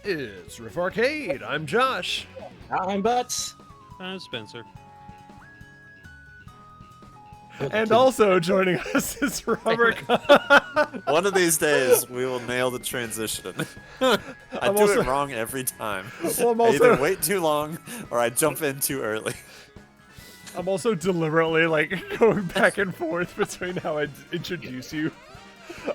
It's Riff Arcade. I'm Josh. I'm Butts. I'm Spencer. And also joining us is Robert. One of these days, we will nail the transition. I do it wrong every time. Well, I either wait too long or I jump in too early. I'm also deliberately like going back and forth between how I introduce you.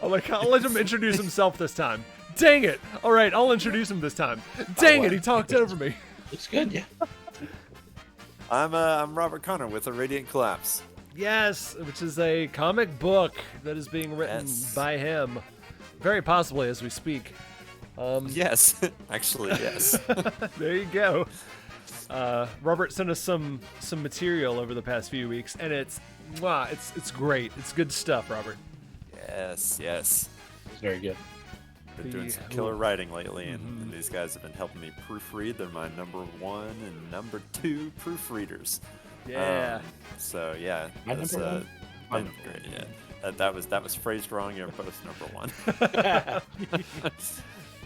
I'll let him introduce himself this time. Dang it! All right, I'll introduce him this time. Dang it! He talked over me. It's good, yeah. I'm Robert Connor with A Radiant Collapse. Yes, which is a comic book that is being written by him, very possibly as we speak. Yes, actually, yes. There you go. Robert sent us some material over the past few weeks, and it's great. It's good stuff, Robert. Yes. It's very good. Been doing some killer writing lately, and these guys have been helping me proofread. They're my number 1 and number 2 proofreaders. Yeah. So yeah, My that's number one? been great. Yeah, that was phrased wrong. You're both number 1.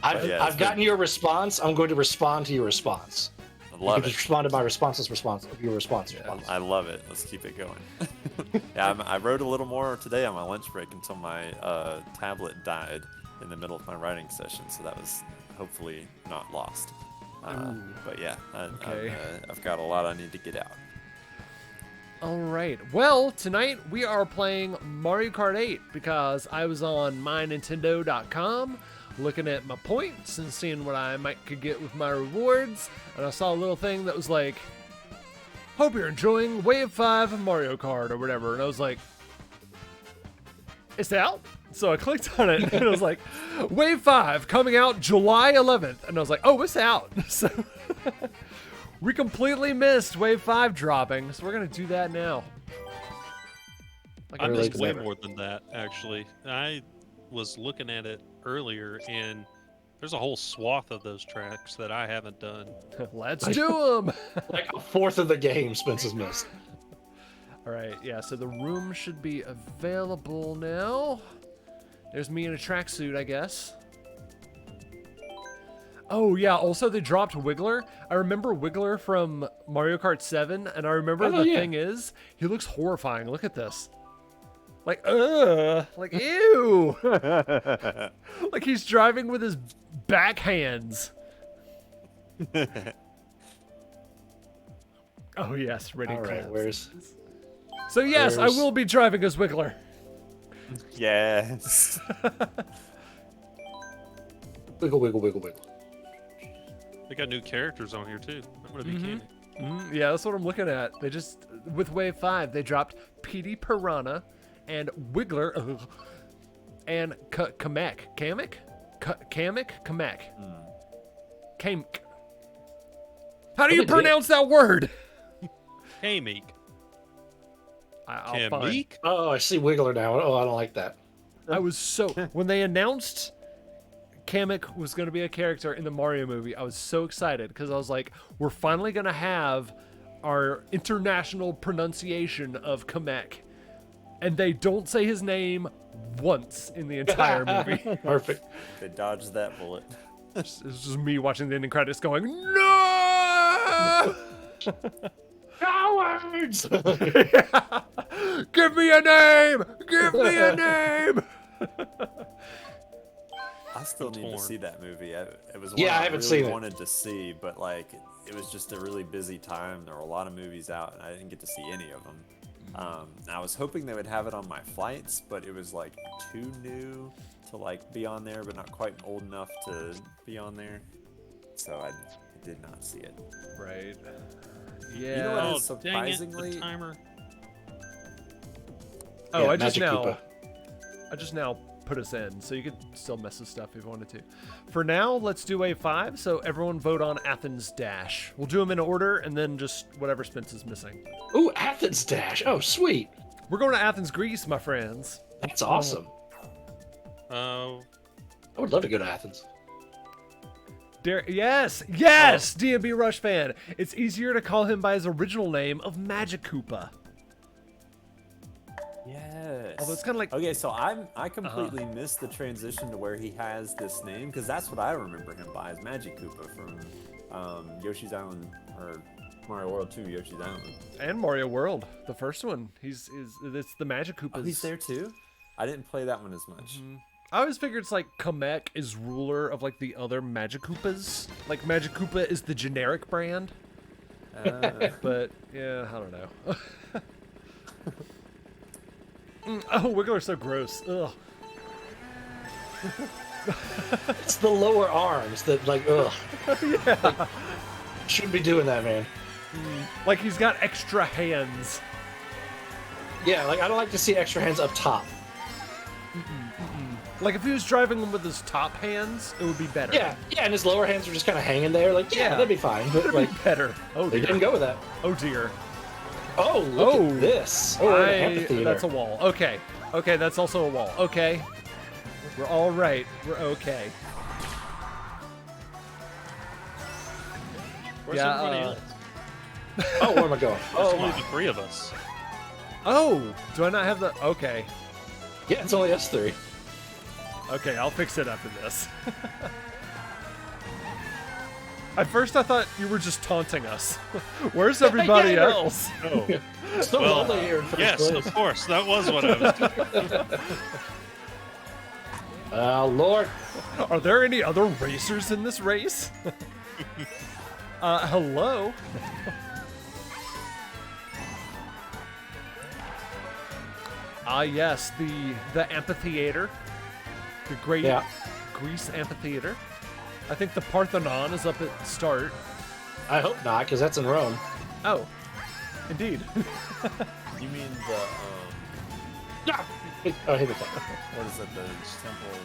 I've gotten your response. I'm going to respond to your response. I love you it. Respond to my response. Your response. I love it. Let's keep it going. Yeah, I wrote a little more today on my lunch break until my tablet died in the middle of my writing session, so that was hopefully not lost. But yeah, I've got a lot I need to get out. All right. Well, tonight we are playing Mario Kart 8 because I was on mynintendo.com looking at my points and seeing what I could get with my rewards, and I saw a little thing that was like, hope you're enjoying Wave 5 of Mario Kart or whatever, and I was like, it's out? So I clicked on it, and it was like, Wave 5 coming out July 11th, and I was like, oh, it's out. So we completely missed Wave 5 dropping, so we're going to do that now. I missed way more than that, actually. I was looking at it earlier, and there's a whole swath of those tracks that I haven't done. Let's do them! Like a fourth of the game Spencer's missed. All right, yeah, so the room should be available now. There's me in a tracksuit, I guess. Oh, yeah, also they dropped Wiggler. I remember Wiggler from Mario Kart 7, and I remember thing is, he looks horrifying. Look at this. Like, like, ew. Like he's driving with his back hands. Oh, yes, ready. All right, where's... So, yes, I will be driving as Wiggler. Yes. Wiggle, wiggle, wiggle, wiggle. They got new characters on here, too. I'm going to be kidding. Yeah, that's what I'm looking at. They just, with Wave 5, they dropped Petey Piranha and Wiggler and Kamek. Kamek? Kamek. Kamek. How do you pronounce that word? Kamek. I'll find. Oh, I see Wiggler now. Oh, I don't like that. I was so... When they announced Kamek was going to be a character in the Mario movie, I was so excited because I was like, we're finally going to have our international pronunciation of Kamek. And they don't say his name once in the entire movie. Perfect. They dodged that bullet. It's just me watching the ending credits going, no! Cowards! Yeah. Give me a name! Give me a name! I still need to see that movie. It was one Yeah, I I haven't really seen it. wanted to see, but like it was just a really busy time. There were a lot of movies out, and I didn't get to see any of them. I was hoping they would have it on my flights, but it was like too new to like be on there, but not quite old enough to be on there. So I did not see it. Right. Yeah. You know what Oh, is dang it, surprisingly? the timer. Oh, Yeah, I just Magic now put us in, so you could still mess with stuff if you wanted to. For now, let's do Wave 5, so everyone vote on Athens Dash. We'll do them in order, and then just whatever Spence is missing. Ooh, Athens Dash. Oh, sweet. We're going to Athens, Greece, my friends. That's awesome. Oh, I would love to go to Athens. Yes! DMB Rush fan. It's easier to call him by his original name of Magic Koopa. Yes. Although it's kind of like Okay, so I completely missed the transition to where he has this name, because that's what I remember him by, is Magic Koopa from Yoshi's Island, or Mario World 2, Yoshi's Island. and Mario World, the first one. It's the Magic Koopas. Oh, he's there too? I didn't play that one as much. I always figured it's like Kamek is ruler of like the other Magic Koopas. Like Magic Koopa is the generic brand. But yeah, I don't know. Oh, Wiggler's so gross. Ugh. It's the lower arms that, like, ugh. Yeah. Like, shouldn't be doing that, man. Like he's got extra hands. Yeah, like, I don't like to see extra hands up top. Like if he was driving them with his top hands, it would be better. Yeah, and his lower hands are just kind of hanging there. Like, yeah, that'd be fine. But, It'd like, be better. Oh, they dear. didn't go with that. Oh dear. Oh, look at this. Oh, we're in an amphitheater. That's a wall. Okay. Okay, that's also a wall. Okay. We're all right. We're okay. Where's Yeah, everybody else? Oh, where am I going? There's Oh, only my. the 3 of us. Oh, do I not have the... Okay. Yeah, it's only us 3. Okay, I'll fix it after this. At first I thought you were just taunting us. Where's everybody Yeah, else? Oh, It's so Well, lonely here in first yes, place. of course. That was what I was doing. Oh, Lord. Are there any other racers in this race? Hello? Yes, the amphitheater. The great Greece amphitheater. I think the Parthenon is up at the start. I hope not, because that's in Rome. Oh, indeed. You mean the, Ah! Oh, hit it back. what is it, the Temple of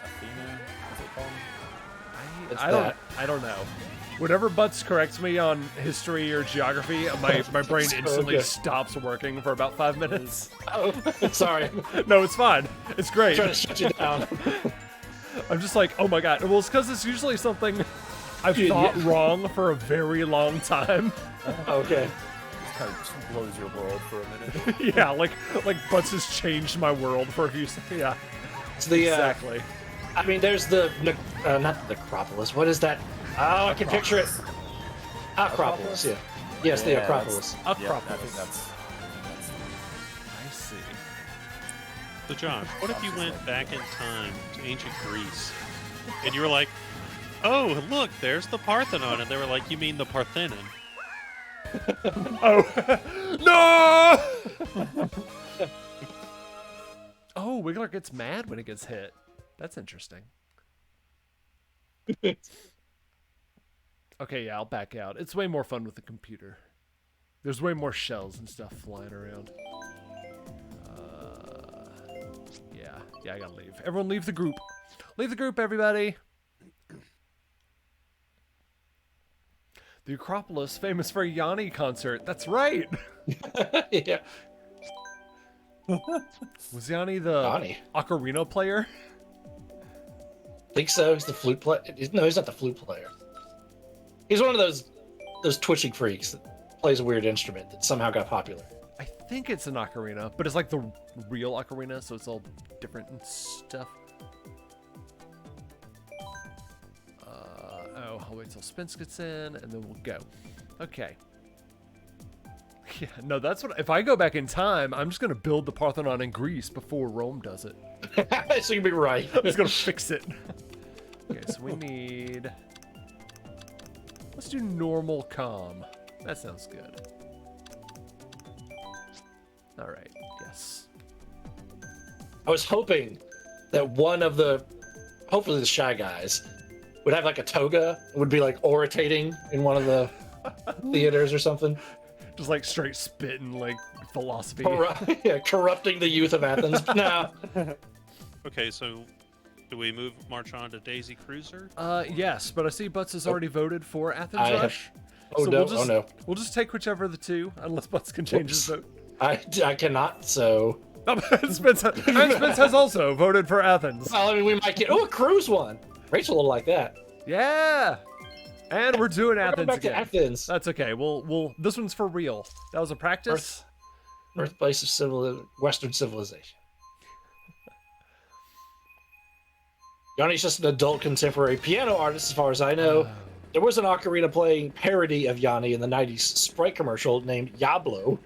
Athena? What's it called? It's I don't know. Whenever Butts corrects me on history or geography, my brain So instantly good. stops working for about 5 minutes. Oh, sorry. No, it's fine. It's great. Trying to shut you down. I'm just like, oh my god. Well, it's because it's usually something I've thought wrong for a very long time. Okay. Just kind of blows your world for a minute. Yeah, like Butts has changed my world for a few seconds. Yeah, It's the, exactly. I mean, there's the, not the Acropolis. What is that? Oh, I can picture it. Acropolis, yeah. Yes, the Yeah, Acropolis. Yeah, I think Acropolis. that's I see. So, Josh, what if you went back in time to ancient Greece and you were like, oh, look, there's the Parthenon. And they were like, you mean the Parthenon? Oh, no! Oh, Wiggler gets mad when it gets hit. That's interesting. Okay, yeah, I'll back out. It's way more fun with the computer. There's way more shells and stuff flying around. Yeah, I gotta leave. Everyone leave the group. Leave the group, everybody! The Acropolis, famous for a Yanni concert. That's right! Yeah. Was Yanni the Yanni. ocarina player? Think so. He's the flute player. No, he's not the flute player. He's one of those twitching freaks that plays a weird instrument that somehow got popular. I think it's an ocarina, but it's like the real ocarina, so it's all different and stuff. I'll wait till Spence gets in, and then we'll go. Okay. Yeah, no, that's what... If I go back in time, I'm just going to build the Parthenon in Greece before Rome does it. So you'd be right. I'm just going to fix it. Okay, so we need... Let's do normal calm. That sounds good. All right, yes. I was hoping that one of the, hopefully the Shy Guys, would have like a toga, and would be like orating in one of the theaters or something. Just like straight spitting like philosophy. Yeah, corrupting the youth of Athens. No. Okay, so do we march on to Daisy Cruiser? Yes, but I see Butts has already voted for Athens Rush. Oh, so no, we'll just, oh no. We'll just take whichever of the two, unless Butts can change his vote. I cannot, so... Spence has also voted for Athens. Well, I mean, we might get... Oh, a cruise one! Rachel will like that. Yeah! And we're doing We're going Athens back again. to Athens. That's okay. We'll this one's for real. That was a practice. Birthplace of Western civilization. Yanni's just an adult contemporary piano artist, as far as I know. There was an ocarina playing parody of Yanni in the 90s Sprite commercial named Yablo.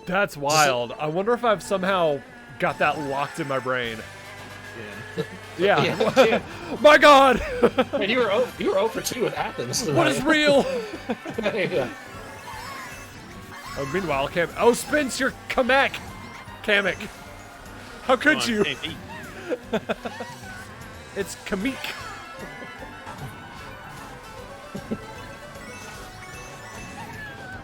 That's wild. I wonder if I've somehow got that locked in my brain. Yeah. Yeah. My God! And you were 0 for 2 with Athens tonight. What is real? Yeah. Oh, meanwhile, Spence, you're Kamek. How could you? It's Kamik.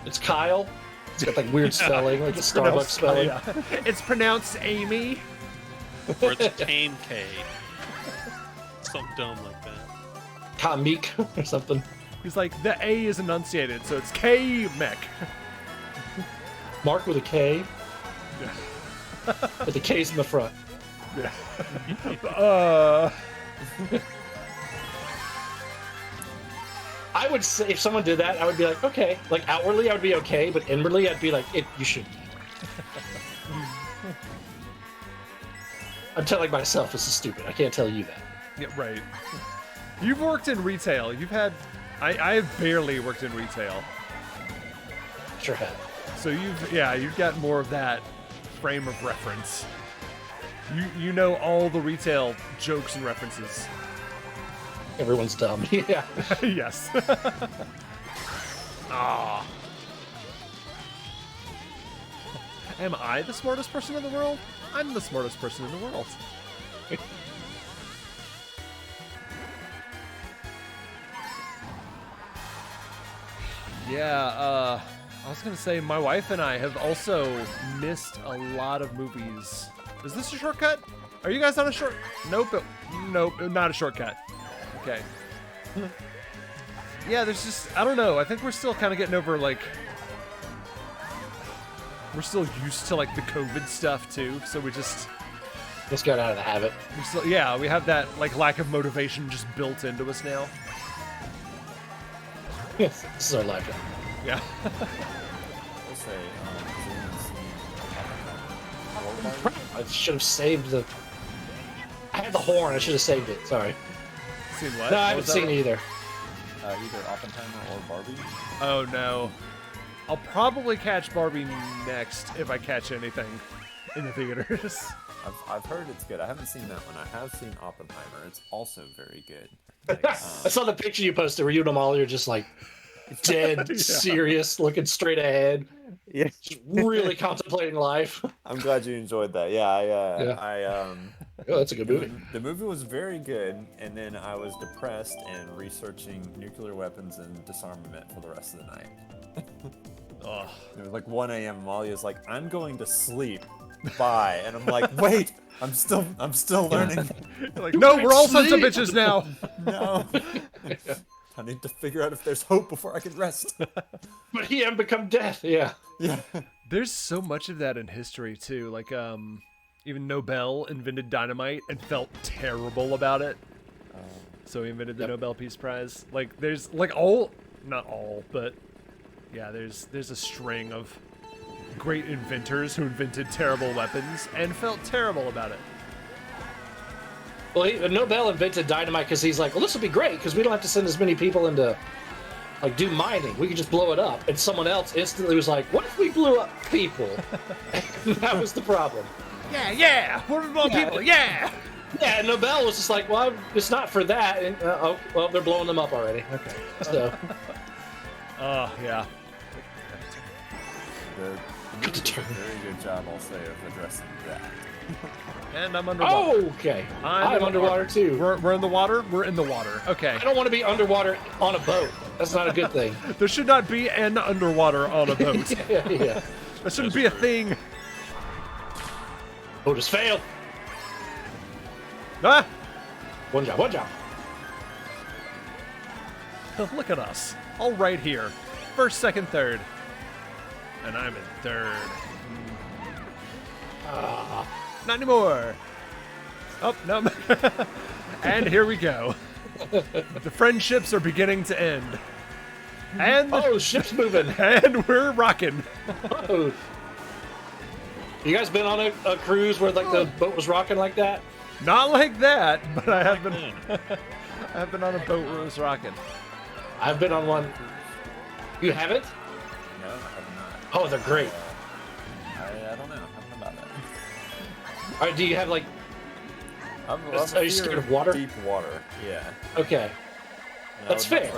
It's Kyle. It's got like weird spelling, like the Starbucks spelling. Yeah. It's pronounced Amy. Or it's Tame K. Something dumb like that. Kamik or something. He's like, the A is enunciated, so it's K-Mech. Mark with a K. With the K's in the front. Yeah. I would say if someone did that, I would be like, okay. Like outwardly, I would be okay, but inwardly, I'd be like, you shouldn't. I'm telling myself this is stupid. I can't tell you that. Yeah, right. You've worked in retail. You've had... I have barely worked in retail. Sure have. So you've got more of that frame of reference. You know all the retail jokes and references. Everyone's dumb. Yeah. Yes. Ah. Am I the smartest person in the world? I'm the smartest person in the world. Yeah, I was gonna say my wife and I have also missed a lot of movies. Is this a shortcut? Are you guys on a short? Nope, not a shortcut. Okay. Yeah, there's just, I don't know. I think we're still kind of getting over, like, we're still used to, like, the COVID stuff, too. So we just got out of the habit. We have that, like, lack of motivation just built into us now. Yes, this is our life. Yeah. I'll say, I should have saved the... I had the horn. I should have saved it. Sorry. Seen what? No, I haven't seen either. either Oppenheimer or Barbie. Oh, no. I'll probably catch Barbie next if I catch anything in the theaters. I've heard it's good. I haven't seen that one. I have seen Oppenheimer. It's also very good. I saw the picture you posted where you and Amalia are just like dead, Yeah. serious, looking straight ahead. Yeah, Just really contemplating life. I'm glad you enjoyed that. Yeah, Oh, that's a good movie. The movie was very good, and then I was depressed and researching nuclear weapons and disarmament for the rest of the night. Ugh. It was like 1 a.m. Amalia's like, "I'm going to sleep. Bye." And I'm like, "Wait, I'm still learning." You're like, no, we're all sons of bitches now. No. I need to figure out if there's hope before I can rest. But he hadn't become death. Yeah. Yeah. There's so much of that in history too. Like, even Nobel invented dynamite and felt terrible about it. So he invented the Nobel Peace Prize. Like, there's like not all, but yeah, there's a string of great inventors who invented terrible weapons and felt terrible about it. Well, Nobel invented dynamite because he's like, well, this would be great because we don't have to send as many people into, like, do mining. We could just blow it up. And someone else instantly was like, what if we blew up people? And that was the problem. Yeah, what about people? Yeah. Yeah, and Nobel was just like, well, it's not for that. And, oh, well, they're blowing them up already. Okay. So. Yeah. The movie did a very good job, I'll say, of addressing that. And I'm underwater. Oh, okay. I'm underwater too. We're in the water? We're in the water. Okay. I don't want to be underwater on a boat. That's not a good thing. There should not be an underwater on a boat. Yeah. That shouldn't be a thing. Boat has failed. Ah! One job. Look at us. All right here. First, second, third. And I'm in third. Not anymore. Oh, no. And here we go. The friendships are beginning to end. And the ship's moving. And we're rocking. Oh. You guys been on a cruise where like the boat was rocking like that? Not like that, but I have been. I have been on a boat where it was rocking. I've been on one. You haven't? No, I have not. Oh, they're great. I don't know. I don't know about that. All right, do you have like? Are you scared of water? Deep water. Yeah. Okay. No, That's fair.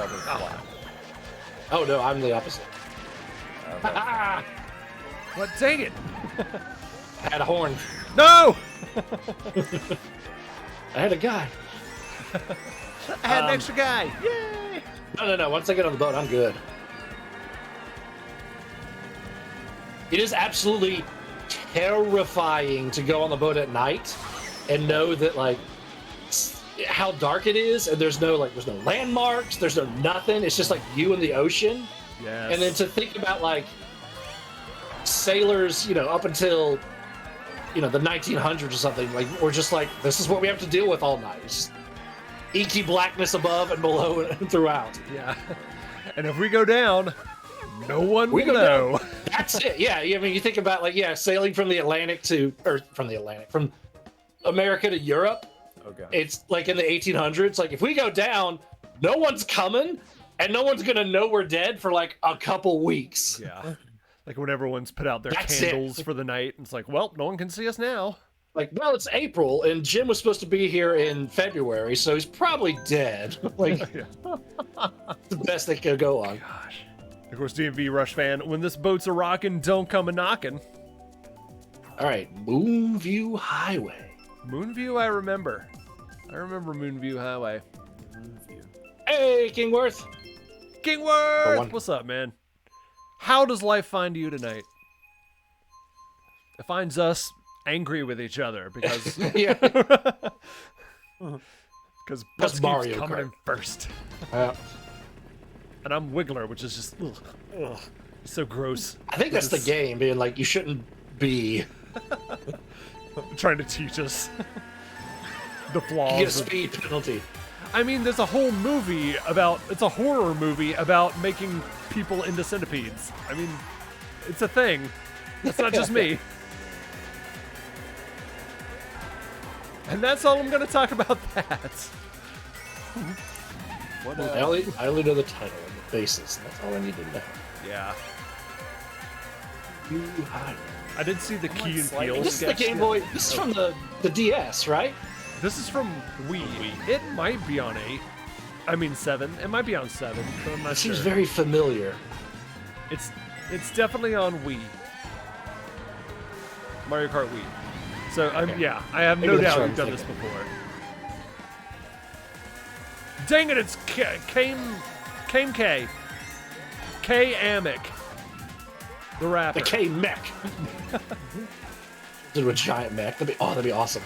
Oh no, I'm the opposite. What? Dang it! I had a horn. No! I had a guy. I had an extra guy. Yay! No. Once I get on the boat, I'm good. It is absolutely terrifying to go on the boat at night and know that like how dark it is, and there's no landmarks, there's no nothing. It's just like you and the ocean. Yes. And then to think about like sailors, up until the 1900s or something, like we're just like, this is what we have to deal with all night. It's just inky blackness above and below and throughout. Yeah. And if we go down, no one will know. That's it. Yeah. I mean, you think about like, sailing from from America to Europe. Okay. It's like in the 1800s. Like if we go down, no one's coming and no one's going to know we're dead for like a couple weeks. Yeah. Like when everyone's put out their That's candles for the night, it's like, well, no one can see us now. Like, well, it's April, and Jim was supposed to be here in February, so he's probably dead. Like, the best they could go on. Gosh. Of course, DMV Rush fan, when this boat's a rockin', don't come a knockin'. All right, Moonview Highway. Moonview, I remember. I remember Moonview Highway. Hey, Kingworth. Kingworth! What's up, man? How does life find you tonight? It finds us angry with each other because because Bus Mario keeps coming Kart. in first, and I'm Wiggler, which is just so gross. I think that's the game, being like, you shouldn't be. Trying to teach us the flaws. You get a speed penalty. I mean, there's a whole movie it's a horror movie about making people into centipedes. I mean, it's a thing. It's not just me. And that's all I'm going to talk about that. I only know the title and the faces. That's all I need to know. Yeah. Moonview Highway. I did see the Key and Peele This is the sketch. Game Boy. This is from the DS, right? This is from Wii. It might be on 7. It might be on 7, but I'm not It sure. seems very familiar. It's definitely on Wii. Mario Kart Wii. So I have no Maybe that's doubt what we've done I'm this before. Dang it! It's Kame K. K Amick, the rapper. The K mech. Did a giant mech. That'd be awesome.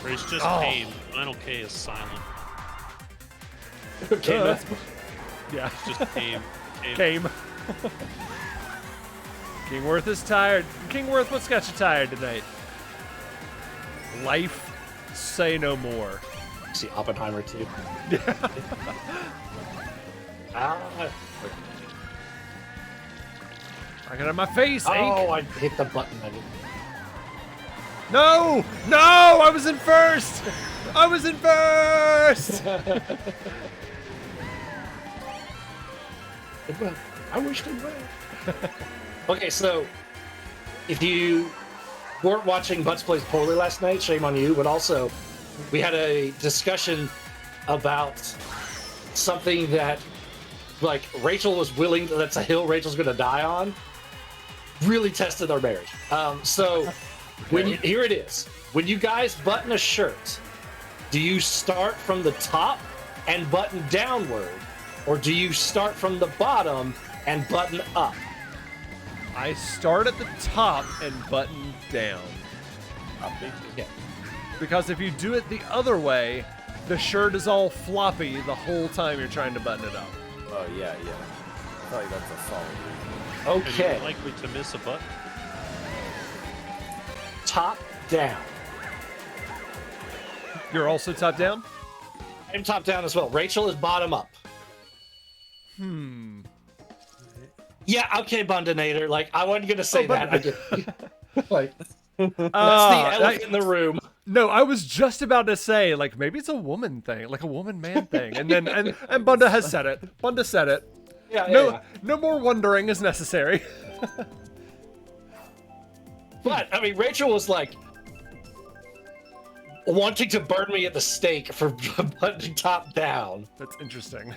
Or it's just Kame. Final K is silent. Okay, that's Yeah. It's just Kame. Came. Kingworth is tired. Kingworth, what's got you tired tonight? Life, say no more. see Oppenheimer too. I got it on my face, Oh, Ink. I hit the button. I didn't. No! No! I was in first! I was in first! I wish they would. Okay, so if you weren't watching Butts Plays Poorly last night, shame on you. But also, we had a discussion about something that, like, Rachel was willing. That's a hill Rachel's going to die on. Really tested our marriage. Here it is. When you guys button a shirt, do you start from the top and button downward, or do you start from the bottom and button up? I start at the top and button down. Yeah. Because if you do it the other way, the shirt is all floppy the whole time you're trying to button it up. Oh, yeah. I feel like that's a solid reason. And Okay. you're likely to miss a button. Top down. You're also top down? I'm top down as well. Rachel is bottom up. Yeah, okay, Bundinator. Like, I wasn't gonna say that. I get, like, that's the elephant in the room. No, I was just about to say, like, maybe it's a woman thing, like a woman-man thing. And then, and Bunda has said it. Bunda said it. Yeah. No more wondering is necessary. But, I mean, Rachel was like, wanting to burn me at the stake for button top down. That's interesting.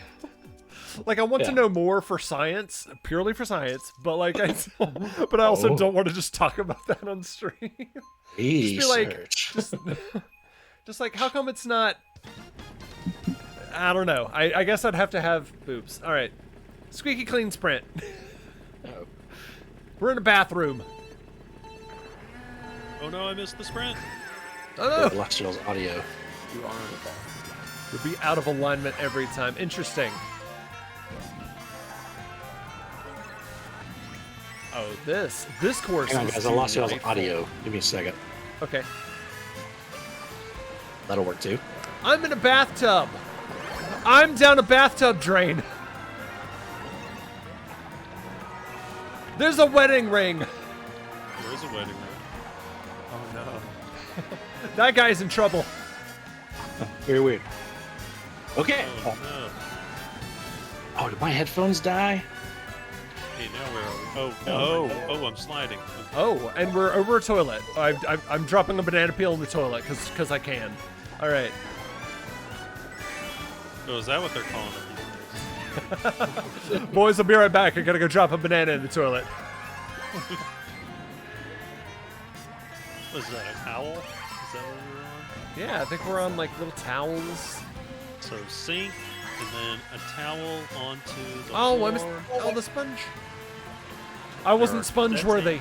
Like, I want to know more for science, purely for science, but like, but I also don't want to just talk about that on stream. Just be like, just like, how come it's not? I don't know. I guess I'd have to have boobs. All right, squeaky clean sprint. We're in a bathroom. Oh no, I missed the sprint. Oh no. Celestial's audio. You are in the back. You'll be out of alignment every time. Interesting. Oh, this course. Hang on, is guys. I lost y'all's delightful. audio. Give me a second. Okay. That'll work too. I'm in a bathtub. I'm down a bathtub drain. There's a wedding ring. There is a wedding ring. Oh no. That guy's in trouble. Very weird. Okay. Oh no. Oh, did my headphones die? Hey, now where are we? Oh no. Oh, I'm sliding. Oh, and we're over a toilet. I'm dropping a banana peel in the toilet because I can. All right. Oh, is that what they're calling it these days? Boys, I'll be right back. I gotta go drop a banana in the toilet. Was that a towel? Is that what we were on? Yeah, I think we're on like little towels. So sink, and then a towel onto the Oh, floor. I missed. Oh, the sponge. I wasn't sponge worthy.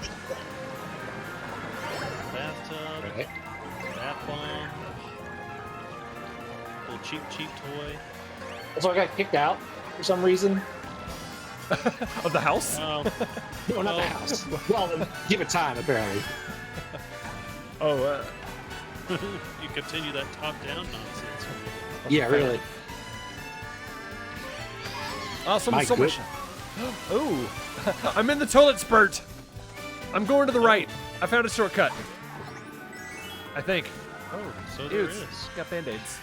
Bathtub, Right. bath bomb, little cheap toy. So I got kicked out for some reason. Of the house? Oh, No, not the house. Well, give it time, apparently. Oh, you continue that top-down nonsense. Yeah, really. awesome. My So much. goodness. Oh, I'm in the toilet spurt. I'm going to the right. I found a shortcut. I think. Oh, so Ew, there it's is. got band-aids.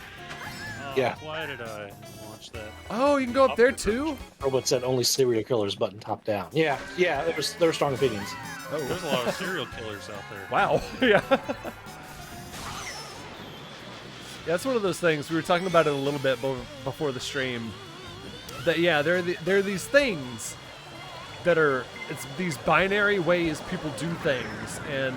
Oh, Yeah. Why did I launch that? Oh, you can go up there too? Robot said only serial killers button top down. Yeah, there were strong opinions. Oh, There's a lot of serial killers out there. wow. Yeah. Yeah, it's one of those things. We were talking about it a little bit before the stream. That yeah, there are these things that it's these binary ways people do things, and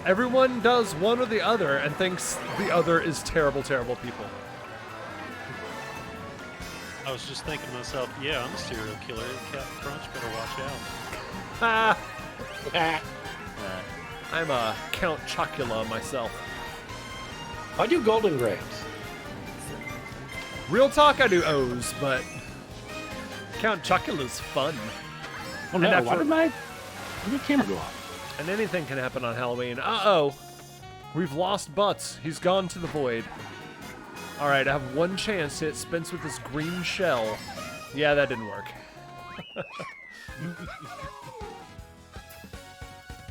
everyone does one or the other and thinks the other is terrible people. I was just thinking to myself, yeah, I'm a serial killer. Captain Crunch better watch out. Ah, I'm a Count Chocula myself. I do golden grapes. Real talk, I do O's, but Count Chocula's fun. Oh no, And why after- did the camera go off? And anything can happen on Halloween. Uh-oh. We've lost Butts. He's gone to the void. All right, I have one chance to hit Spence with this green shell. Yeah, that didn't work.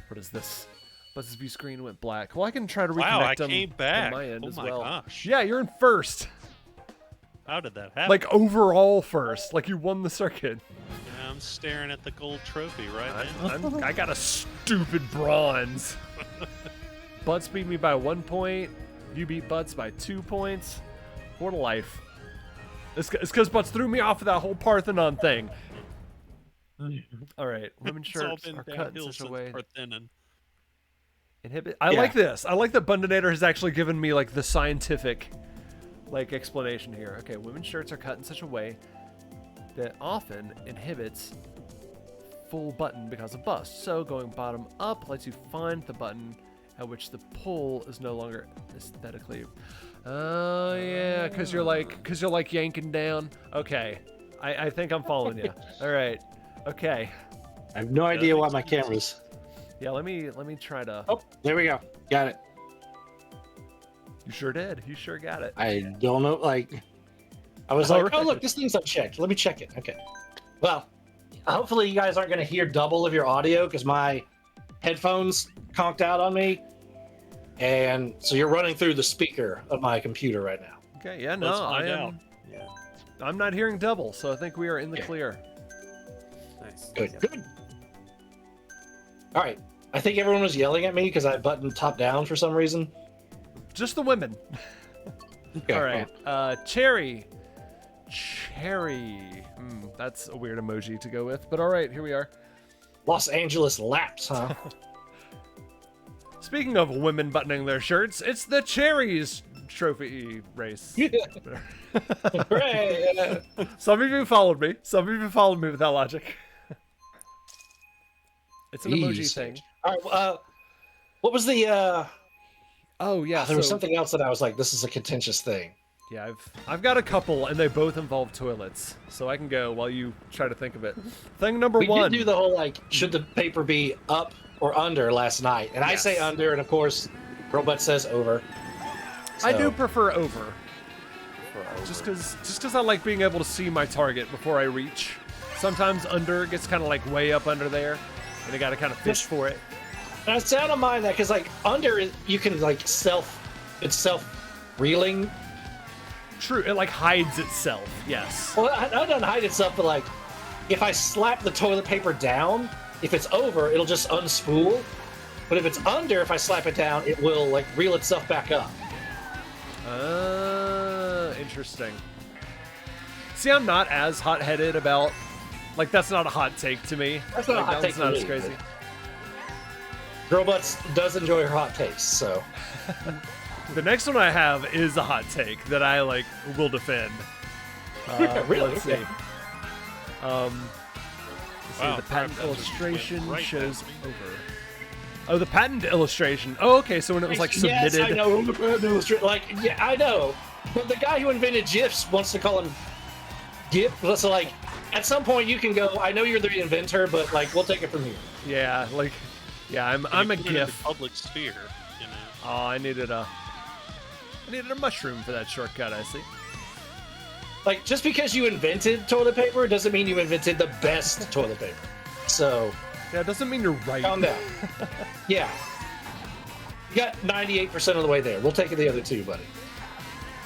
What is this? Butts' view screen went black. Well, I can try to reconnect Wow, I them came on back. my end Oh as my well. gosh. Yeah, you're in first. How did that happen? Like overall first. Like you won the circuit. Yeah, I'm staring at the gold trophy right now. I got a stupid bronze. Butts beat me by 1 point. You beat Butts by 2 points. What a life. It's because Butts threw me off of that whole Parthenon thing. All right, women's It's all shirts been are cut in downhill such a since way. Parthenon. Inhibit. I like this. I like that Bundinator has actually given me like the scientific, like explanation here. Okay, women's shirts are cut in such a way that often inhibits full button because of bust. So going bottom up lets you find the button at which the pull is no longer aesthetically. Oh yeah, because you're like yanking down. Okay, I think I'm following you. All right. Okay. I have no idea why my camera's. Yeah. Let me try to. Oh, there we go. Got it. You sure did. You sure got it. I don't know, like, I was All like, oh right. look, this thing's unchecked. Let me check it. Okay. Well, hopefully you guys aren't going to hear double of your audio because my headphones conked out on me, and so you're running through the speaker of my computer right now. Okay, yeah, Let's no, find out. Yeah. I'm not hearing double, so I think we are in the Yeah. clear. Nice. Good. Yeah. Good. All right. I think everyone was yelling at me because I buttoned top down for some reason. Just the women. Okay, All right, cherry. Cherry. That's a weird emoji to go with, but all right, here we are. Los Angeles laps, huh? Speaking of women buttoning their shirts, it's the Cherries trophy race. Hooray! Some of you followed me. Some of you followed me with that logic. It's an emoji Jeez. thing. All right. What was the? Oh yeah, There was so something else that I was like, this is a contentious thing. yeah, I've got a couple, and they both involve toilets, so I can go while you try to think of it. Thing number We one. did do the whole like, should the paper be up or under last night, and I say Yes. under, and of course, Robot says over. I do So- prefer over, For just over. because I like being able to see my target before I reach. Sometimes under gets kind of like way up under there, and I got to kind of fish for it. And I say I don't mind that because like under you can like it's self-reeling. True, it like hides itself. Yes. Well, I don't hide itself, but like if I slap the toilet paper down, if it's over, it'll just unspool. But if it's under, if I slap it down, it will like reel itself back up. Interesting. See, I'm not as hot-headed about, like, that's not a hot take to me. That's not a Like, hot that take one's not to as me, crazy. Girl Butts does enjoy her hot takes, so The next one I have is a hot take that I, like, will defend. Really? Let's see. Okay. Let's see, Wow, the patent crap, that just illustration went right shows past me. over. Oh, the patent illustration. Oh, okay, so when it was, like, submitted. Yes, I know. Like, yeah, I know. But the guy who invented GIFs wants to call him GIF. So, like, at some point you can go, I know you're the inventor, but, like, we'll take it from here. Yeah, like, yeah, I'm a You put it in the GIF. public sphere, you know. Oh, I needed a mushroom for that shortcut, I see. Like, just because you invented toilet paper doesn't mean you invented the best toilet paper. So, Yeah, it doesn't mean you're right. calm down. Yeah. You got 98% of the way there. We'll take it the other two, buddy.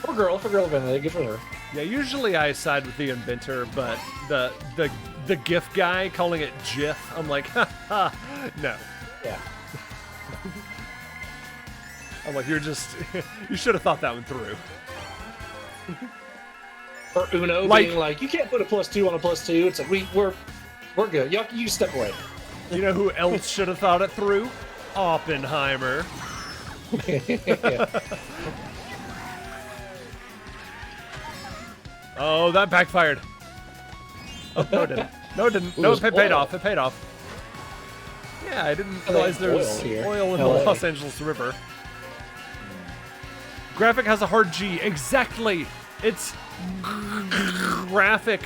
Or girl, if a girl invented it, good for her. Yeah, usually I side with the inventor, but the GIF guy calling it GIF, I'm like, ha, no. Yeah. I'm like, you're just, you should have thought that one through. Or Uno Like- being like, you can't put a +2 on a +2. It's like, we're good. You step away. You know who else should have thought it through? Oppenheimer. Yeah. Oh, that backfired. Oh, no, it didn't. No, it didn't. Ooh, No, there's it paid oil. off. It paid off. Yeah, I didn't Oh, realize there oil was here. oil in the LA. Los Angeles River. Graphic has a hard G. Exactly. It's graphic.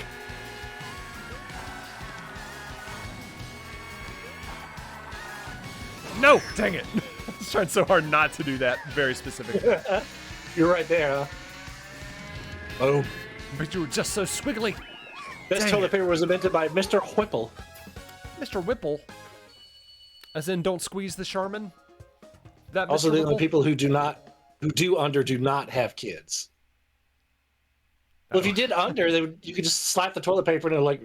No, dang it. I was trying so hard not to do that very specifically. You're right there, huh? Oh. But you were just so squiggly. Best Dang toilet it. paper was invented by Mr. Whipple. Mr. Whipple. As in, don't squeeze the Charmin? That Also, Mr. the only Whipple? people who do not have kids. Well, if you did under, you could just slap the toilet paper and like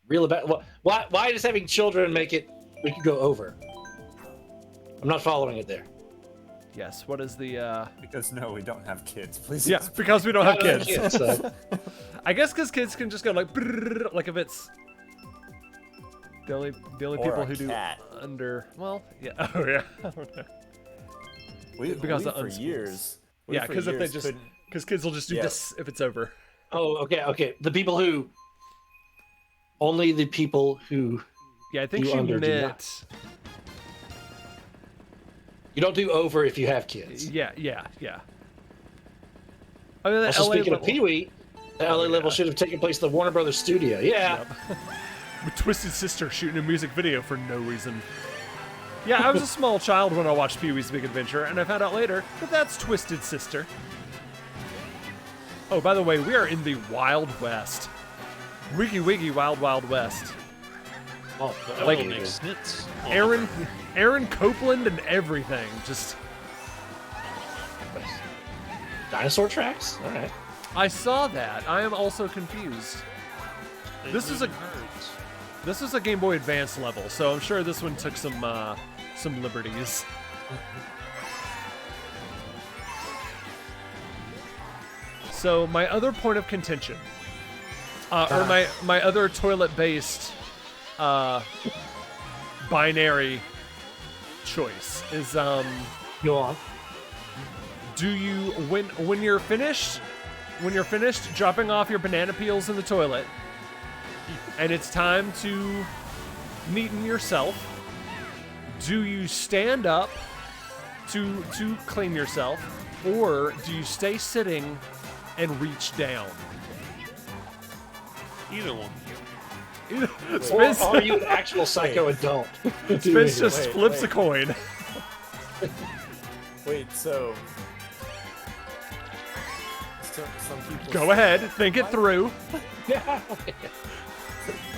reel it back. Well, why does having children make it we could go over? I'm not following it there. Yes, what is the, Because no, we don't have kids. Please. Yeah, because we don't have I don't kids. have kids, so. I guess because kids can just go like, brrrr, like if it's the only Or people a who cat. do under. Well, yeah. Oh yeah. I don't know. Because we of for unschools. years. we Yeah, for because if they years just couldn't- because kids will just do Yeah. this if it's over. Oh, okay. The people who only the people who Yeah, I think Do she under, do meant. you don't do over if you have kids. Yeah. I mean, the Also, LA speaking of level- Pee Wee, the LA level should have taken place at the Warner Brothers studio. Yeah. with Twisted Sister shooting a music video for no reason. Yeah, I was a small child when I watched Pee-wee's Big Adventure, and I found out later that that's Twisted Sister. Oh, by the way, we are in the Wild West. Wiggy wiggy wild wild west. Oh, That Like- will make sense. on the Aaron Copeland and everything. Just dinosaur tracks? All right. I saw that. I am also confused. They This is a- moving herds. This is a Game Boy Advance level, so I'm sure this one took some liberties. So my other point of contention, or my other toilet-based binary choice is Go on. do you when you're finished dropping off your banana peels in the toilet and it's time to neaten yourself, do you stand up to clean yourself, or do you stay sitting and reach down? Either one. Or Spence, are you an actual psycho adult? Spence just wait, flips a wait. coin. Wait, so some people Go ahead, think it through.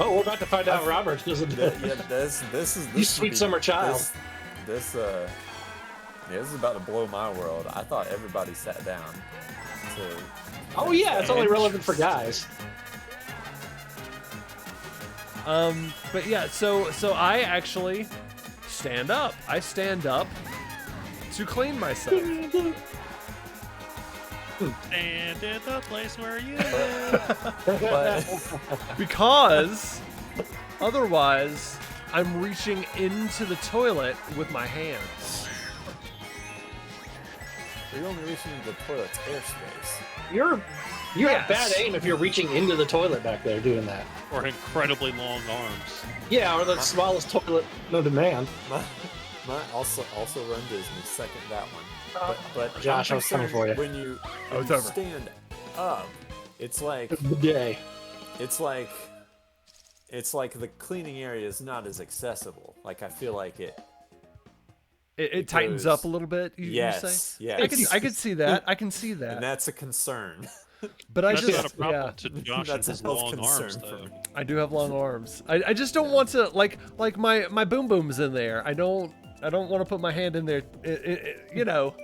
Oh, we're about to find out Robert doesn't do it. Yeah, this is You sweet summer child. This is about to blow my world. I thought everybody sat down. Oh yeah, it's only relevant for guys. But yeah, so I actually stand up. I stand up to clean myself. And in the place where you live. But Because otherwise I'm reaching into the toilet with my hands. you're only reaching into the toilet's airspace. You Yes. have bad aim if you're reaching into the toilet back there doing that. Or incredibly long arms. Yeah, or the smallest toilet known to man. My also run Disney. Second that one. But Josh, I'm I was coming for you. concerned When you, Oh, when it's you over. stand up, it's like Bidet. it's like the cleaning area is not as accessible. Like I feel like It tightens goes- up a little bit. You say? yes. I can see that. I can see and that. that's a concern. But I That's just not a problem yeah, to Josh and That's a his health long concern arms, for though. me. I do have long arms. I just don't want to like my boom boom's in there. I don't want to put my hand in there. You know,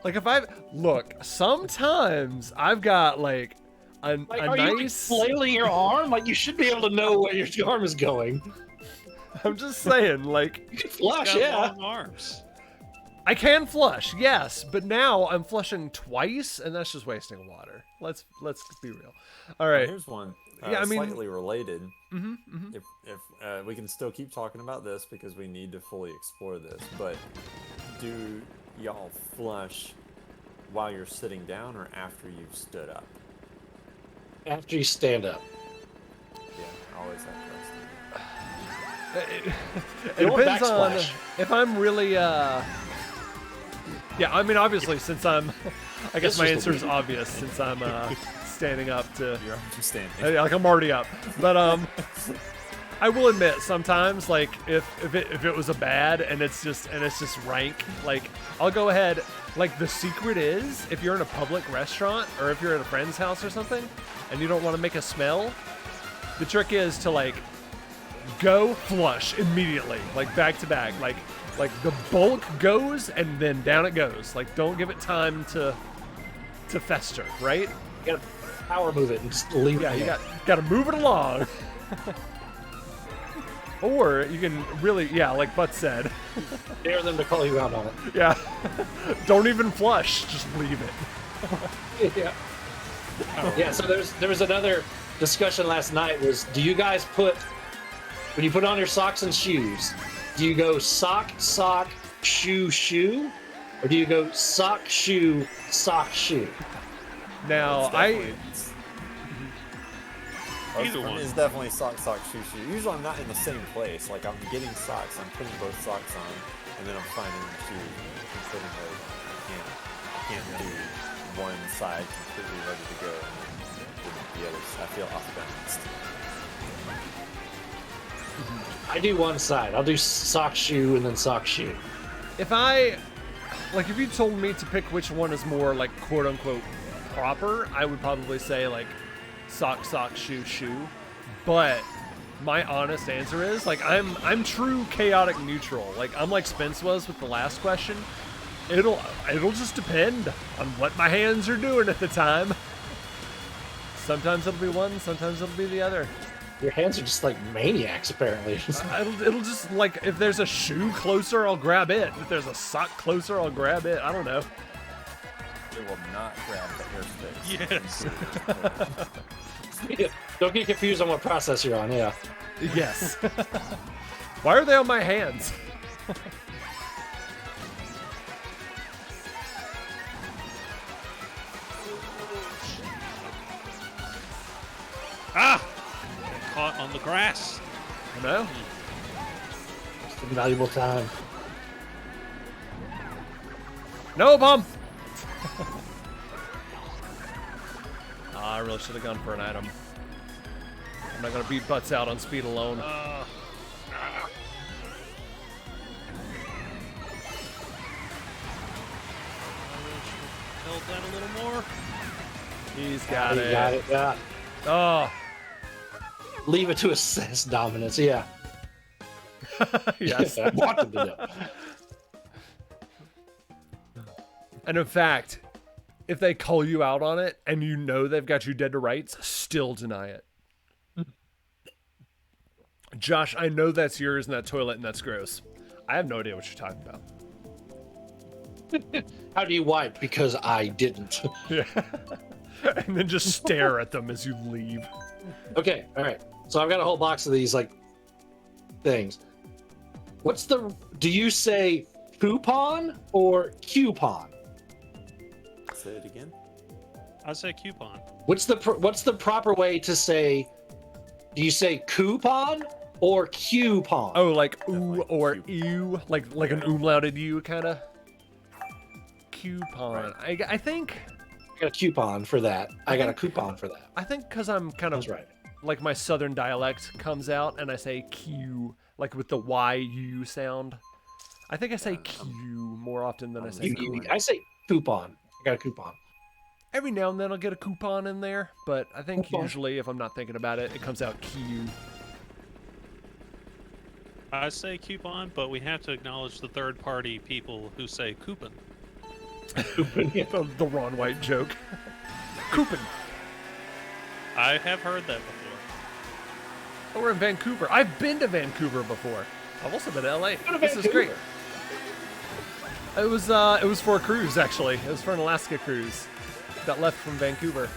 like if I look, sometimes I've got like a Like, are you like, nice. flailing your arm? Like you should be able to know where your arm is going. I'm just saying, like You can He's flush, got yeah. long arms. I can flush, yes, but now I'm flushing twice, and that's just wasting water. Let's be real. All right. Here's one. Yeah, I mean- slightly related. Mm-hmm. If we can still keep talking about this because we need to fully explore this, but do y'all flush while you're sitting down or after you've stood up? After you stand up. Yeah, I always have It You want depends on backsplash. if I'm really. Yeah, I mean, obviously, since I'm. I guess This my was the answer is weed. obvious since I'm standing up to. You're standing. Like I'm already up, but I will admit sometimes like if it was a bad and it's just rank, like I'll go ahead. Like the secret is if you're in a public restaurant or if you're at a friend's house or something and you don't want to make a smell, the trick is to like go flush immediately, like back to back, like the bulk goes and then down it goes. Like don't give it time to fester, right? You gotta power move it and just leave Yeah, it. you got to move it along. Or you can really, yeah, like Butt said, dare them to call you out on it. yeah, don't even flush, just leave it. Yeah. Yeah, so there was another discussion last night was do you guys when you put on your socks and shoes, do you go sock, shoe, or do you go sock, shoe? Now, Either For me, one. it's definitely sock, shoe. Usually I'm not in the same place. Like I'm getting socks, I'm putting both socks on, and then I'm finding the shoes and putting those on. I can't do one side completely ready to go and then the other. I feel off balanced. I do one side. I'll do sock, shoe, and then sock, shoe. if you told me to pick which one is more like quote unquote proper, I would probably say like sock, sock, shoe, shoe. But my honest answer is like I'm true chaotic neutral. Like I'm like Spence was with the last question. It'll just depend on what my hands are doing at the time. Sometimes it'll be one, sometimes it'll be the other. Your hands are just like maniacs, apparently. It'll just, like, if there's a shoe closer, I'll grab it. If there's a sock closer, I'll grab it. I don't know. It will not grab the airspace. Yes. Don't get confused on what process you're on, yeah. Yes. Why are they on my hands? Ah! Got caught on the grass. I know. It's invaluable time. No, bomb! I really should have gone for an item. I'm not gonna beat butts out on speed alone. Held that a little more. He's got it. Got it, yeah. Oh. Leave it to assess dominance, yeah. Yes. I want them to know. And in fact, if they call you out on it and you know they've got you dead to rights, still deny it. Josh, I know that's yours in that toilet and that's gross. I have no idea what you're talking about. How do you wipe? Because I didn't. Yeah. And then just stare at them as you leave. Okay, all right. So I've got a whole box of these like things. Do you say coupon or coupon? Say it again. I say coupon. What's the proper way to say? Do you say coupon or coupon? Oh, like ooh Like or coupon. ew, like an umlauted U kind of. Coupon. Right. I think I got a coupon for that. I got a coupon for that. I think because I'm kind of That's right. like my southern dialect comes out and I say Q, like with the YU sound. I think I say Q more often than I say coupon. I say coupon. I got a coupon. Every now and then I'll get a coupon in there, but I think Coupon. usually if I'm not thinking about it, it comes out Q. I say coupon, but we have to acknowledge the third-party people who say coupon. The Ron White joke. Coupon. I have heard that before. Oh, we're in Vancouver. I've been to Vancouver before. I've also been to LA. to This is great. Vancouver. It was for a cruise actually. It was for an Alaska cruise that left from Vancouver.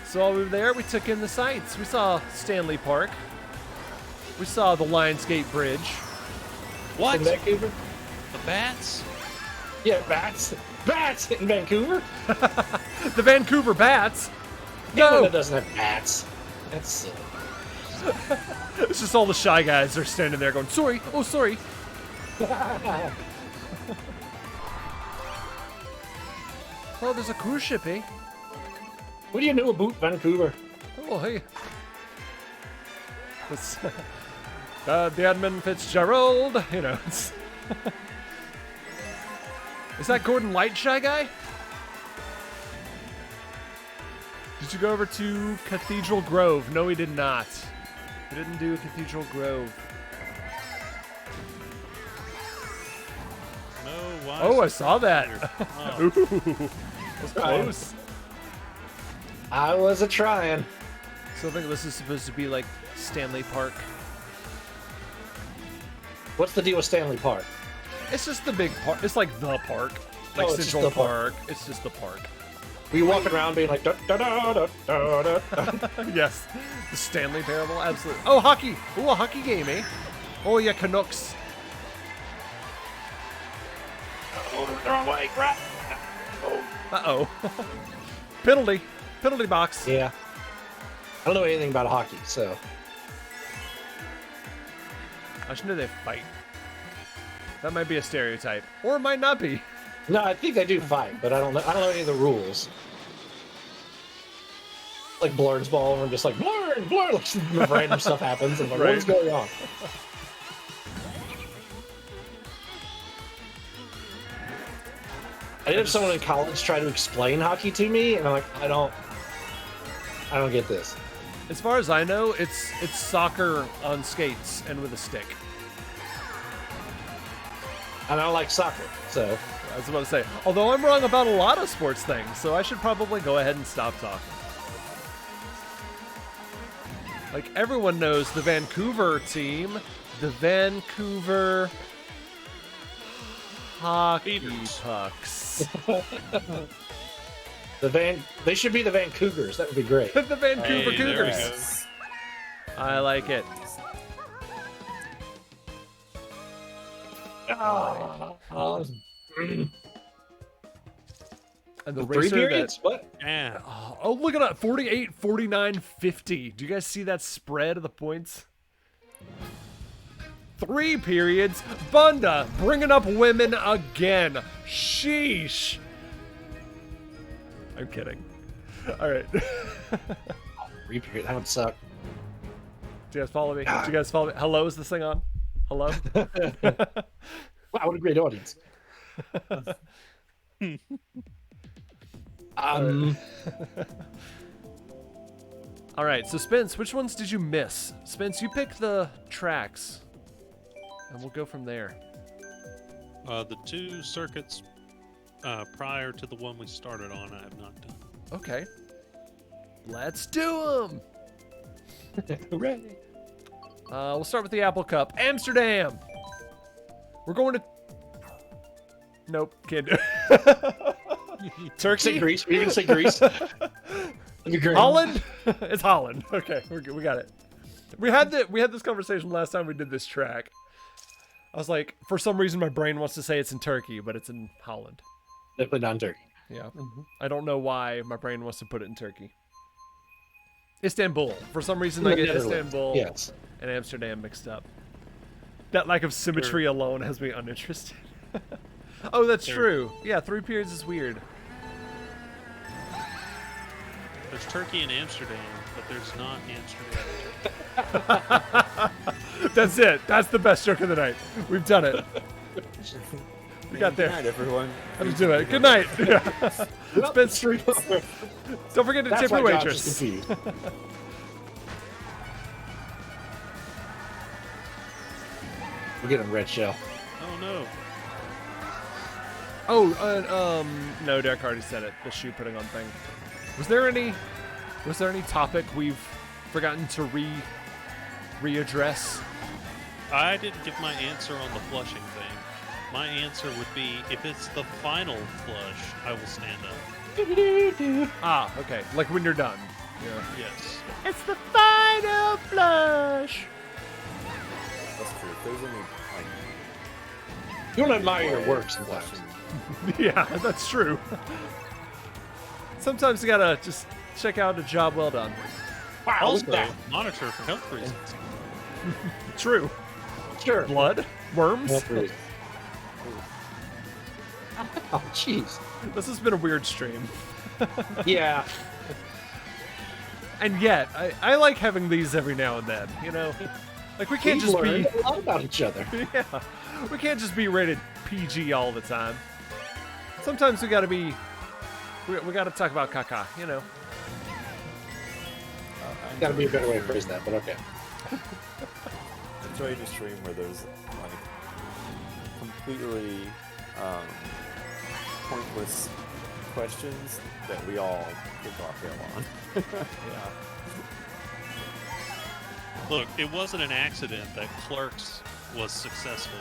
So while we were there, we took in the sights. We saw Stanley Park. We saw the Lionsgate Bridge. What? In Vancouver? The bats? Yeah, bats. Bats in Vancouver? The Vancouver Bats. England No, doesn't have bats. That's silly. it's just all the shy guys are standing there going, sorry, oh sorry. Oh, there's a cruise ship, eh? What do you know about Vancouver? Oh, hey. It's the Edmund Fitzgerald, you know. It's Is that Gordon Light, Shy Guy? Did you go over to Cathedral Grove? No, we did not. We didn't do Cathedral Grove. No, why? Oh, I saw that. Oh. Ooh, that's close. I was trying. So I think this is supposed to be like Stanley Park. What's the deal with Stanley Park? It's just the big park. It's like the park. Like Oh, it's just Central the park. Park. It's just the park. Were you walking around being like, da da da da da da da? Yes. The Stanley Parable, absolutely. Oh, hockey. Oh, a hockey game, eh? Oh, yeah, Canucks. Oh, the wrong way, crap. Oh. Uh-oh. Penalty. Penalty box. Yeah. I don't know anything about hockey, so. I should know they fight. That might be a stereotype. Or it might not be. No, I think they do fight, but I don't know any of the rules. Like Blurred's ball, and I'm just like, Blurred, like random stuff happens, and I'm like, Right. what's going on? I did have someone in college try to explain hockey to me, and I'm like, I don't get this. As far as I know, it's soccer on skates and with a stick. And I don't like soccer, so. I was about to say, although I'm wrong about a lot of sports things, so I should probably go ahead and stop talking. Like, everyone knows the Vancouver team, the Vancouver Hockey Pucks. They should be the Vancougars. That would be great. The Vancouver Hey, Cougars. I like it. And the Three racer periods? What? Yeah. Oh, look at that. 48, 49, 50. Do you guys see that spread of the points? 3 periods. Bunda bringing up women again. Sheesh. I'm kidding. All right. 3 periods. That would suck. Do you guys follow me? Do you guys follow me? Hello, is this thing on? Hello? Wow, what a great audience. All right, so Spence, which ones did you miss? Spence, you pick the tracks, and we'll go from there. The 2 circuits prior to the one we started on, I have not done. Okay. Let's do them. Hooray. We'll start with the Apple Cup. Amsterdam. We're going to... Nope, can't do it. Turkey? Say Greece. Were you going to say Greece? That'd be great. Holland? It's Holland. Okay, we got it. We had this conversation last time we did this track. I was like, for some reason my brain wants to say it's in Turkey, but it's in Holland. Definitely not in Turkey. Yeah. I don't know why my brain wants to put it in Turkey. Istanbul. For some reason I get Istanbul Yes. and Amsterdam mixed up. That lack of symmetry alone has me uninterested. Oh, that's true. Yeah, 3 periods is weird. There's Turkey and Amsterdam, but there's not Amsterdam. That's it. That's the best joke of the night. We've done it. We got there. Good night, everyone. Let's do it. Good night. It's been street. Don't forget to That's tip why your Josh waitress. is confused. We're getting red shell. Oh no. Oh, no, Derek already said it. The shoe putting on thing. Was there any topic we've forgotten to readdress? I didn't give my answer on the flushing thing. My answer would be, if it's the final flush, I will stand up. Ah, okay. Like when you're done. Yeah. Yes. It's the final flush. That's true. If there's any You want to admire your work like sometimes. flashing, Yeah, that's true. Sometimes you gotta just check out a job well done. Wow, Also, look at monitor for health reasons. True. that. Sure. Blood? Worms? Oh, jeez. This has been a weird stream. Yeah. And yet, I like having these every now and then, you know? Like, we can't We've just be... learned a lot about each other. Yeah. We can't just be rated PG all the time. Sometimes we gotta be... We gotta talk about caca, you know? Gotta be a better way to phrase that, but okay. enjoyed a stream where there's like completely pointless questions that we all kick off hell on. Yeah. Look, it wasn't an accident that Clerks was successful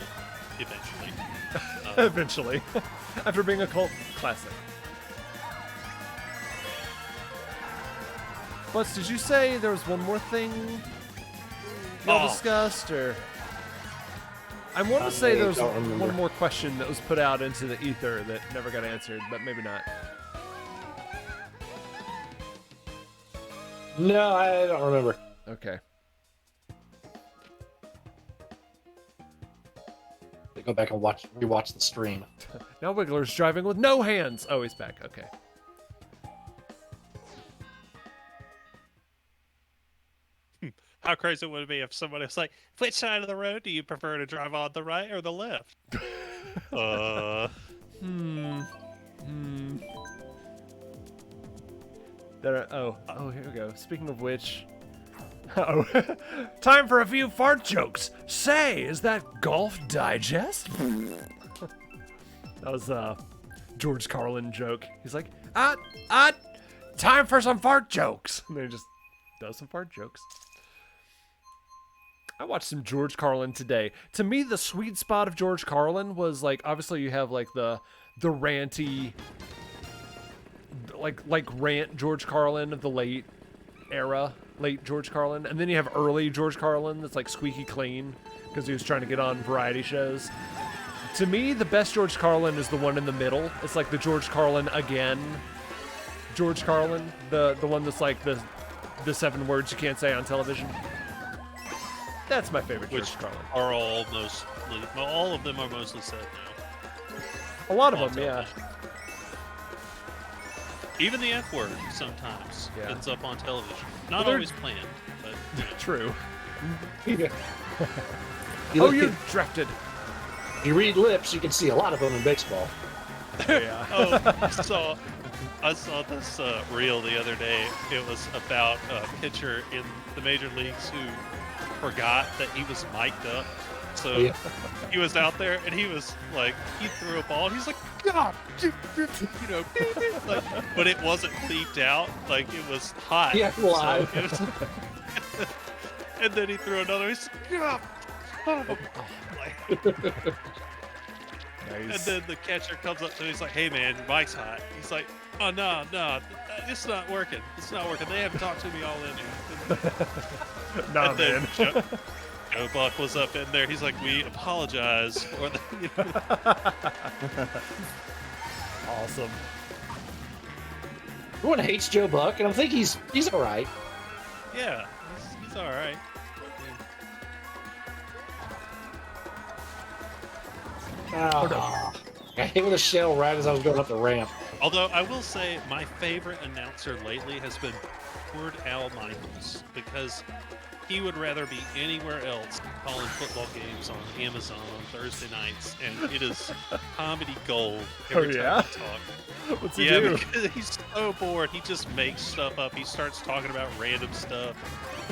eventually. Eventually. After being a cult classic. Butts, did you say there was one more thing y'all discussed, or... I want to say there was don't remember. one more question that was put out into the ether that never got answered, but maybe not. No, I don't remember. Okay. Go back and rewatch the stream. Now Wiggler's driving with no hands. Oh, he's back. Okay. How crazy would it be if somebody was like, which side of the road do you prefer to drive on, the right or the left? Oh, here we go. Speaking of which, oh, time for a few fart jokes. Say, is that Golf Digest? That was a George Carlin joke. He's like, time for some fart jokes. And then he just does some fart jokes. I watched some George Carlin today. To me, the sweet spot of George Carlin was like, obviously you have like the ranty, like rant George Carlin of the late George Carlin, and then you have early George Carlin that's like squeaky clean because he was trying to get on variety shows. To me, the best George Carlin is the one in the middle. It's like the George Carlin again. George Carlin, the one that's like the 7 words you can't say on television. That's my favorite George Carlin. Are all of them are mostly said now. A lot of them, yeah. Even the F word sometimes ends up on television. Not always planned, but true. Yeah. You're drafted. If you read lips, you can see a lot of them in baseball. Yeah. I saw this reel the other day. It was about a pitcher in the major leagues who forgot that he was mic'd up. So he was out there and he was like, he threw a ball and he's like, God, you know, like, but it wasn't beeped out. Like it was hot. Yeah, live. So it was, and then he threw another. He's like, God. Nice. And then the catcher comes up to him. He's like, "Hey man, your mic's hot." He's like, "Oh no, it's not working. It's not working. They haven't talked to me all in." Nah, and then man. Joe Buck was up in there. He's like, "We apologize for the." You know. Awesome. Everyone hates Joe Buck, and I think he's all right. Yeah, he's all right. I hit with a shell right as I was going up the ramp. Although I will say my favorite announcer lately has been Weird Al Michaels, because he would rather be anywhere else calling football games on Amazon on Thursday nights, and it is comedy gold every time he talks. What's he do? Because he's so bored. He just makes stuff up. He starts talking about random stuff.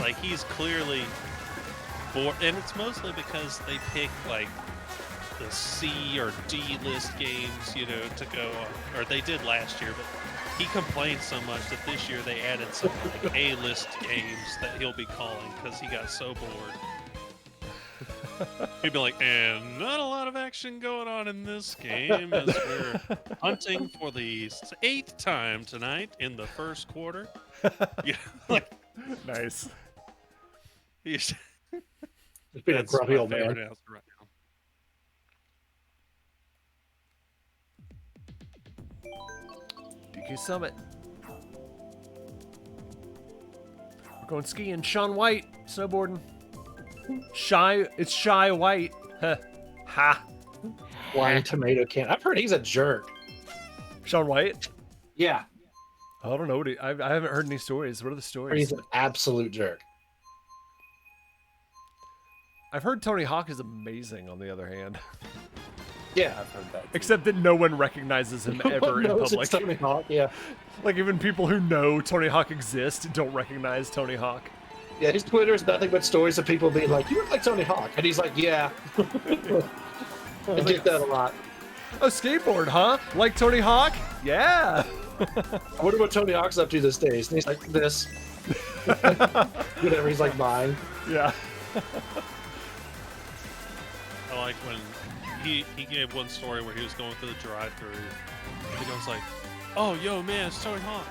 Like, he's clearly bored, and it's mostly because they pick like the C or D list games, you know, to go on, or they did last year, but he complained so much that this year they added some like A list games that he'll be calling because he got so bored. He'd be like, and not a lot of action going on in this game as we're hunting for the 8th time tonight in the first quarter. Yeah, like, Nice. he's It's been a that's grumpy my old man. favorite announcer right now. DQ Summit. We're going skiing. Sean White, snowboarding. It's Shy White. Ha. Flying tomato can. I've heard he's a jerk. Sean White? Yeah. I don't know. I haven't heard any stories. What are the He's stories? an absolute jerk. I've heard Tony Hawk is amazing, on the other hand. Yeah. I've heard that. Too. Except that no one recognizes him ever in knows public. it's Tony Hawk, yeah. Like, even people who know Tony Hawk exists don't recognize Tony Hawk. Yeah, his Twitter is nothing but stories of people being like, "You look like Tony Hawk," and he's like, "Yeah." I get that a lot. A skateboard, huh? Like Tony Hawk? Yeah. I wonder what Tony Hawk's up to these days. And he's like, this. Whatever he's like buying. Yeah. I like when he gave one story where he was going through the drive-thru, and he goes like, "Oh, yo, man, it's Tony Hawk,"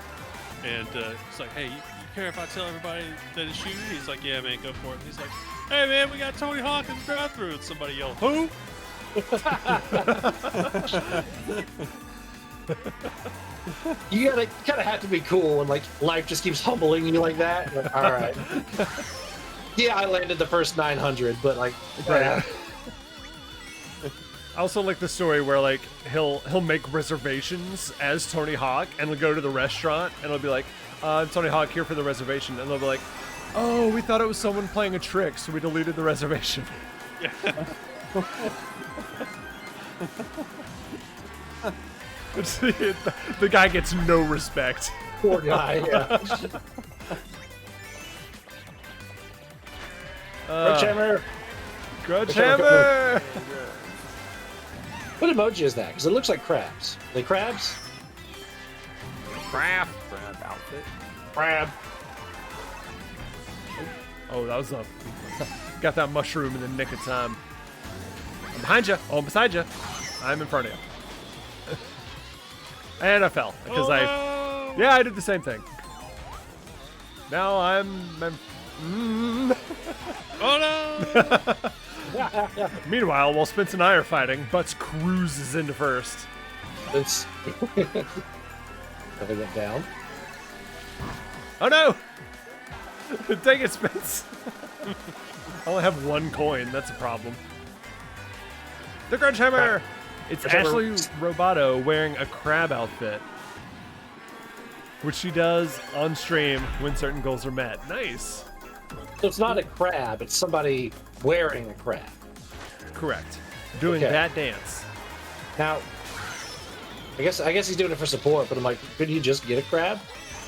and it's like, "Hey, you care if I tell everybody that it's you?" He's like, "Yeah, man, go for it." And he's like, "Hey, man, we got Tony Hawk in the drive-thru," and somebody yelled, "Who?" You gotta kind of have to be cool when like life just keeps humbling you like that. Like, all right. Yeah, I landed the first 900, but like, Right. I also like the story where like he'll make reservations as Tony Hawk, and he'll go to the restaurant and he'll be like, "I'm Tony Hawk here for the reservation," and they'll be like, "Oh, we thought it was someone playing a trick, so we deleted the reservation." The guy gets no respect. Poor guy. Yeah. Grudge hammer. Grudge hammer! What emoji is that? Because it looks like crabs. Are they crabs? Crap. Crab outfit. Crab. Oh, that was a... Got that mushroom in the nick of time. I'm behind you. Oh, I'm beside you. I'm in front of you. And I fell. Because no! Yeah, I did the same thing. Now I'm Oh no! Meanwhile, while Spence and I are fighting, Butts cruises into first. It's. Nothing went down. Oh no! Dang it, Spence. I only have one coin. That's a problem. The Grudge Hammer! It's Ashley Roboto wearing a crab outfit, which she does on stream when certain goals are met. Nice. So it's not a crab, it's somebody wearing a crab. Correct. Doing Okay. that dance. Now, I guess he's doing it for support, but I'm like, couldn't you just get a crab?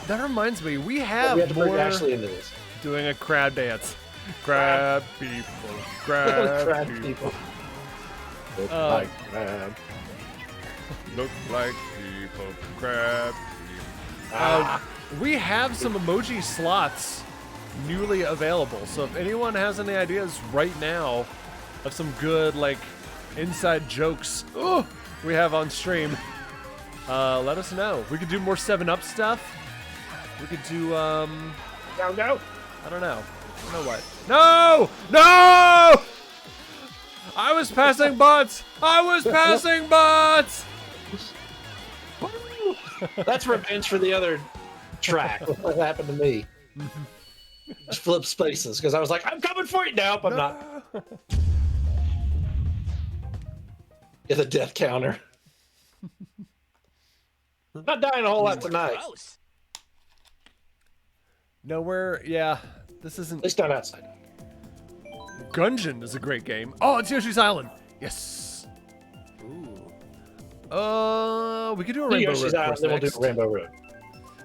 That reminds me, we have, We have to bring more Ashley into this. doing a crab dance. Crab people. Crab, Crab people. people. Look Uh, like crab. Look like people. Crab people. We have some emoji slots newly available. So if anyone has any ideas right now of some good, like, inside jokes we have on stream, let us know. We could do more 7-Up stuff. We could do, No. I don't know. I don't know what. No! No! I was passing Butts! I was passing Butts! That's revenge for the other track. What happened to me? Just flip spaces because I was like, I'm coming for you. Nope, I'm not. Get the death counter. Not dying a whole lot tonight. Nowhere, yeah. This isn't. At least not outside. Gungeon is a great game. Oh, it's Yoshi's Island. Yes. Ooh. We could do a Rainbow Yoshi's Road Island, course then we'll do next. Rainbow Road.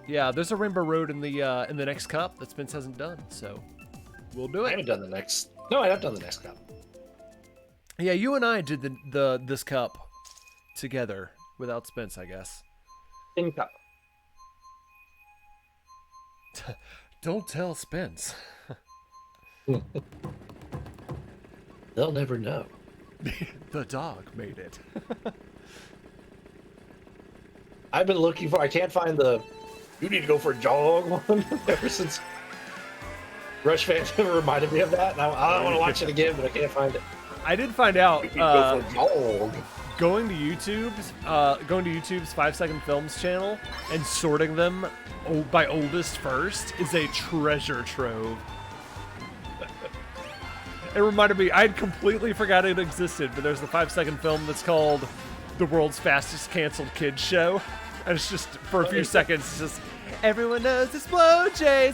Yeah, there's a Rainbow Road in the next cup that Spence hasn't done, so we'll do I it. haven't done the next. No, I have done the next cup. Yeah, you and I did this cup together without Spence, I guess. In cup. Don't tell Spence. They'll never know. The dog made it. I've been looking for. I can't find the. You need to go for a jog one ever since Rush fans reminded me of that. And I want to watch it again, but I can't find it. I did find out You need to go for a jog. going to YouTube's 5-second films channel and sorting them by oldest first is a treasure trove. It reminded me, I'd completely forgot it existed, but there's the 5-second film that's called The World's Fastest Canceled Kids Show. And it's just, for a few seconds, it's just, everyone knows it's Blow J,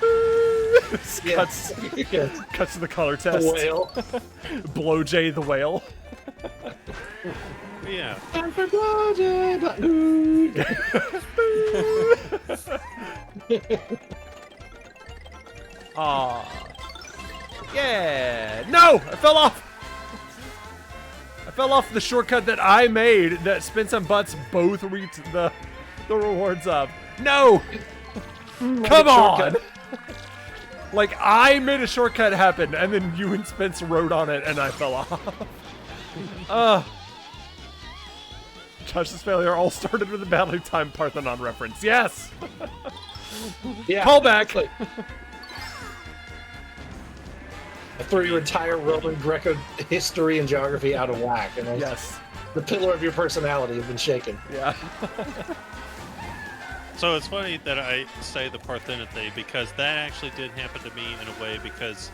boo! Cuts, Yes. cuts to the color test. The whale. Blow J the whale. Yeah. Time for Blow J, but ooh. Aw. Yeah. No! I fell off! I fell off the shortcut that I made that Spence and Butts both reaped the rewards of. No! Come on! shortcut. Like, I made a shortcut happen, and then you and Spence rode on it, and I fell off. Josh's failure all started with a Battling Time Parthenon reference. Yes! Yeah. Callback! Like, I threw your entire Roman Greco history and geography out of whack, and Yes. the pillar of your personality has been shaken. Yeah. So it's funny that I say the Parthenon thing because that actually did happen to me in a way because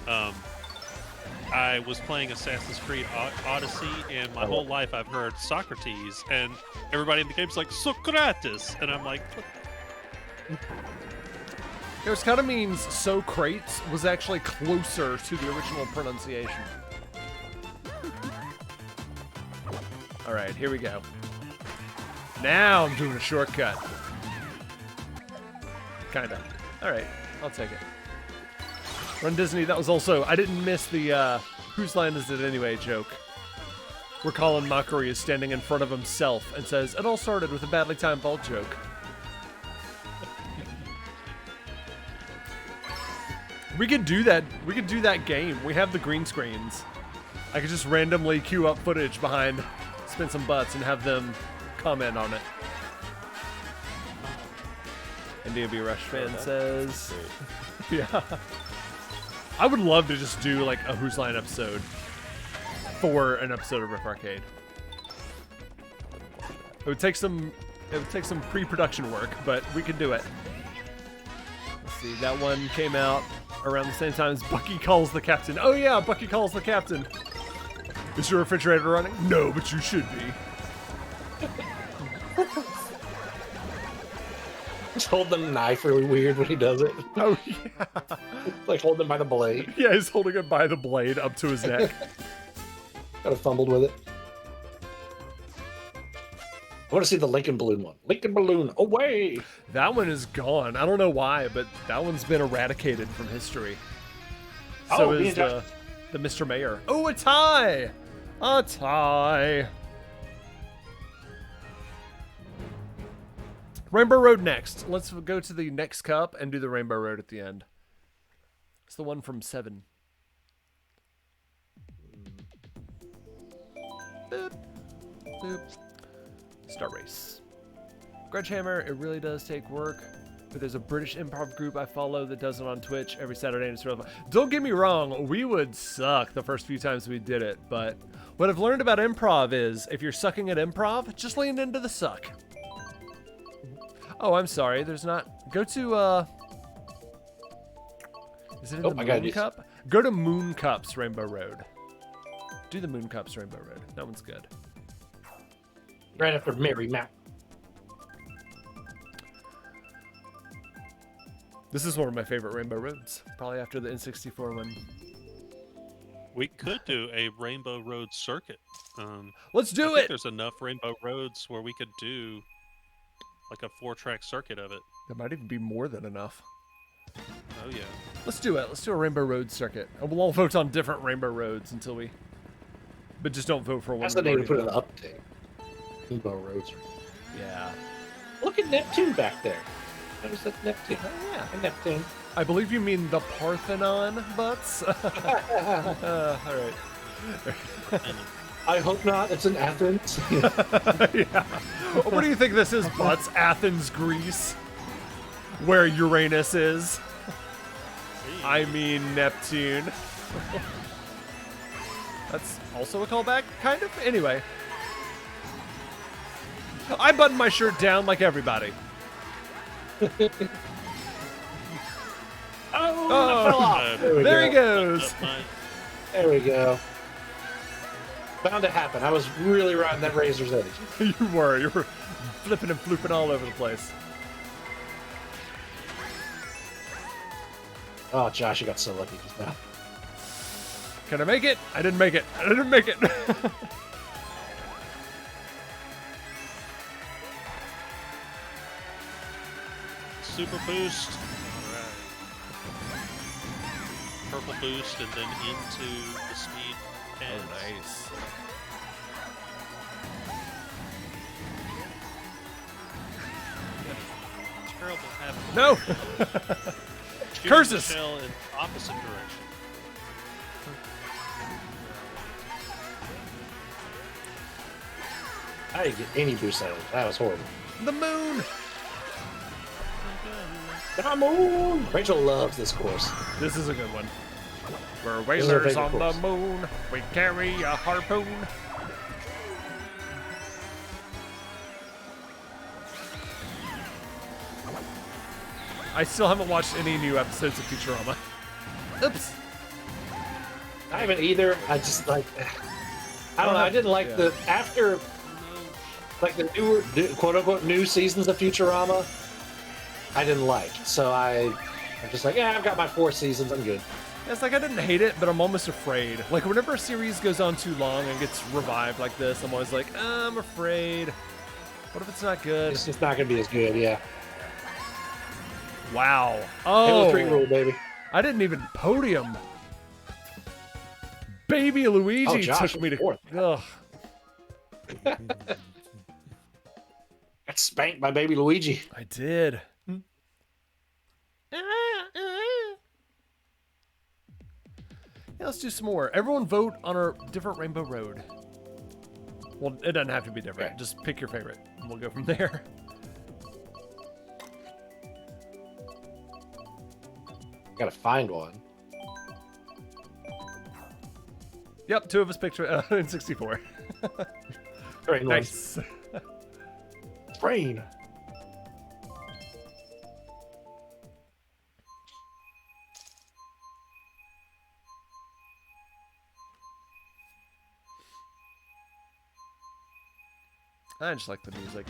I was playing Assassin's Creed Odyssey and my whole life I've heard Socrates and everybody in the game's like Socrates and I'm like It kind of means Socrates was actually closer to the original pronunciation. All right, here we go. Now I'm doing a shortcut. Kinda. All right, I'll take it. Run Disney, that was also... I didn't miss the whose line is it anyway joke. Where Colin Mockery is standing in front of himself and says, it all started with a badly timed ball joke. We could do that. We could do that game. We have the green screens. I could just randomly queue up footage behind Spin Some Butts and have them comment on it. And DB Rush fan says, yeah. I would love to just do like a Who's Line episode for an episode of Riff Arcade. It would take some pre-production work, but we could do it. Let's see, that one came out around the same time as Bucky Calls the Captain. Oh yeah, Bucky Calls the Captain. Is your refrigerator running? No, but you should be. Just hold the knife really weird when he does it. Oh yeah. Like holding him by the blade. Yeah, he's holding it by the blade up to his neck. Kind of fumbled with it. I want to see the Lincoln Balloon one. Lincoln Balloon, away! That one is gone. I don't know why, but that one's been eradicated from history. So me is and the Mr. Mayor. Oh, a tie! A tie! Rainbow Road next. Let's go to the next cup and do the Rainbow Road at the end. It's the one from 7. Boop. Boop. Start race. Grudgehammer, it really does take work, but there's a British improv group I follow that does it on Twitch every Saturday, and it's real fun. Don't get me wrong, we would suck the first few times we did it, but what I've learned about improv is if you're sucking at improv, just lean into the suck. Oh, I'm sorry, there's not... Go to, is it in the Moon Cup? Go to Moon Cup's Rainbow Road. Do the Moon Cup's Rainbow Road. That one's good. Right after Mary Mount. This is one of my favorite Rainbow Roads. Probably after the N64 one. We could do a Rainbow Road circuit. Let's do I think it! there's enough Rainbow Roads where we could do like a 4-track circuit of it. There might even be more than enough. Oh yeah. Let's do it. Let's do a Rainbow Road circuit. And we'll all vote on different Rainbow Roads until we... But just don't vote for one. That's the name to put in the update. Rainbow Roads. Yeah. Look at Neptune back there. Notice that Neptune. Oh, yeah. Hey, Neptune. I believe you mean the Parthenon butts? All right. I hope not. It's in Athens. Yeah. What do you think this is, butts? Athens, Greece? Where Uranus is? I mean Neptune. That's also a callback, kind of? Anyway. I button my shirt down like everybody. I fell off. There he goes. There we go. Bound to happen. I was really riding that razor's edge. You were flipping and flooping all over the place. Oh, Josh, you got so lucky just now. Can I make it? I didn't make it. I didn't make it. Super boost. Alright. Purple boost and then into the speed. And Oh, nice. terrible habit. No! Shooting Curses! the shell in opposite direction. I didn't get any boost out of it. That was horrible. The moon! The moon! Rachel loves this course. This is a good one. We're This is our whalers favorite on course. the moon. We carry a harpoon. I still haven't watched any new episodes of Futurama. Oops. I haven't either. I just like... I don't know. I didn't like the... After... Like the newer, quote-unquote, new seasons of Futurama, I didn't like. So I'm just like, yeah, I've got my 4 seasons. I'm good. It's like I didn't hate it, but I'm almost afraid. Like whenever a series goes on too long and gets revived like this, I'm always like, I'm afraid. What if it's not good? It's just not going to be as good, yeah. Wow. Halo Oh, 3 rule, baby. I didn't even podium. Baby Luigi Oh, Josh, took me to. fourth. Ugh. Got spanked by baby Luigi. I did. Yeah, let's do some more. Everyone vote on our different Rainbow Road. Well, it doesn't have to be different. Okay. Just pick your favorite, and we'll go from there. Gotta find one. Yep, 2 of us picked in 64. Train Nice. Train. I just like the music.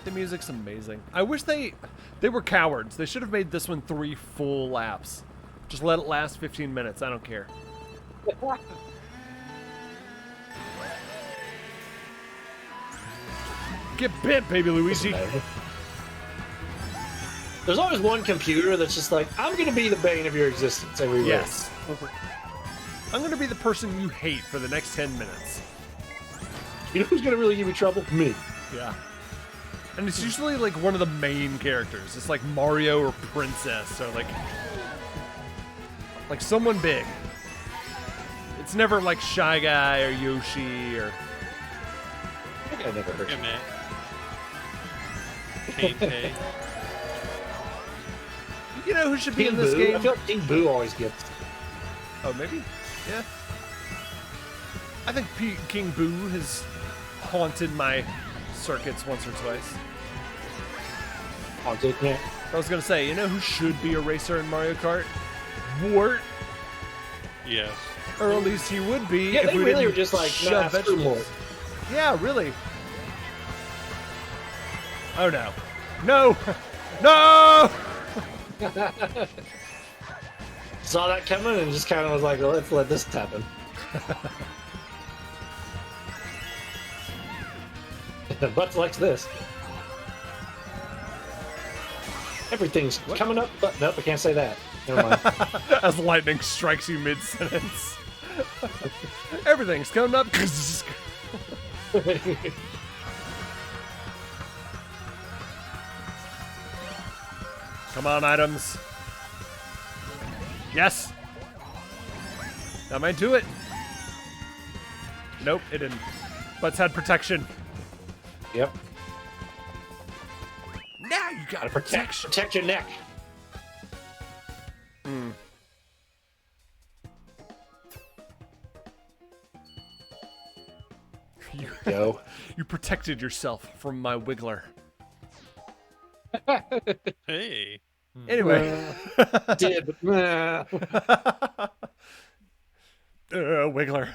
The music's amazing. I wish they were cowards. They should have made this one 3 full laps. Just let it last 15 minutes. I don't care. Get bit, baby Luigi. There's always one computer that's just like, I'm gonna be the bane of your existence every Yes. I'm gonna be the person you hate for the next 10 minutes. race. You know who's gonna really give you trouble? Me. Yeah. And it's usually like one of the main characters. It's like Mario or Princess or like someone big. It's never like Shy Guy or Yoshi or I think I never heard Hey, you. man. K. you know who should be King in this Boo. I game? feel like King Boo always gets. Oh, maybe? Yeah. I think King Boo has haunted my circuits once or twice. Haunted. Yeah. I was gonna say, you know who should be a racer in Mario Kart? Wart. Yes. Or at least he would be Yeah, if they we really didn't were just like, shove nah, screw vegetables. Mort. Yeah, really. Oh no. No! No! Saw that coming and just kind of was like, well, let's let this happen. Butts likes this. Everything's coming up, but nope, I can't say that. Never mind. As lightning strikes you mid-sentence. Everything's coming up. Come on, items. Yes. That might do it. Nope, it didn't. Butts had protection. Yep. Now you got protection. Protect your neck. Go. You protected yourself from my wiggler. Hey. Anyway. Did, but nah. Wiggler.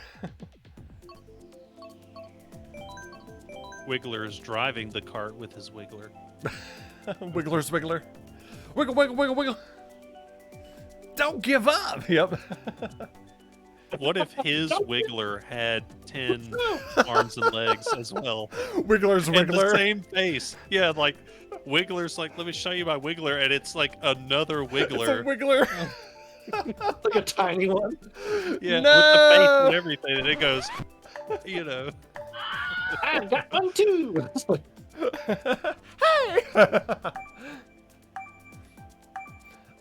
Wiggler is driving the cart with his Wiggler. Wiggler's Wiggler. Wiggle, wiggle, wiggle, wiggle. Don't give up. Yep. What if his Wiggler had 10 arms and legs as well? Wiggler's And the Wiggler. same face. Yeah, like Wiggler's like, let me show you my Wiggler, and it's like another It's a Wiggler. Wiggler. Like a tiny one. Yeah, No! with the face and everything, and it goes, you know. I got one too. It's like,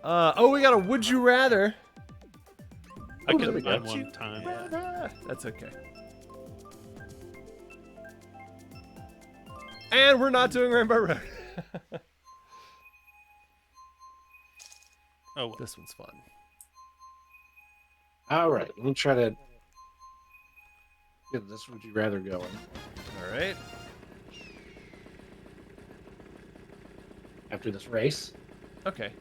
Oh, we got a would you rather. I there couldn't we go. find one time. That's okay. And we're not doing Rainbow Road. Oh, well. This one's fun. all right, let me try to get this would you rather going. All right. After this race. Okay.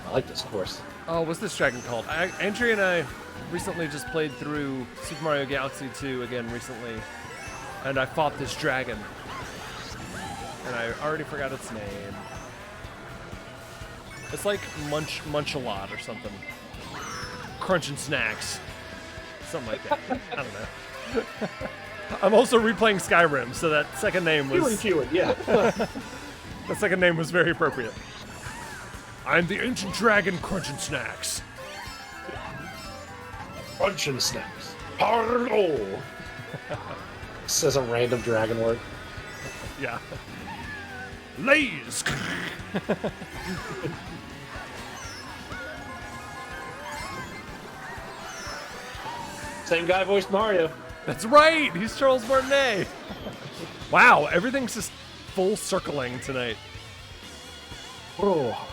I like this course. Oh, what's this dragon called? Andrea and I recently just played through Super Mario Galaxy 2 again recently, and I fought this dragon. And I already forgot its name. It's like Munch-a-lot or something. Crunching snacks. something like that. I don't know. I'm also replaying Skyrim, so that second name was yeah. that second name was very appropriate. I'm the ancient dragon crunching snacks. Crunching snacks. Hello. Says a random dragon word. Yeah. Lays. Same guy voiced Mario. That's right. He's Charles Martinet. Wow, everything's just full circling tonight. Oh.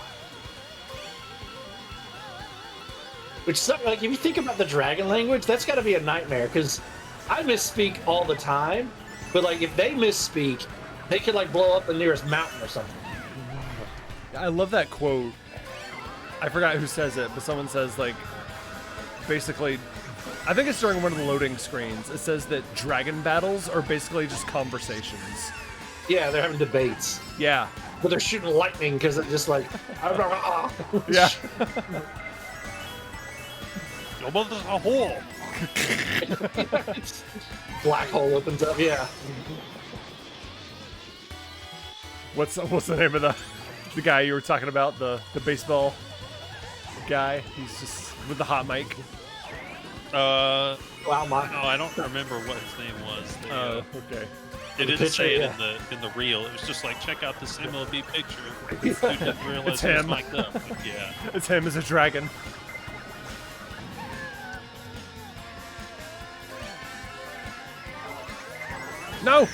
Which, like, if you think about the dragon language, that's got to be a nightmare, because I misspeak all the time, but, like, if they misspeak, they could, like, blow up the nearest mountain or something. I love that quote. I forgot who says it, but someone says, like, basically, I think it's during one of the loading screens. It says that dragon battles are basically just conversations. Yeah, they're having debates. Yeah. But they're shooting lightning because it's just like... Yeah. Your mother's a whore. Black hole opens up, yeah. What's the name of the guy you were talking about? The baseball guy? He's just with the hot mic. Wow, my... No, I don't remember what his name was. Oh, okay. It didn't picture, say it yeah. in the reel. It was just like, check out this MLB picture. Dude didn't realize It's it was him. mic'd up. Yeah. It's him as a dragon. No!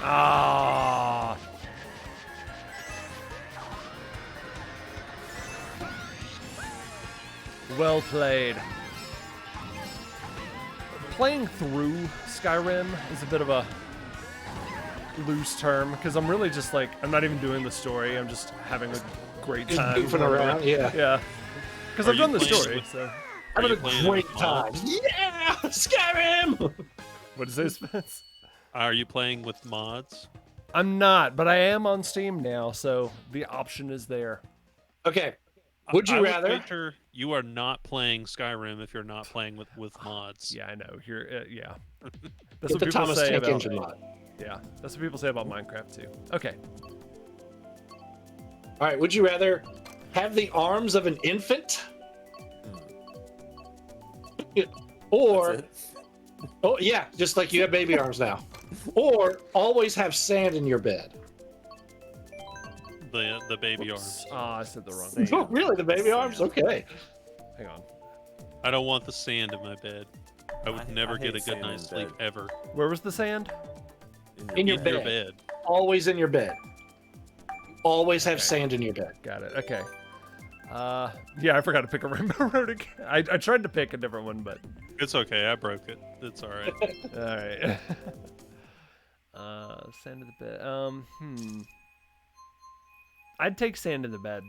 Ah. Well played. Playing through Skyrim is a bit of a loose term, because I'm really just like, I'm not even doing the story, I'm just having a great Just time. goofing around, yeah. Yeah. Because Are I've you done the playing story, with- so. Are Having you a playing it great with time. mods? Yeah! Skyrim! What is this, Spence? Are you playing with mods? I'm not, but I am on Steam now, so the option is there. Okay. Would you I rather? wager you are not playing Skyrim if you're not playing with mods. Yeah, I know. Yeah. That's Get what the people Thomas say Tank about. Engine mod. Yeah, that's what people say about Minecraft too. Okay. All right, would you rather have the arms of an infant? Or, That's it. oh yeah, just like you have baby arms now. Or always have sand in your bed. The baby arms. Ah, I said the wrong Sand. thing. Oh, really? The baby arms? Okay. Hang on. I don't want the sand in my bed. I would I never hate get a good sand night's in sleep bed. ever. Where was the sand? In your In bed. your bed. Always in your bed. Always have Okay. sand in your bed. Got it. Okay. Yeah, I forgot to pick a Rainbow Road again. I tried to pick a different one, but It's okay. I broke it. It's all right. all right. Sand in the bed. I'd take sand in the bed.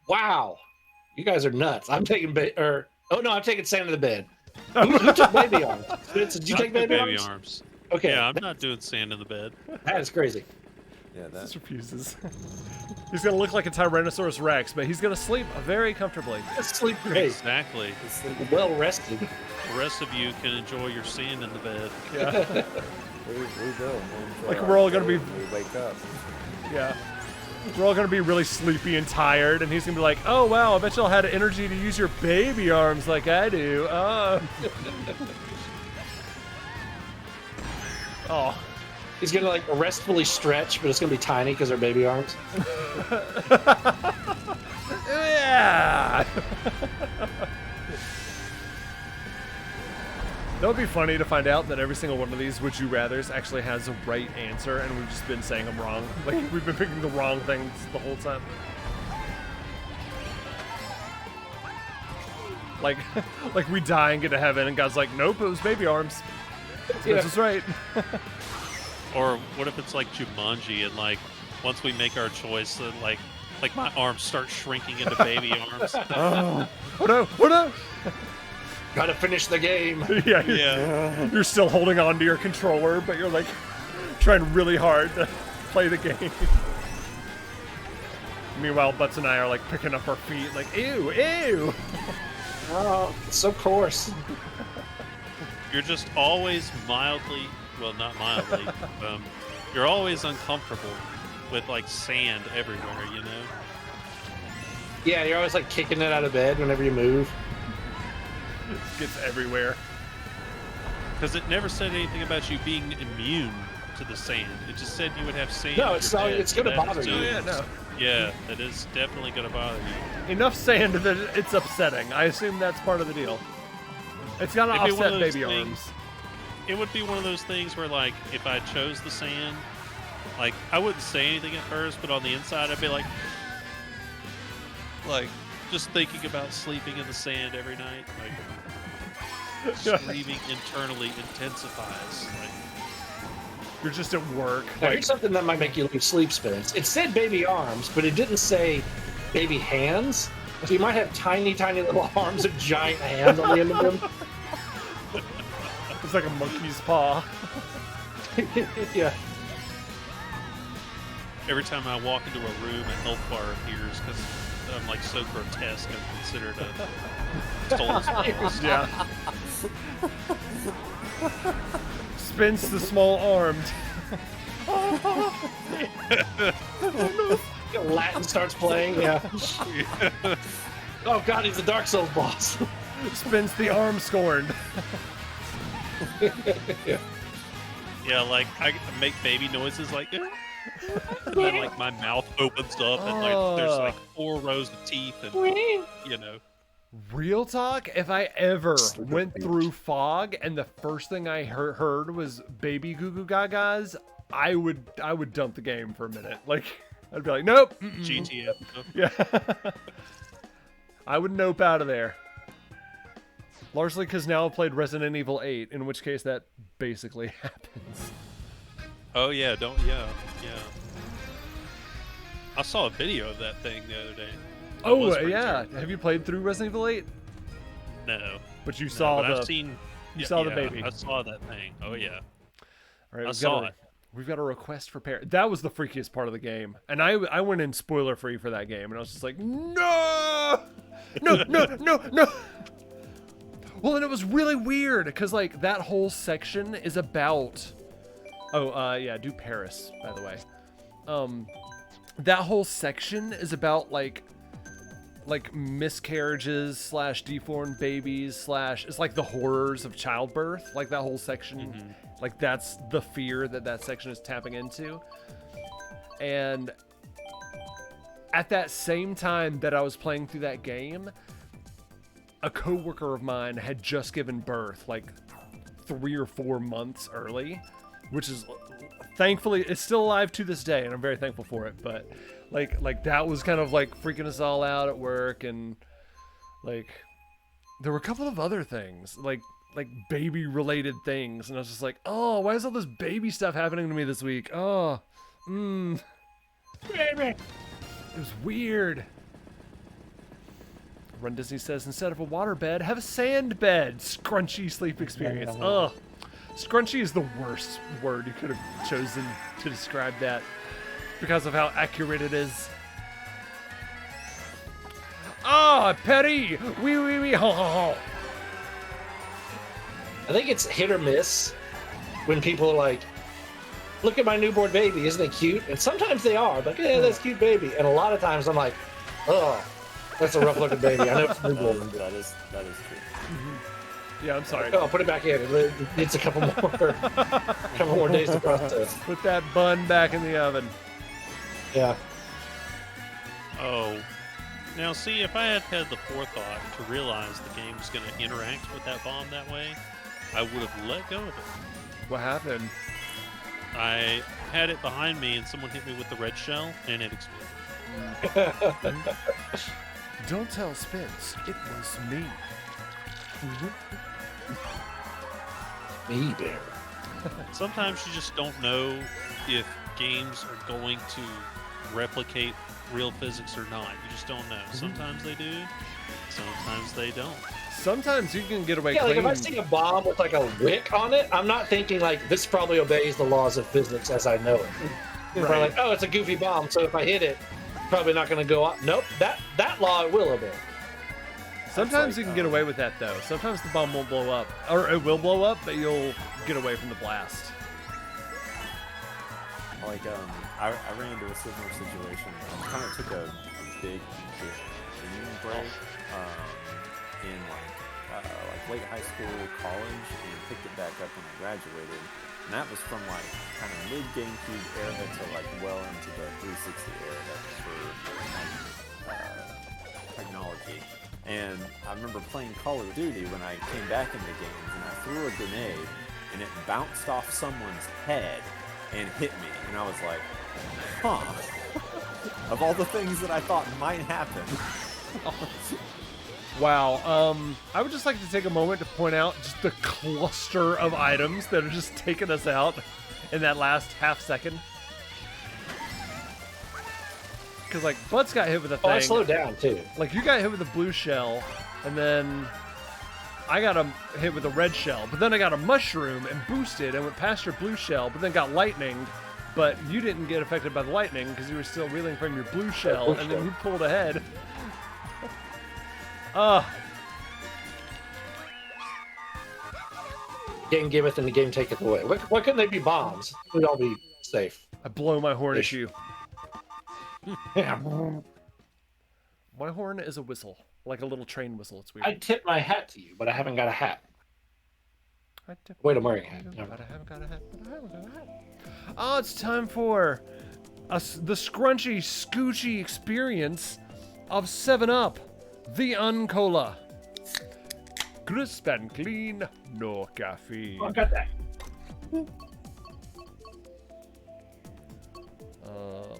Wow. You guys are nuts. I'm taking oh no, I'm taking sand in the bed. Who took baby arms? Did you Not take the baby, arms? arms. Okay. Yeah, I'm not doing sand in the bed. That is crazy. Yeah, He that. just refuses. He's gonna look like a Tyrannosaurus Rex, but he's gonna sleep very comfortably. Sleep great. Exactly. Well rested. The rest of you can enjoy your sand in the bed. Yeah. We will. Until Like, our we're all gonna day be- when we wake up. Yeah. We're all gonna be really sleepy and tired, and he's gonna be like, "Oh wow, I bet y'all had energy to use your baby arms like I do." Oh. Oh. He's gonna like restfully stretch, but it's gonna be tiny because they're baby arms. Yeah. That would be funny to find out that every single one of these would you rathers actually has a right answer, and we've just been saying them wrong. Like, we've been picking the wrong things the whole time. Like, like we die and get to heaven, and God's like, "Nope, it was baby arms." Yeah. This is right. Or what if it's like Jumanji and like once we make our choice, like my arms start shrinking into baby arms. Oh no! Oh no! Gotta finish the game. Yeah, Yeah. you're still holding on to your controller, but you're like trying really hard to play the game. Meanwhile, Butts and I are like picking up our feet, like, ew, ew. Oh, it's so coarse. You're just always mildly, well, not mildly, you're always uncomfortable with like sand everywhere, you know? Yeah, you're always like kicking it out of bed whenever you move. It gets everywhere. Because it never said anything about you being immune to the sand. It just said you would have sand. No, in it's your not. bed, It's so gonna that bother is you. Oh, yeah, no. Yeah, that is definitely gonna bother you. Enough sand that it's upsetting. I assume that's part of the deal. It's gotta It'd be one offset of those baby things- arms. It would be one of those things where, like, if I chose the sand, like, I wouldn't say anything at first, but on the inside, I'd be like, just thinking about sleeping in the sand every night, like, screaming internally intensifies. Like, You're just at work. Now, Like, here's something that might make you lose sleep, Spence. It said baby arms, but it didn't say baby hands. So you might have tiny, tiny little arms and giant hands on the end of them. it's like a monkey's paw. Yeah. every time I walk into a room, a health bar appears because I'm, like, so grotesque, I'm considered a stolen spouse. Yeah. Spins the small armed. Latin starts playing, yeah. Oh god, he's the Dark Souls boss. Spins the arm scorned. Yeah, like, I make baby noises like, and then, like, my mouth opens up and, like, there's, like, 4 rows of teeth and, you know. Real talk, if I ever went through fog and the first thing I heard was baby goo goo gagas, I would dump the game for a minute. Like, I'd be like, nope. GTF. Yeah. I would nope out of there. Largely because now I've played Resident Evil 8, in which case that basically happens. Oh, yeah, yeah. I saw a video of that thing the other day. That Oh, was pretty yeah. terrifying. Have you played through Resident Evil 8? No. But you No, saw but the... I've seen, you saw the yeah, baby. I saw that thing. Oh, yeah. All right, I we've saw got it. We've got a request for parents. That was the freakiest part of the game. And I went in spoiler free for that game. And I was just like, no! No, no, no, no! Well, and it was really weird. Because, like, that whole section is about... Oh, yeah, do Paris, by the way. That whole section is about, like miscarriages / deformed babies / it's like the horrors of childbirth. Like that whole section, like that's the fear that section is tapping into. And at that same time that I was playing through that game, a coworker of mine had just given birth like 3 or 4 months early, which is thankfully it's still alive to this day, and I'm very thankful for it. But like that was kind of like freaking us all out at work, and like there were a couple of other things like baby related things, and I was just like, oh, why is all this baby stuff happening to me this week? Oh, baby. It was weird. Run Disney says, instead of a water bed, have a sand bed. Scrunchy sleep experience. Ugh. Scrunchy is the worst word you could have chosen to describe that because of how accurate it is. Ah, petty! Wee, ho, ho, ho. I think it's hit or miss when people are like, look at my newborn baby, isn't it cute? And sometimes they are, like, yeah, that's a cute baby. And a lot of times I'm like, oh, that's a rough looking baby. I know it's newborn. That is true. Yeah, I'm sorry. Oh, put it back in. It needs a couple more days to process. Put that bun back in the oven. Yeah. Oh. Now, see, if I had had the forethought to realize the game was going to interact with that bomb that way, I would have let go of it. What happened? I had it behind me and someone hit me with the red shell and it exploded. Don't tell Spence. It was me. Me bear. Sometimes you just don't know if games are going to replicate real physics or not. You just don't know. Sometimes they do, sometimes they don't. Sometimes you can get away Yeah, like clean. if I see a bomb with like a wick on it, I'm not thinking like this probably obeys the laws of physics as I know it. If I'm like, oh, it's a goofy bomb, so if I hit it, Probably not going to go up. Nope, that law I will obey. Sometimes like, you can get away with that, though. Sometimes the bomb won't blow up. Or it will blow up, but you'll get away from the blast. Like, I ran into a similar situation. I kind of took a big gaming break in like late high school, college, and picked it back up when I graduated. And that was from like kind of mid GameCube era to like well into the 360 era. That was for technology. And I remember playing Call of Duty when I came back into games, and I threw a grenade, and it bounced off someone's head and hit me, and I was like, huh. Of all the things that I thought might happen. Wow. I would just like to take a moment to point out just the cluster of items that are just taking us out in that last half second. Because, like, Bud's got hit with a thing. Oh, I slowed down, too. Like, you got hit with a blue shell, and then I got hit with a red shell, but then I got a mushroom and boosted and went past your blue shell, but then got lightninged, but you didn't get affected by the lightning because you were still reeling from your blue shell, and then you pulled ahead. Game giveth and the game taketh away. Why couldn't they be bombs? We'd all be safe. I blow my horn at Ish. you. Yeah. My horn is a whistle, like a little train whistle. It's weird. I tip my hat to you, but I haven't got a hat. I tip Wait, I'm wearing a hat. But I haven't got a hat. But I haven't got a hat. Oh, it's time for the scrunchy, scoochy experience of 7-Up, the Uncola. Crisp and clean, no caffeine. Oh, I got that. Let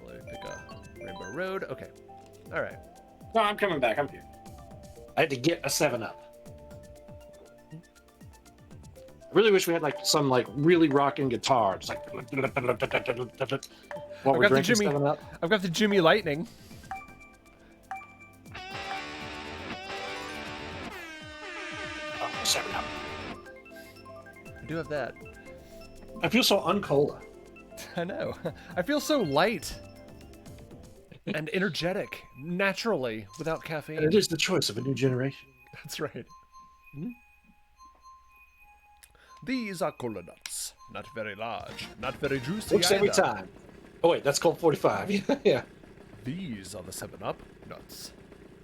me pick a Rainbow Road. Okay. All right. No, I'm coming back. I'm here. I had to get a 7-Up. I really wish we had like some like really rocking guitar. Just like while we're drinking 7-Up. I've got the Jimmy Lightning. Oh, 7-Up. I do have that. I feel so uncola. I know. I feel so light and energetic naturally without caffeine. And it is the choice of a new generation. That's right. These are cola nuts. Not very large, not very juicy. Looks every either. time. Oh wait, that's called 45. Yeah. These are the 7-Up nuts.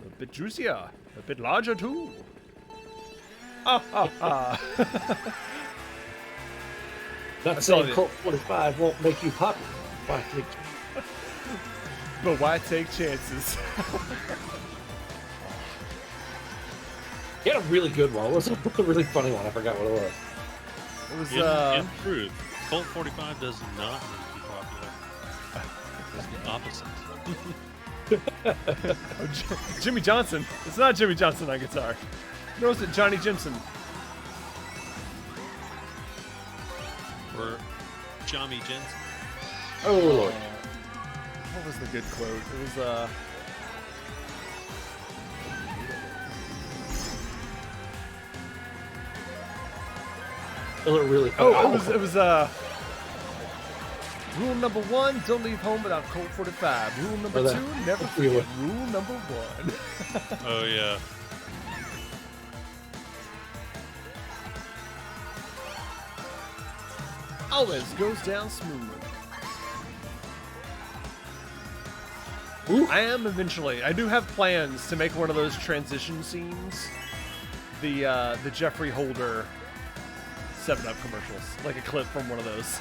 A bit juicier, a bit larger too. Ah, ah, ah. Not That's saying all Colt 45 won't make you popular. Why take But why take chances? He had a really good one. It was a really funny one. I forgot what it was. It was In truth, Colt 45 does not make you popular. It's the opposite. Jimmy Johnson. It's not Jimmy Johnson on guitar. No, it's Johnny Jimson. Or Johnny Jensen. Oh Lord. What was the good quote? It was It looked really funny. it was rule number 1, don't leave home without Colt 45. Rule number 2, never forget rule number 1. Oh yeah. Always goes down smooth. Ooh. I am eventually. I do have plans to make one of those transition scenes. The Jeffrey Holder 7-Up commercials, like a clip from one of those.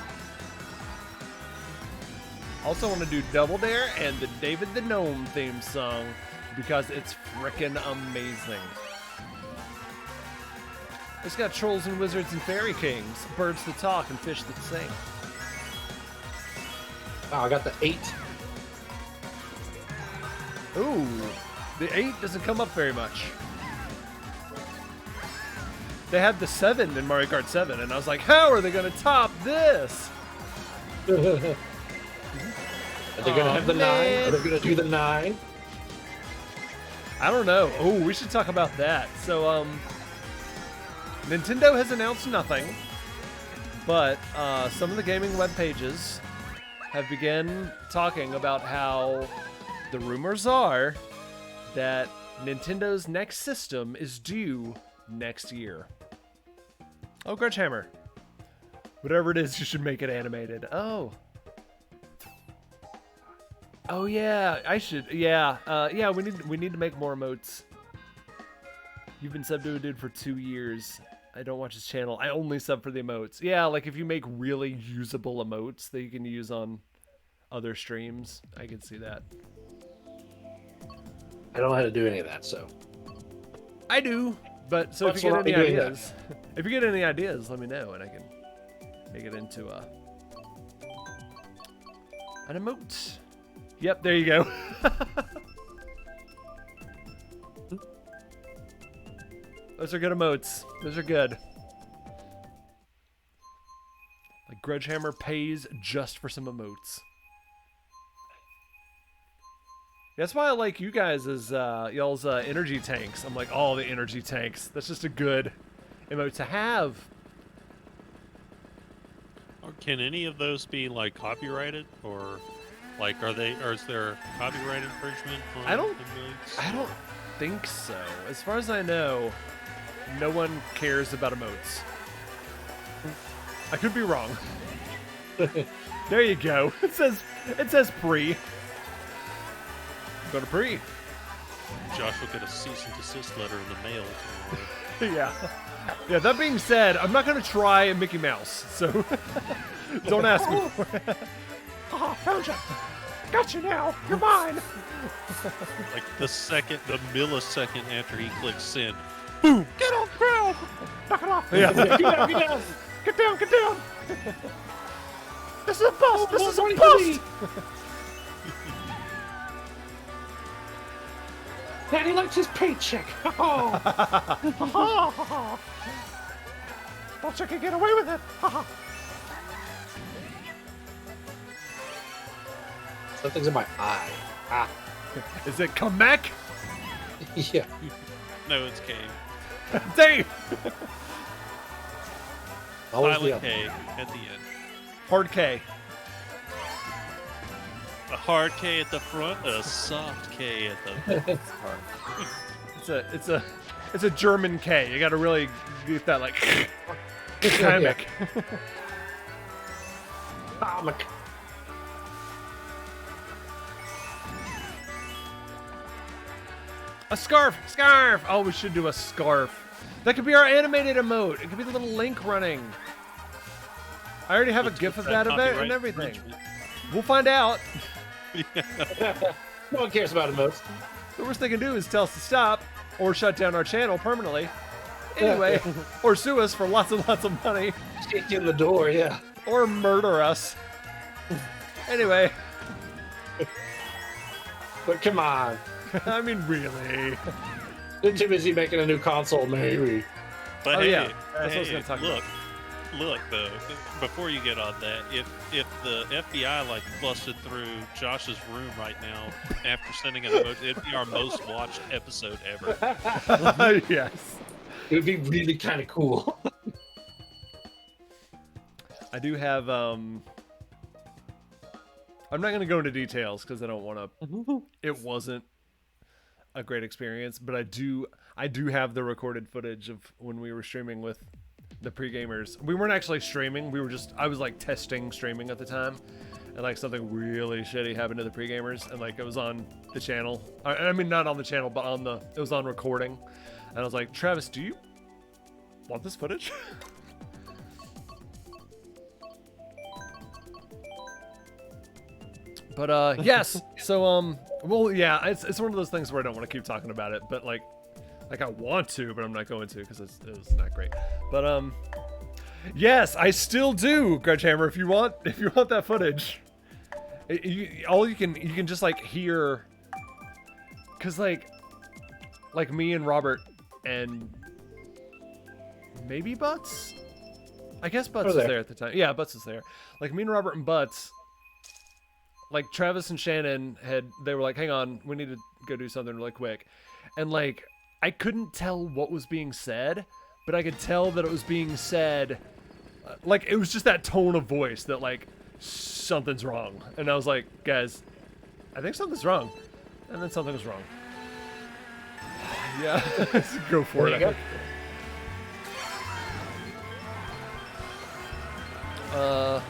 Also want to do Double Dare and the David the Gnome theme song because it's frickin' amazing. It's got trolls and wizards and fairy kings, birds that talk and fish that sing. Oh, I got the 8. Ooh, the 8 doesn't come up very much. They had the 7 in Mario Kart 7, and I was like, how are they going to top this? Are they going to have the 9? man. Are they going to do the 9? I don't know. Oh, we should talk about that. So, Nintendo has announced nothing, but some of the gaming web pages have begun talking about how the rumors are that Nintendo's next system is due next year. Oh, Grudge Hammer. Whatever it is, you should make it animated. Oh. Oh yeah, I should. Yeah, yeah. We need to make more emotes. You've been subbed to a dude for 2 years. I don't watch his channel. I only sub for the emotes. Yeah, like if you make really usable emotes that you can use on other streams, I can see that. I don't know how to do any of that, so. I do, but so if you get any ideas, if you get any ideas, let me know and I can make it into an emote. Yep, there you go. Those are good emotes. Those are good. Like Grudge Hammer pays just for some emotes. That's why I like you guys as y'all's energy tanks. I'm like, oh, the energy tanks. That's just a good emote to have. Or can any of those be like copyrighted, or like or is there copyright infringement on I don't emotes? think so. As far as I know, no one cares about emotes. I could be wrong. There you go. It says pre. Go to pre. Josh will get a cease and desist letter in the mail tomorrow. Yeah. Yeah, that being said, I'm not going to try Mickey Mouse, so don't ask me for it. Oh, found you. Got you now. You're mine. Like the millisecond after he clicks send, boom! Get on the ground. Knock it off. Yeah. Get down, get down. Get down, get down. This is a bust. This is a bust. Daddy likes his paycheck. Oh. Thought you could get away with it. Something's in my eye. Ah. Is it come back? Yeah. No, it's K. Dave. Always the Silent other. K at the end. Hard K. A hard K at the front, a soft K at the back. It's a German K. You got to really get that like comic. Comic. A scarf. Scarf. Oh, we should do a scarf. That could be our animated emote. It could be the little Link running. I already have a GIF of that event and everything. We'll find out. No one cares about emotes. The worst they can do is tell us to stop or shut down our channel permanently. Anyway, or sue us for lots and lots of money. Kick in the door, yeah. Or murder us. Anyway. But come on. I mean, really. They're too busy making a new console, maybe. But Oh, hey, yeah. That's what I was hey, gonna talk look though, before you get on that, if the FBI like busted through Josh's room right now after sending an emoji, it'd be our most watched episode ever. Yes. It would be really kind of cool. I do have, I'm not going to go into details because I don't want to, it wasn't a great experience, but I do have the recorded footage of when we were streaming with the pre-gamers. We weren't actually streaming. I was like testing streaming at the time, and like something really shitty happened to the pre-gamers, and like it was on the channel. I mean, not on the channel, but it was on recording. And I was like, Travis, do you want this footage? But yes. So well, yeah, it's one of those things where I don't want to keep talking about it, but like I want to, but I'm not going to because it was not great. But yes, I still do, Grudge Hammer. If you want that footage, you can just like hear, cause like me and Robert and maybe Butts. I guess Butts was there at the time. Yeah, Butts was there. Like me and Robert and Butts. Like Travis and Shannon they were like, hang on, we need to go do something really quick. And like, I couldn't tell what was being said, but I could tell that it was being said, like it was just that tone of voice that like, something's wrong. And I was like, guys, I think something's wrong. And then something was wrong. Yeah, go for There it. you go.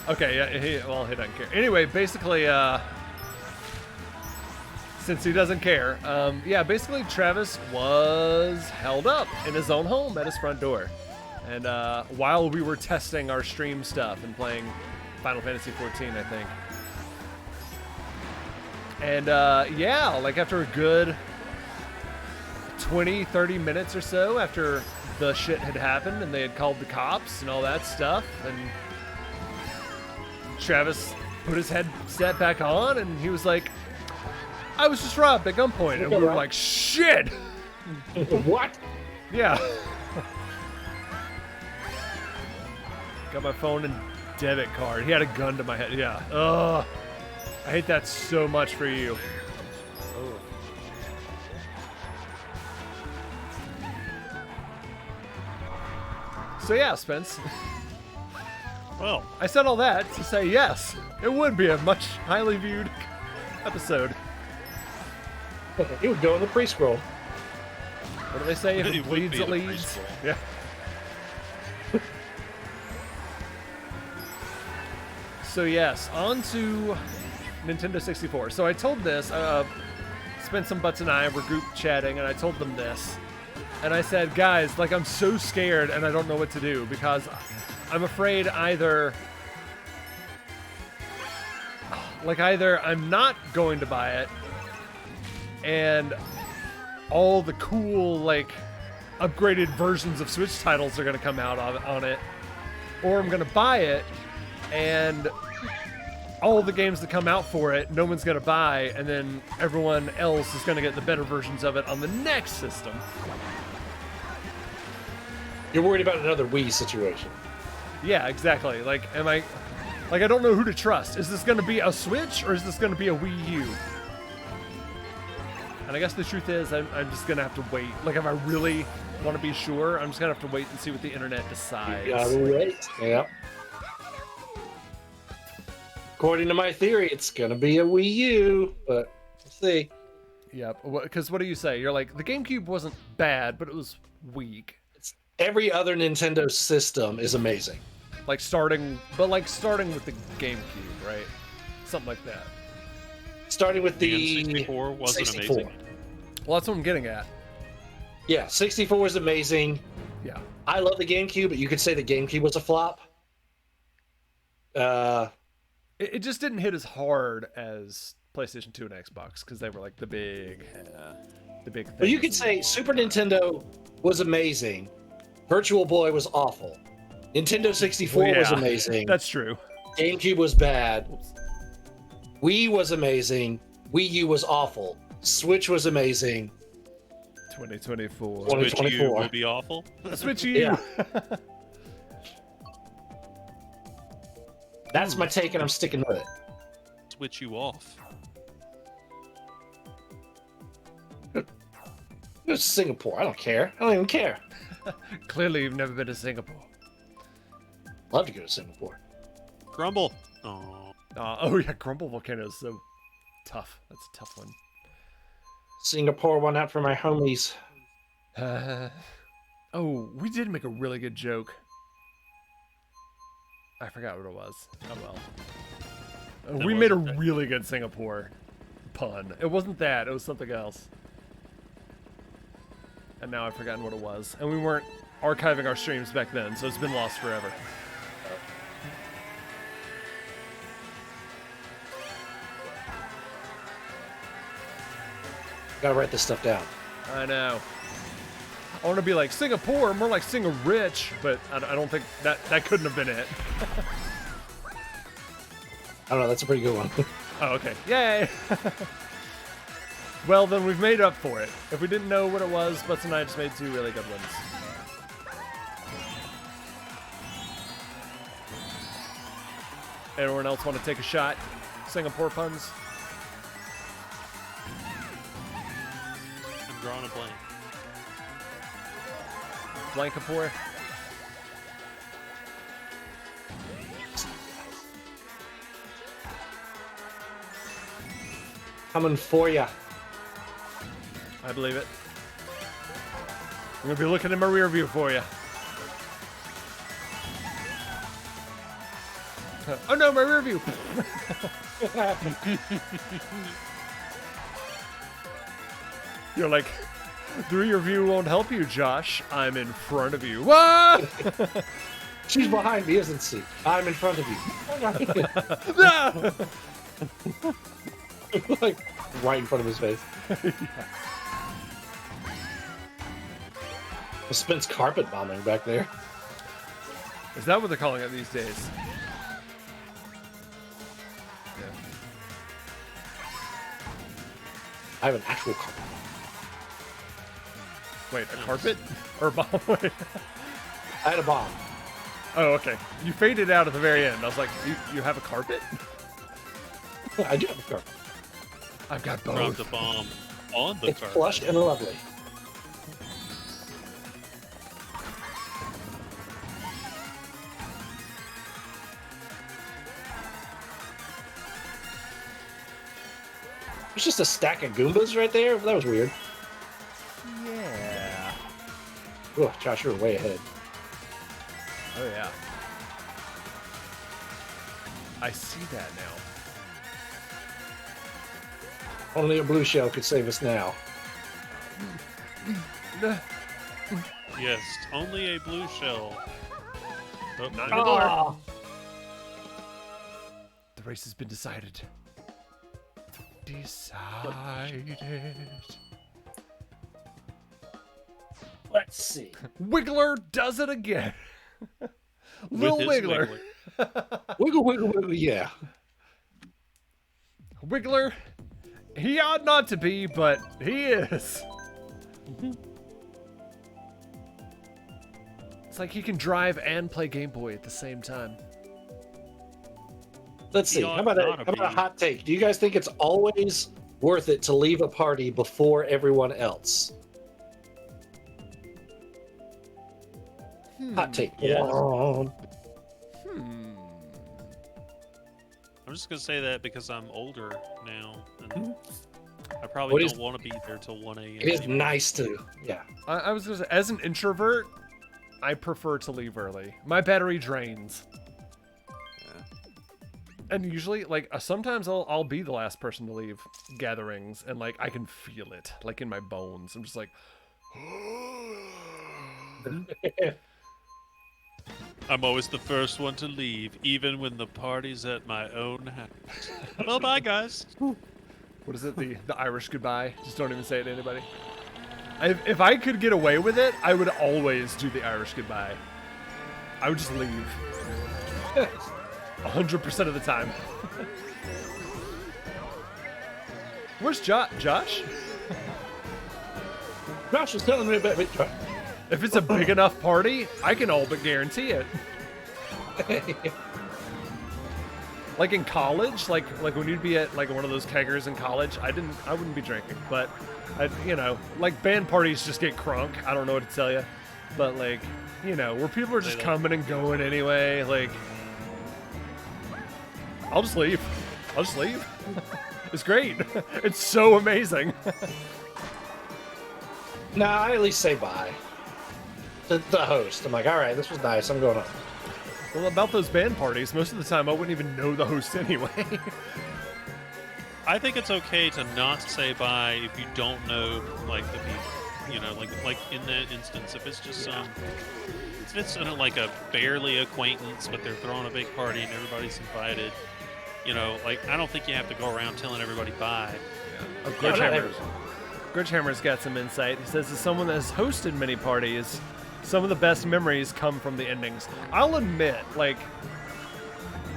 Okay, yeah, he doesn't care. Anyway, basically, since he doesn't care, yeah, basically Travis was held up in his own home at his front door. And while we were testing our stream stuff and playing Final Fantasy XIV, I think. And yeah, like after a good 20, 30 minutes or so after the shit had happened and they had called the cops and all that stuff, and Travis put his headset back on and he was like, I was just robbed at gunpoint. And we were like, shit! What? Yeah. Got my phone and debit card. He had a gun to my head. Yeah. Ugh. I hate that so much for you. So yeah, Spence. Well, I said all that to say yes, it would be a much highly viewed episode. It would go in the pre-scroll. What do they say? If It it would bleeds, be it the leads. pre-scroll. Yeah. So yes, on to Nintendo 64. So I told this, Spence and Butts and I were group chatting, and I told them this. And I said, guys, like, I'm so scared and I don't know what to do because I'm afraid either I'm not going to buy it and all the cool, like, upgraded versions of Switch titles are going to come out on it, or I'm going to buy it and all the games that come out for it, no one's going to buy, and then everyone else is going to get the better versions of it on the next system. You're worried about another Wii situation. Yeah, exactly. Like, I don't know who to trust. Is this going to be a Switch or is this going to be a Wii U? And I guess the truth is, I'm just going to have to wait. Like, if I really want to be sure, I'm just going to have to wait and see what the internet decides. You gotta wait. Yeah. According to my theory, it's gonna be a Wii U, but we'll see. Yep. Because what do you say? You're like, the GameCube wasn't bad, but it was weak. Every other Nintendo system is amazing. Like starting with the GameCube, right? Something like that. Starting with the the N64 wasn't 64. amazing. Well, that's what I'm getting at. Yeah, 64 is amazing. Yeah. I love the GameCube, but you could say the GameCube was a flop. It just didn't hit as hard as PlayStation 2 and Xbox because they were like the big thing. But you could say Super Nintendo was amazing. Virtual Boy was awful. Nintendo 64 was amazing. That's true. GameCube was bad. Wii was amazing. Wii U was awful. Switch was amazing. 2024. Switch U 2024. would be awful. Switch U. Yeah. That's my take, and I'm sticking with it. Switch you off. It's Singapore. I don't care. I don't even care. Clearly, you've never been to Singapore. Love to go to Singapore. Grumble. Oh, Oh yeah, Grumble Volcano is so tough. That's a tough one. Singapore won out for my homies. Oh, we did make a really good joke. I forgot what it was. Oh well. We made a really good Singapore pun. It wasn't that. It was something else. And now I've forgotten what it was. And we weren't archiving our streams back then, so it's been lost forever. Gotta write this stuff down. I know. I want to be like Singapore, more like Sing-a-Rich, but I don't think that couldn't have been it. I don't know. That's a pretty good one. Oh, okay. Yay! Well, then we've made up for it. If we didn't know what it was, Butts and I just made two really good ones. Anyone else want to take a shot? Singapore puns? I'm drawing a blank. Blankapore? Coming for ya. I believe it. I'm gonna be looking in my rear view for you. Oh no, my rear view. You're like, the rear view won't help you, Josh. I'm in front of you. Ah! She's behind me, isn't she? I'm in front of you. Ah! Like, right in front of his face. Spence carpet bombing back there. Is that what they're calling it these days? I have an actual carpet. Wait, a carpet? Or a bomb? Wait. I had a bomb. Oh, okay. You faded out at the very end. I was like, you have a carpet? I do have a carpet. I've got Drop both. the bomb on the It's carpet. plush and lovely. There's just a stack of Goombas right there. That was weird. Yeah. Oh, Josh, you're way ahead. Oh, yeah. I see that now. Only a blue shell could save us now. Yes, only a blue shell. Oh, Not there- anymore. Oh, The race has been decided. Decided. let's see. Wiggler does it again. Lil his Wiggler. Wiggle, wiggle, wiggle, yeah. Wiggler. He ought not to be, but he is. It's like he can drive and play Game Boy at the same time. Let's see. He How ought about not to a be. hot take? Do you guys think it's always worth it to leave a party before everyone else? Hot take. Yes. Oh, I'm just gonna say that because I'm older now, and I What probably is- don't want to be there till 1 a.m. it is anymore. nice to, yeah. I was gonna say, as an introvert, I prefer to leave early. My battery drains. Yeah. And usually, like, sometimes I'll be the last person to leave gatherings, and, like, I can feel it, like, in my bones. I'm just like, I'm always the first one to leave, even when the party's at my own house. Well, bye, guys. what is it? The Irish goodbye? Just don't even say it to anybody. If I could get away with it, I would always do the Irish goodbye. I would just leave. 100% of the time. Where's Josh? Josh was telling me about it. If it's a big enough party, I can all but guarantee it. Like in college, like when you'd be at like one of those keggers in college, I wouldn't be drinking, but like band parties just get crunk. I don't know what to tell you, but like, where people are just coming and going anyway, like, I'll just leave. It's great. It's so amazing. No, I at least say bye to the host. I'm like, all right, this was nice. I'm going on. Well, about those band parties, most of the time I wouldn't even know the host anyway. I think it's okay to not say bye if you don't know, like, the people. Like in that instance, if it's just if it's like a barely acquaintance, but they're throwing a big party and everybody's invited, like, I don't think you have to go around telling everybody bye. Oh, No, not Glitchhammer's got some insight. He says, as someone that has hosted many parties, some of the best memories come from the endings. I'll admit, like,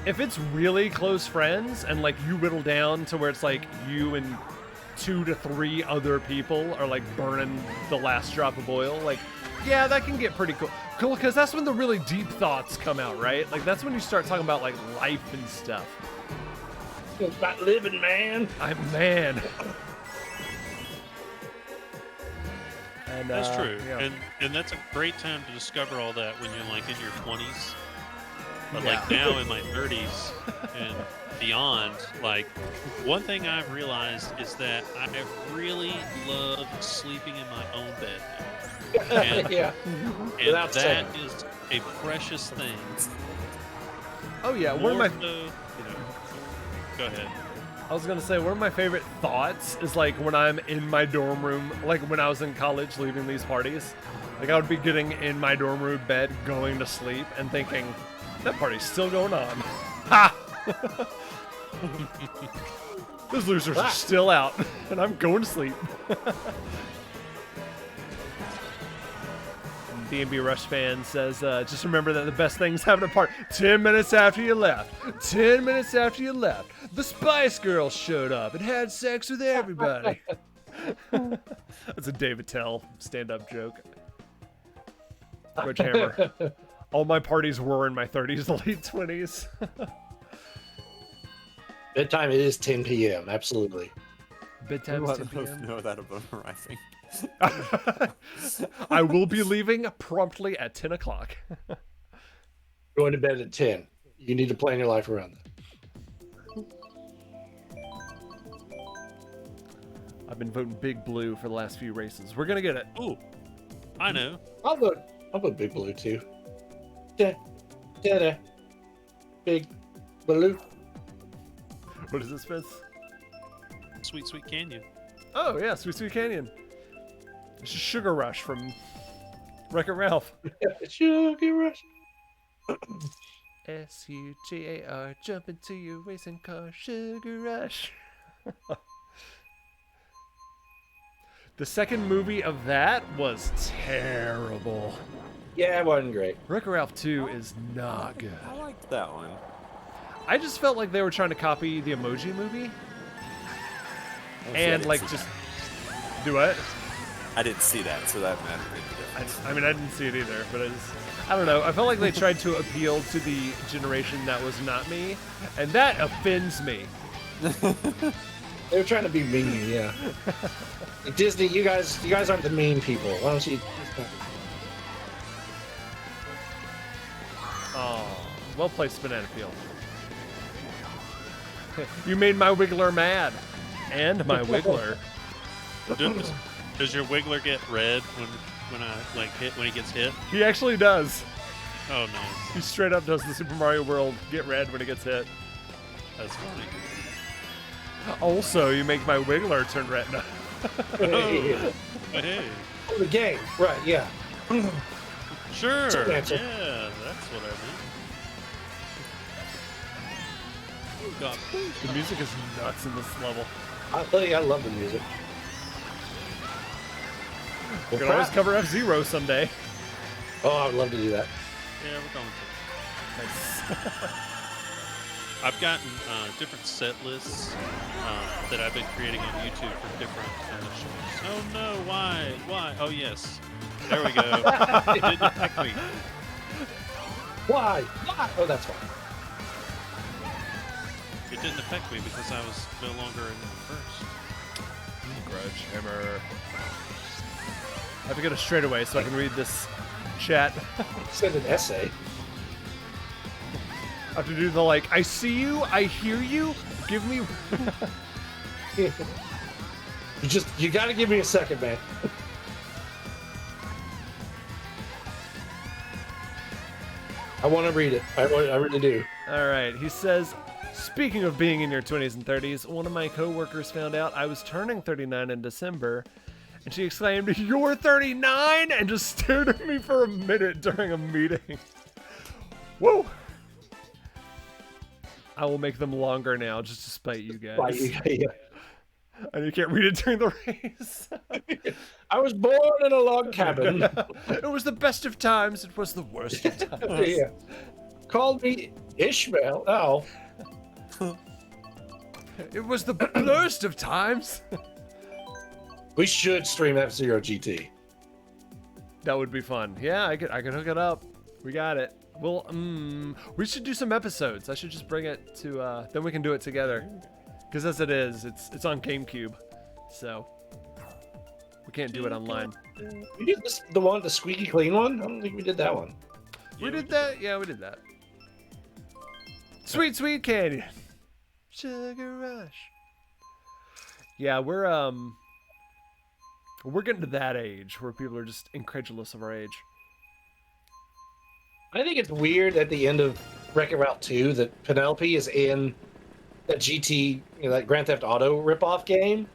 if it's really close friends and, like, you whittle down to where it's, like, you and 2 to 3 other people are, like, burning the last drop of oil, like, yeah, that can get pretty cool. Cool, because that's when the really deep thoughts come out, right? Like, that's when you start talking about, like, life and stuff. It's about living, man. Man. And, That's true, yeah. and that's a great time to discover all that when you're like in your 20s. But like now in my 30s and beyond, like one thing I've realized is that I really love sleeping in my own bed now. And, Yeah. and Without that saying. is a precious thing. Oh yeah, one More of my so, go ahead. I was gonna say one of my favorite thoughts is like when I'm in my dorm room, like when I was in college leaving these parties, like I would be getting in my dorm room bed, going to sleep, and thinking, that party's still going on. Ha! Those losers are still out, and I'm going to sleep. D&B Rush fan says, just remember that the best things happen apart 10 minutes after you left. 10 minutes after you left, the Spice Girls showed up and had sex with everybody. That's a David Tell stand-up joke. Hammer. All my parties were in my 30s, late 20s. Bedtime is 10 p.m. Absolutely. Bedtime is 10 p.m. know that about arriving. I will be leaving promptly at 10 o'clock. Going to bed at 10. You need to plan your life around that. I've been voting Big Blue for the last few races. We're gonna get it. Ooh, I know. I'll vote Big Blue too. Da, da, da. Big Blue. What is this, Spence? Sweet Sweet Canyon. Oh yeah, Sweet Sweet Canyon. It's just Sugar Rush from Wreck-It Ralph. Sugar Rush. S-U-G-A-R, jump into your racing car, Sugar Rush. The second movie of that was terrible. Yeah, it wasn't great. Wreck-It Ralph 2 is not good. I liked that one. I just felt like they were trying to copy the Emoji Movie. And like just do what? I didn't see that, so that mattered. I mean, I didn't see it either, but I don't know. I felt like they tried to appeal to the generation that was not me, and that offends me. They were trying to be mean, yeah. Disney, you guys aren't the mean people. Why don't you? Oh, well placed, Banana Peel. You made my Wiggler mad, and my Wiggler. Does your Wiggler get red when I like hit when he gets hit? He actually does. Oh, nice. He straight up does the Super Mario World get red when he gets hit. That's funny. Also, you make my Wiggler turn red. No. Oh, hey. The game, right? Yeah. Sure. Good answer. Yeah, that's what I meant. Oh, God. The music is nuts in this level. I'll tell you, I love the music. We can always cover F-Zero someday. Oh, I would love to do that. Yeah, we're going to. Nice. I've gotten different set lists that I've been creating on YouTube for different shows. Oh no, why? Why? Oh yes. There we go. It didn't affect me. Why? Why? Oh, that's fine. It didn't affect me because I was no longer in first. Grudge Hammer. I have to get it straight away so I can read this chat. Send an essay. I have to do the like, I see you, I hear you, give me... You gotta give me a second, man. I want to read it. I really do. Alright, he says, speaking of being in your 20s and 30s, one of my coworkers found out I was turning 39 in December, and she exclaimed, "You're 39?" and just stared at me for a minute during a meeting. Whoa! I will make them longer now, just to spite you guys. Yeah. And you can't read it during the race. I was born in a log cabin. It was the best of times. It was the worst of times. Yeah. Called me Ishmael. Oh. It was the blurst of times. We should stream F-Zero GT. That would be fun. Yeah, I could hook it up. We got it. Well, we should do some episodes. I should just bring it to, then we can do it together. Because as it is, it's on GameCube. So, we can't do it online. We did this, the squeaky clean one? I don't think we did that one. We did that? Yeah, we did that. Sweet, sweet canyon. Sugar rush. Yeah, we're getting to that age where people are just incredulous of our age. I think it's weird at the end of Wreck-It Ralph 2 that Penelope is in that GT, that Grand Theft Auto ripoff game.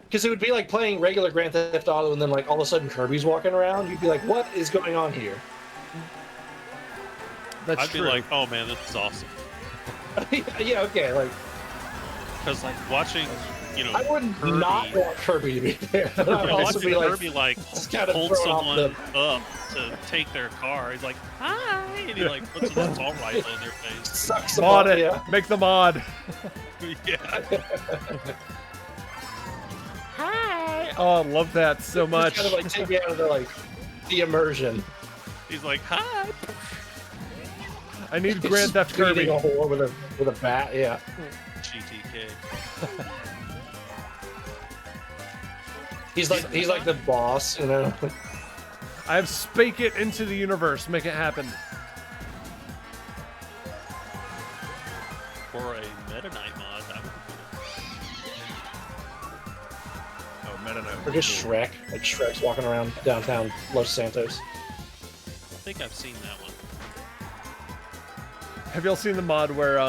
Because it would be like playing regular Grand Theft Auto and then like all of a sudden Kirby's walking around. You'd be like, what is going on here? That's I'd true. be like, oh man, this is awesome. Yeah, okay, like Because like watching, I would Kirby, not want Kirby to be there. But I'd also watching be like, Kirby like just kind of hold throwing off someone up to take their car. He's like, hi, and he like puts an assault rifle in their face. sucks them Mod up, it. yeah. Make the mod. Yeah. Hi. Oh, I love that so much. Just kind of like take me out of the immersion. He's like, hi. I need Grand Theft Kirby. Beating a whore with a bat, yeah. GTK. He's like the boss, I have spake it into the universe. Make it happen. For a Meta Knight mod, that would be cool. Oh, Meta Knight. Or just Shrek. Like Shrek's walking around downtown Los Santos. I think I've seen that one. Have y'all seen the mod where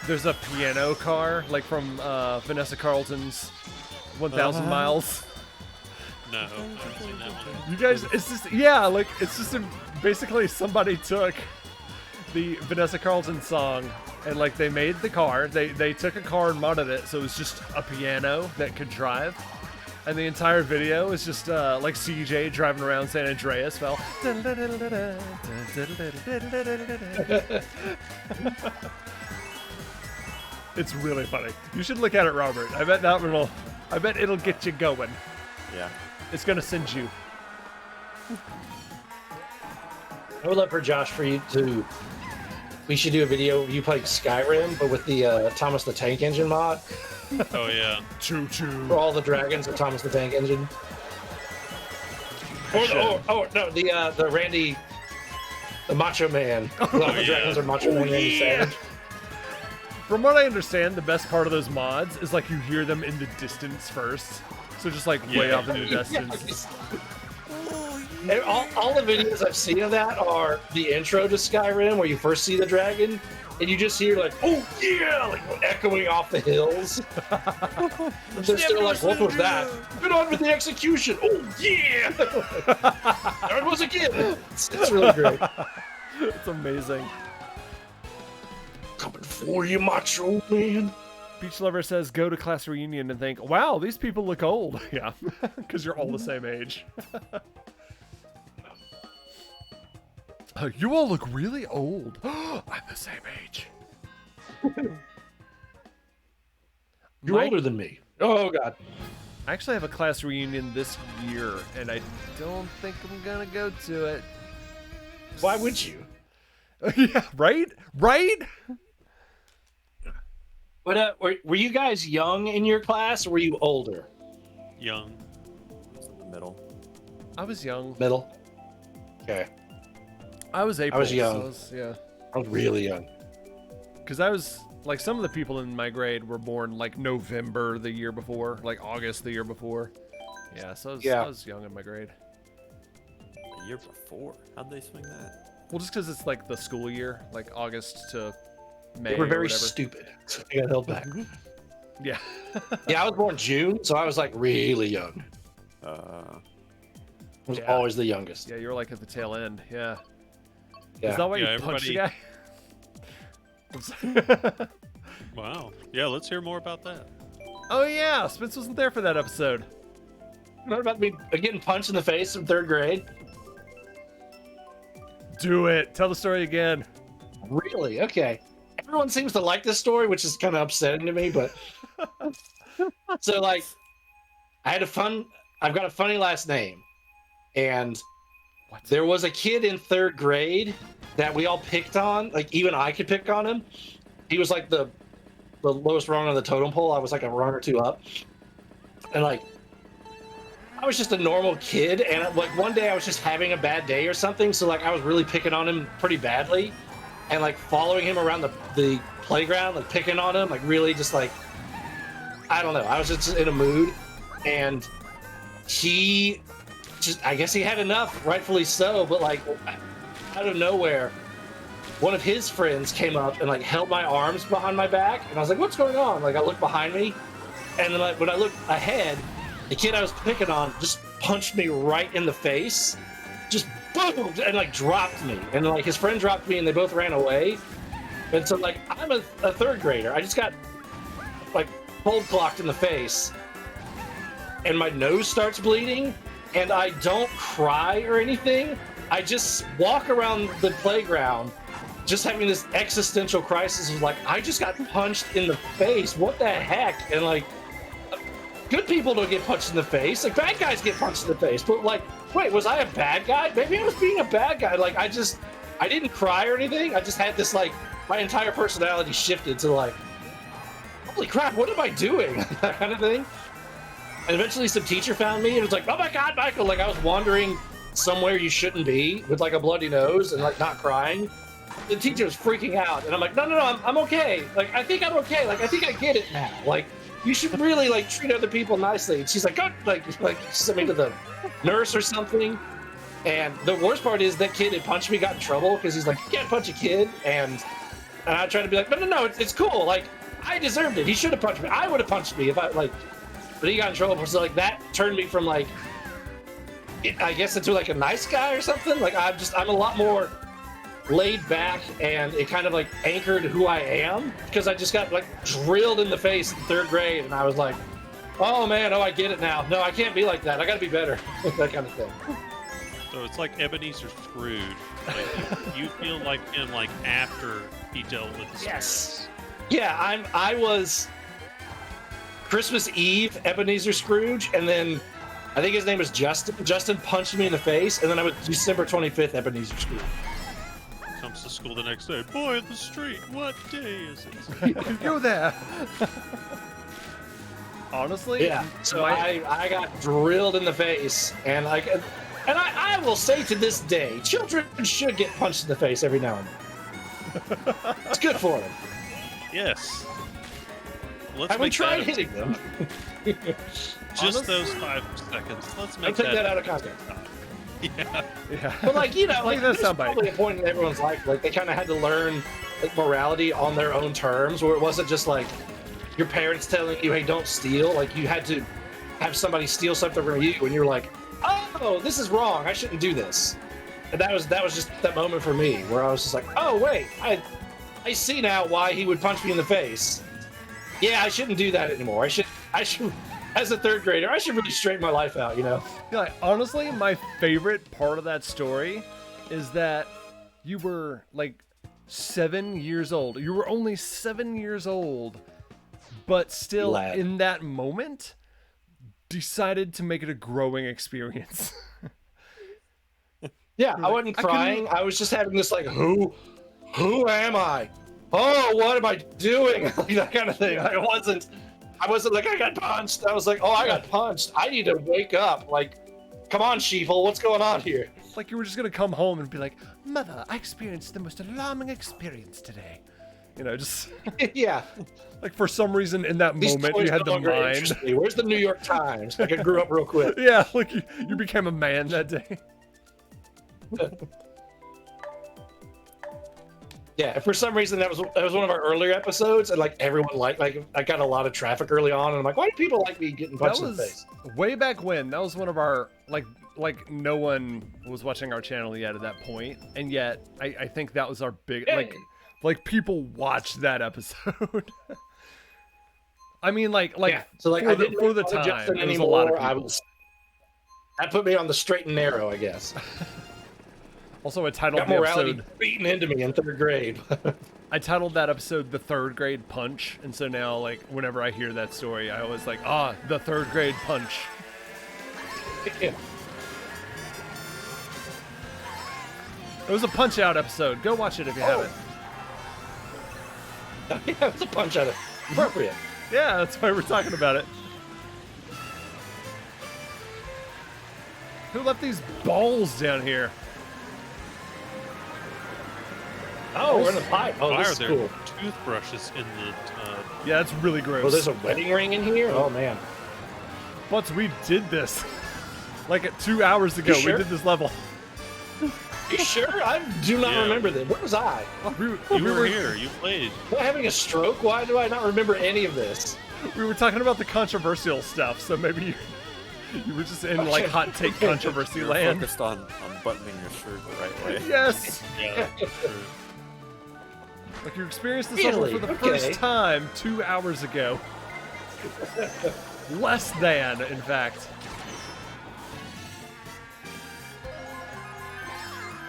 there's a piano car, like from Vanessa Carlton's 1,000 Miles? No, I haven't seen that one. You guys, it's just, yeah, like, it's just basically somebody took the Vanessa Carlton song and, like, they made the car. They took a car and modded it so it was just a piano that could drive. And the entire video is just, like, CJ driving around San Andreas. Well, it's really funny. You should look at it, Robert. I bet it'll get you going. Yeah. It's gonna send you. I would love for Josh for you to. We should do a video of you playing Skyrim, but with the Thomas the Tank Engine mod. Oh yeah. Choo choo. For all the dragons of Thomas the Tank Engine. No, the Randy, the Macho Man. All the yeah. dragons are Macho Man Randy Savage. From what I understand, the best part of those mods is like you hear them in the distance first. So just like way Yeah. off in the distance. Yes. And all the videos I've seen of that are the intro to Skyrim, where you first see the dragon, and you just hear like, "Oh yeah!" like echoing off the hills. They're still like, "What was that?" Get on with the execution. Oh yeah! There it was again. It's really great. It's amazing. Coming for you, Macho Man. Beach Lover says, go to class reunion and think, wow, these people look old. Yeah, because you're all the same age. You all look really old. I'm the same age. You're Mike- older than me. Oh God. I actually have a class reunion this year, and I don't think I'm gonna go to it. Why would you? Yeah, right? Right? But were you guys young in your class, or were you older? Young. It's in the middle. I was young. Middle. Okay. I was April. I was so young. yeah. I was really young. Because I was, like, some of the people in my grade were born, like, November the year before, like, August the year before. Yeah, so I was young in my grade. The year before. How'd they swing that? Well, just because it's, like, the school year, like, August to May They were or very whatever. stupid. So I got held back. Yeah. Yeah, I was born June, so I was like really young. Uh, I was Yeah. always the youngest. Yeah, you were, like, at the tail end. Yeah. Yeah. Is that why Yeah, you punched the guy? Wow. Yeah, let's hear more about that. Oh, yeah. Spence wasn't there for that episode. What about me getting punched in the face in third grade? Do it. Tell the story again. Really? Okay. Everyone seems to like this story, which is kind of upsetting to me, but so like I've got a funny last name. And What? there was a kid in third grade that we all picked on. Like even I could pick on him. He was like the lowest rung on the totem pole. I was like a rung or two up. And like I was just a normal kid, and like one day I was just having a bad day or something, so like I was really picking on him pretty badly. and like following him around the playground, like picking on him, like really just like, I don't know. I was just in a mood, and he just, I guess he had enough, rightfully so, but like out of nowhere, one of his friends came up and like held my arms behind my back, and I was like, what's going on? Like I looked behind me, and then like, when I looked ahead, the kid I was picking on just punched me right in the face, just boom, and like dropped me, and like his friend dropped me, and they both ran away. And so like I'm a third grader, I just got like cold clocked in the face, and my nose starts bleeding, and I don't cry or anything. I just walk around the playground just having this existential crisis of like, I just got punched in the face, what the heck? And like, good people don't get punched in the face, like bad guys get punched in the face, but like, wait, was I a bad guy? Maybe I was being a bad guy. Like I didn't cry or anything, I just had this like, my entire personality shifted to like, holy crap, what am I doing? That kind of thing. And eventually some teacher found me and was like, oh my God, Michael, like I was wandering somewhere you shouldn't be with like a bloody nose and like not crying. The teacher was freaking out, and I'm like, no, I'm okay. Like, I think I'm okay. Like, I think I get it now. Like, you should really like treat other people nicely. And she's like, go, like send me to the nurse or something. And the worst part is that kid that punched me got in trouble because he's like, you can't punch a kid. And I tried to be like, no, it's cool. Like, I deserved it. He should have punched me. I would have punched me if I like. But he got in trouble. So like that turned me from like, I guess into like a nice guy or something. Like I'm a lot more laid back, and it kind of like anchored who I am, because I just got like drilled in the face in third grade, and I was like, oh man, I get it now. No, I can't be like that. I gotta be better. That kind of thing. So it's like Ebenezer Scrooge. Like you feel like him like after he dealt with the Yes. Yeah, I was Christmas Eve Ebenezer Scrooge, and then I think his name was Justin. Justin punched me in the face, and then I was December 25th Ebenezer Scrooge. Comes to school the next day. Boy in the street, what day is it? Go there. Honestly, yeah. So I got drilled in the face, and I will say to this day, children should get punched in the face every now and then. It's good for them. Yes. Let's Have we make tried that hitting them? Just those 5 seconds. Let's Don't make take that out of context. Yeah. But like, you know, like That's there's probably a point in everyone's life like they kind of had to learn like morality on their own terms, where it wasn't just like your parents telling you, hey, don't steal. Like you had to have somebody steal something from you, and you're like, oh, this is wrong, I shouldn't do this. And that was just that moment for me where I was just like, oh wait, I see now why he would punch me in the face. Yeah, I shouldn't do that anymore. I should as a third grader, I should really straighten my life out, you know? Yeah, like, honestly, my favorite part of that story is that you were like 7 years old. You were only 7 years old, but still in that moment decided to make it a growing experience. Yeah, I wasn't crying. I was just having this like, who am I? Oh, what am I doing? Like, that kind of thing. I wasn't like, I got punched. I was like, oh, I got punched. I need to wake up. Like, come on, Sheeple, what's going on here? Like you were just gonna come home and be like, Mother, I experienced the most alarming experience today. You know, just yeah. Like for some reason in that These moment toys you had no the longer mind. interest me. Where's the New York Times? Like I grew up real quick. Yeah, like you became a man that day. Yeah, for some reason that was one of our earlier episodes, and like everyone like I got a lot of traffic early on, and I'm like, why do people like me getting punched in the face? Way back when. That was one of our like no one was watching our channel yet at that point, and yet I think that was our big like people watched that episode. I mean, like yeah. So like for the time, it was a lot of people. That put me on the straight and narrow, I guess. Also, I titled the episode beaten into me in third grade. I titled that episode "The Third Grade Punch," and so now, like, whenever I hear that story, I always like, the third grade punch. Yeah. It was a Punch Out episode. Go watch it if you haven't. Yeah, it was a Punch Out. Appropriate. Yeah, that's why we're talking about it. Who left these balls down here? Oh, we're in the pipe. Oh, Why this are is there cool. toothbrushes in the tub? Yeah, it's really gross. Oh, there's a wedding ring in here? Oh, man. But we did this like 2 hours ago. You sure? We did this level. You sure? I do not Yeah. remember this. Where was I? You were here. You played. Am I having a stroke? Why do I not remember any of this? We were talking about the controversial stuff, so maybe you were just in like hot take controversy You're land. focused on buttoning your shirt the right way. Yes. Yeah. Like you experienced this level Really? for the Okay. first time 2 hours ago. Less than, in fact.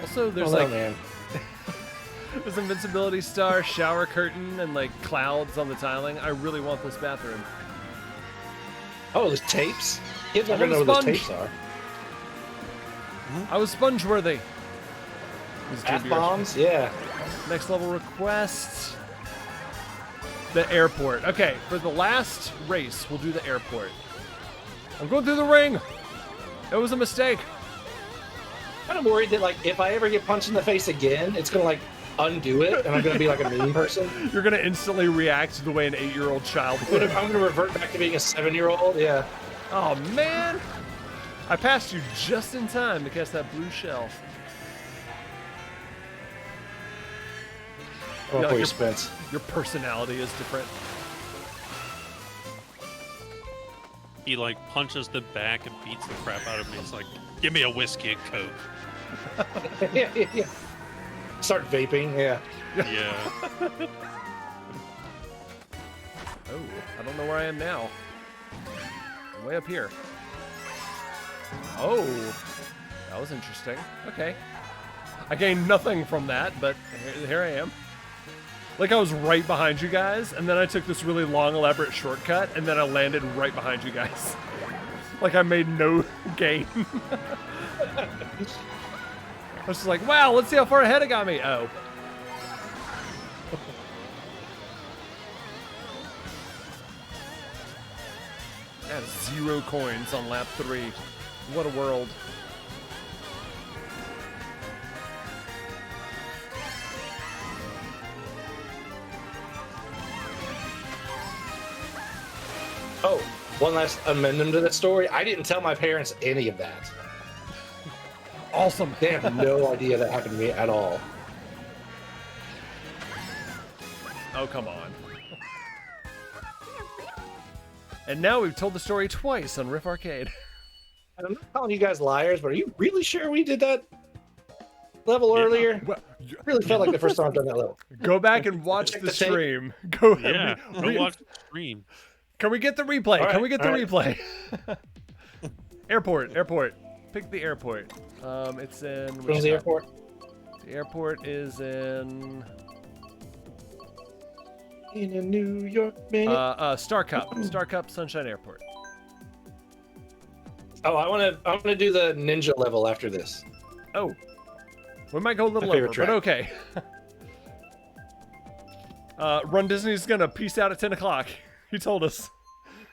Also, there's Oh, like man. there's invincibility star, shower curtain, and like clouds on the tiling. I really want this bathroom. Oh, there's tapes? Kids I aren't going to want know a what those sponge. tapes are. I was sponge worthy. Bath bombs? Yeah. Next level request. The airport. Okay, for the last race, we'll do the airport. I'm going through the ring. It was a mistake. I'm kind of worried that, like, if I ever get punched in the face again, it's going to, like, undo it, and I'm going to be, like, a mean person. You're gonna instantly react the way an 8-year-old child would. I'm going to revert back to being a 7-year-old, yeah. Oh man! I passed you just in time to catch that blue shell. Oh, Yeah, poor you're- Spence. Your personality is different. He like punches the back and beats the crap out of me. He's like, "Give me a whiskey and coke." Yeah. Start vaping, yeah. Yeah. Oh, I don't know where I am now. I'm way up here. Oh, that was interesting. Okay. I gained nothing from that, but here I am. Like I was right behind you guys, and then I took this really long, elaborate shortcut, and then I landed right behind you guys. Like I made no gain. I was just like, wow, let's see how far ahead it got me. Oh. I have 0 coins on lap 3. What a world. Oh, one last amendment to that story. I didn't tell my parents any of that. Awesome. They have no idea that happened to me at all. Oh, come on. And now we've told the story twice on Riff Arcade. And I'm not calling you guys liars, but are you really sure we did that level earlier? Well, I really felt like the first time I've done that level. go back and watch Check the the tape. stream. Go Yeah. Go watch the stream. Can we get the replay? All Can right, we get the all right. replay? Airport. Pick the airport. It's in. From which the town? airport. The airport is in. In a New York minute. Star Cup, Sunshine Airport. Oh, I want to do the ninja level after this. Oh, we might go a little My favorite over, track. but okay. Run Disney's gonna peace out at 10 o'clock. He told us.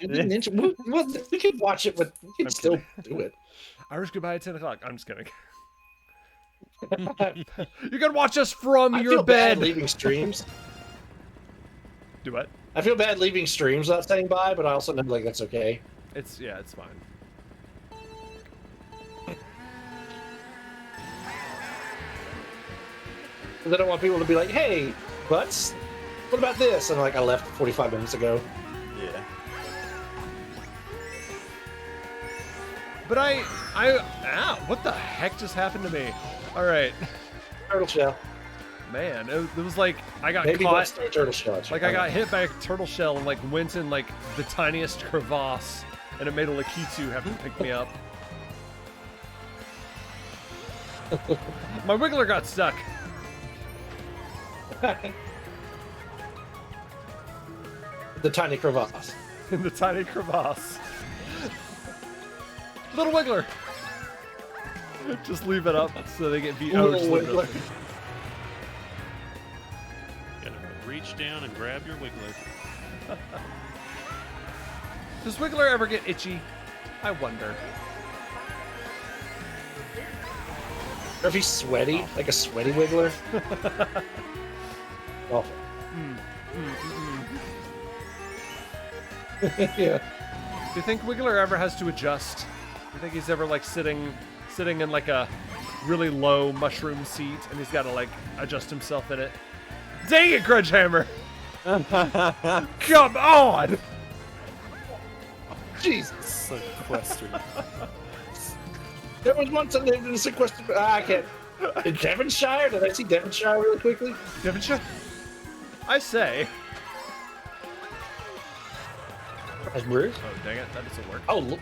Ninja, we could watch it, but we could still do it. Irish goodbye at 10 o'clock. I'm just kidding. You can watch us from I your feel bad bed. leaving streams. Do what? I feel bad leaving streams without saying bye, but I also know like that's okay. It's fine. Because I don't want people to be like, "Hey, Butts, what about this?" And like, I left 45 minutes ago. Yeah. But what the heck just happened to me? All right, Turtle shell. man, it was like I got Maybe caught. Butts throw a turtle shell. Like I got hit by a turtle shell and like went in like the tiniest crevasse, and it made a Lakitu have to pick me up. My Wiggler got stuck. The tiny crevasse. In the tiny crevasse. Little Wiggler. Just leave it up so they get beat. Oh, just leave it up. Gotta reach down and grab your Wiggler. Does Wiggler ever get itchy? I wonder. Or if he's sweaty, like a sweaty Wiggler. Awful. Yeah. Do you think Wiggler ever has to adjust? Do you think he's ever like sitting in like a really low mushroom seat and he's got to like adjust himself in it? Dang it, Grudge Hammer! Come on! Jesus. Sequestered. There was once I lived in a sequestered. I can't. In Devonshire? Did I see Devonshire really quickly? Devonshire? I say. That's weird. Oh, dang it. That doesn't work. Oh, look.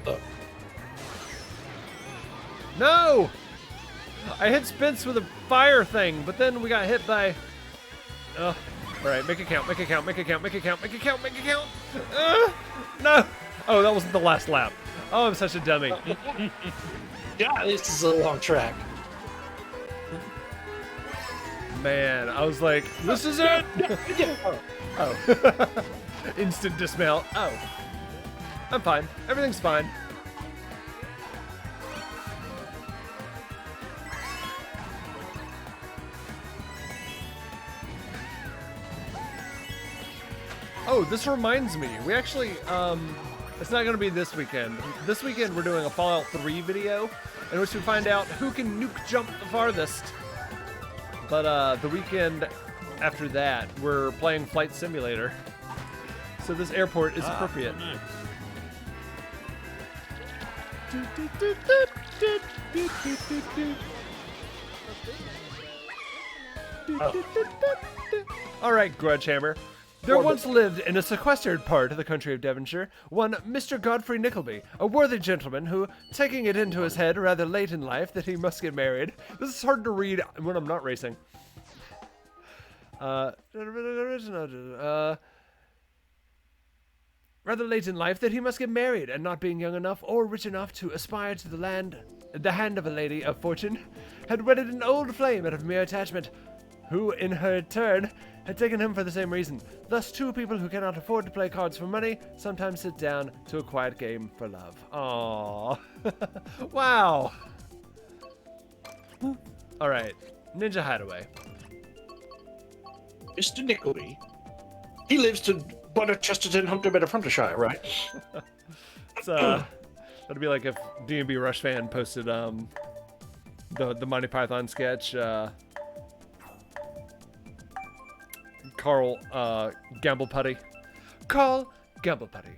No! I hit Spence with a fire thing, but then we got hit by... All right, make it count, make it count, make it count, make it count, make it count, make it count. No! Oh, that wasn't the last lap. Oh, I'm such a dummy. Yeah, this is a long track. Man, I was like, this is it! Oh. Instant dismount. Oh. I'm fine. Everything's fine. Oh, this reminds me. We actually, it's not going to be this weekend. This weekend we're doing a Fallout 3 video in which we find out who can nuke jump the farthest. But the weekend after that, we're playing Flight Simulator. So this airport is appropriate. All right, Grudge Hammer. There once lived in a sequestered part of the country of Devonshire one Mr. Godfrey Nickleby, a worthy gentleman who, taking it into his head rather late in life that he must get married. This is hard to read when I'm not racing. Rather late in life that he must get married, and not being young enough or rich enough to aspire to the hand of a lady of fortune, had wedded an old flame out of mere attachment, who in her turn had taken him for the same reason. Thus, two people who cannot afford to play cards for money sometimes sit down to a quiet game for love. Aww. Wow. All right, Ninja Hideaway. Mr. Nickleby. He lives to Butter Chesterton, Hunter Bedfordshire, right? It's, that'd be like if D&B Rush Fan posted the Monty Python sketch. Carl Gambleputty. Carl Gambleputty.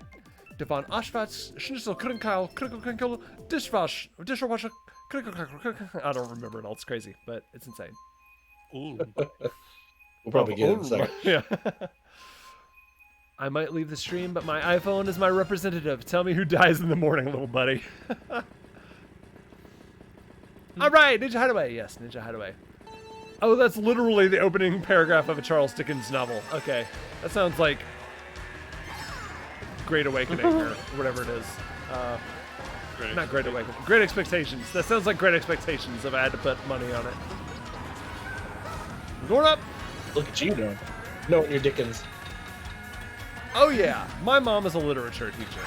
Devon Ashvatz Schnitzel Krinkyle Krinkle Dishwasher I don't remember it all. It's crazy, but it's insane. Ooh. We'll probably get it in a second. Yeah. I might leave the stream, but my iPhone is my representative. Tell me who dies in the morning, little buddy. All right, Ninja Hideaway. Yes, Ninja Hideaway. Oh, that's literally the opening paragraph of a Charles Dickens novel. Okay, that sounds like Great Awakening or whatever it is. Not Great Awakening. Great Expectations. That sounds like Great Expectations if I had to put money on it. Going up. Look at you doing. Knowing your Dickens. Oh yeah, my mom is a literature teacher.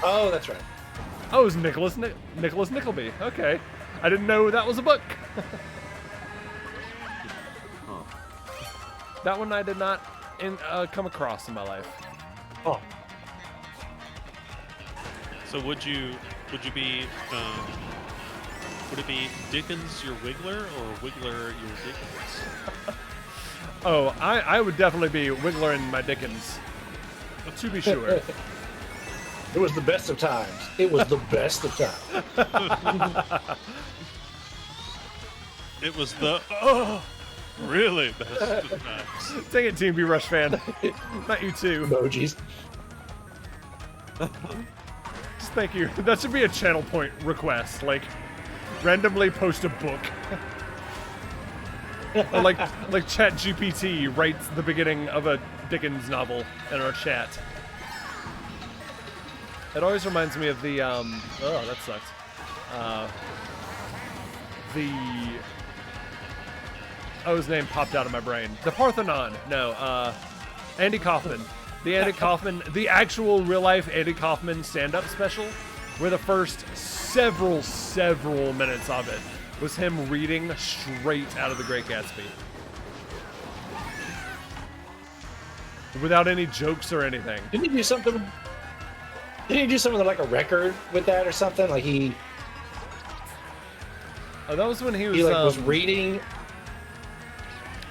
Oh, that's right. Oh, it was Nicholas Nickleby. Okay, I didn't know that was a book. That one I did not come across in my life. Oh. So would it be Dickens your Wiggler or Wiggler your Dickens? Oh, I would definitely be Wiggler in my Dickens, to be sure. It was the best of times. It was the best of times. It was the really best of times. Dang it, Team B Rush fan. Not you too. Emojis. Just thank you. That should be a channel point request. Like, randomly post a book. Or like ChatGPT writes the beginning of a Dickens novel in our chat. It always reminds me of the oh, that sucks. His name popped out of my brain. The Parthenon. No, Andy Kaufman. The Andy Kaufman, the actual real life Andy Kaufman stand-up special, where the first several minutes of it was him reading straight out of The Great Gatsby. without any jokes or anything. Didn't he do something? Didn't he do something like a record with that or something? Like he Oh, that was when he was. was reading.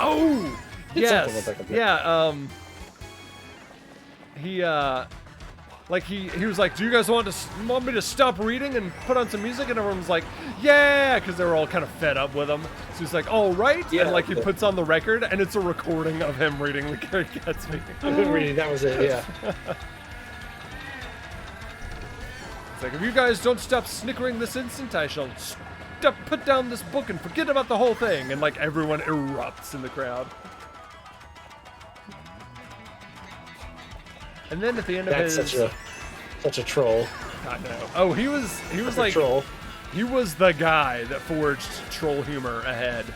Oh, Did yes, something with, like, a book. yeah. He was like, "Do you guys want me to stop reading and put on some music?" And everyone was like, "Yeah," because they were all kind of fed up with him. So he's like, "All right," Yeah, and like he puts on the record, and it's a recording of him reading The Great Gatsby. Reading, that was it. Yeah. It's like, if you guys don't stop snickering this instant, I shall put down this book and forget about the whole thing. And like everyone erupts in the crowd. And then at the end of That's his, such a troll. I know. Oh, he was A like, troll. he was the guy that forged troll humor ahead.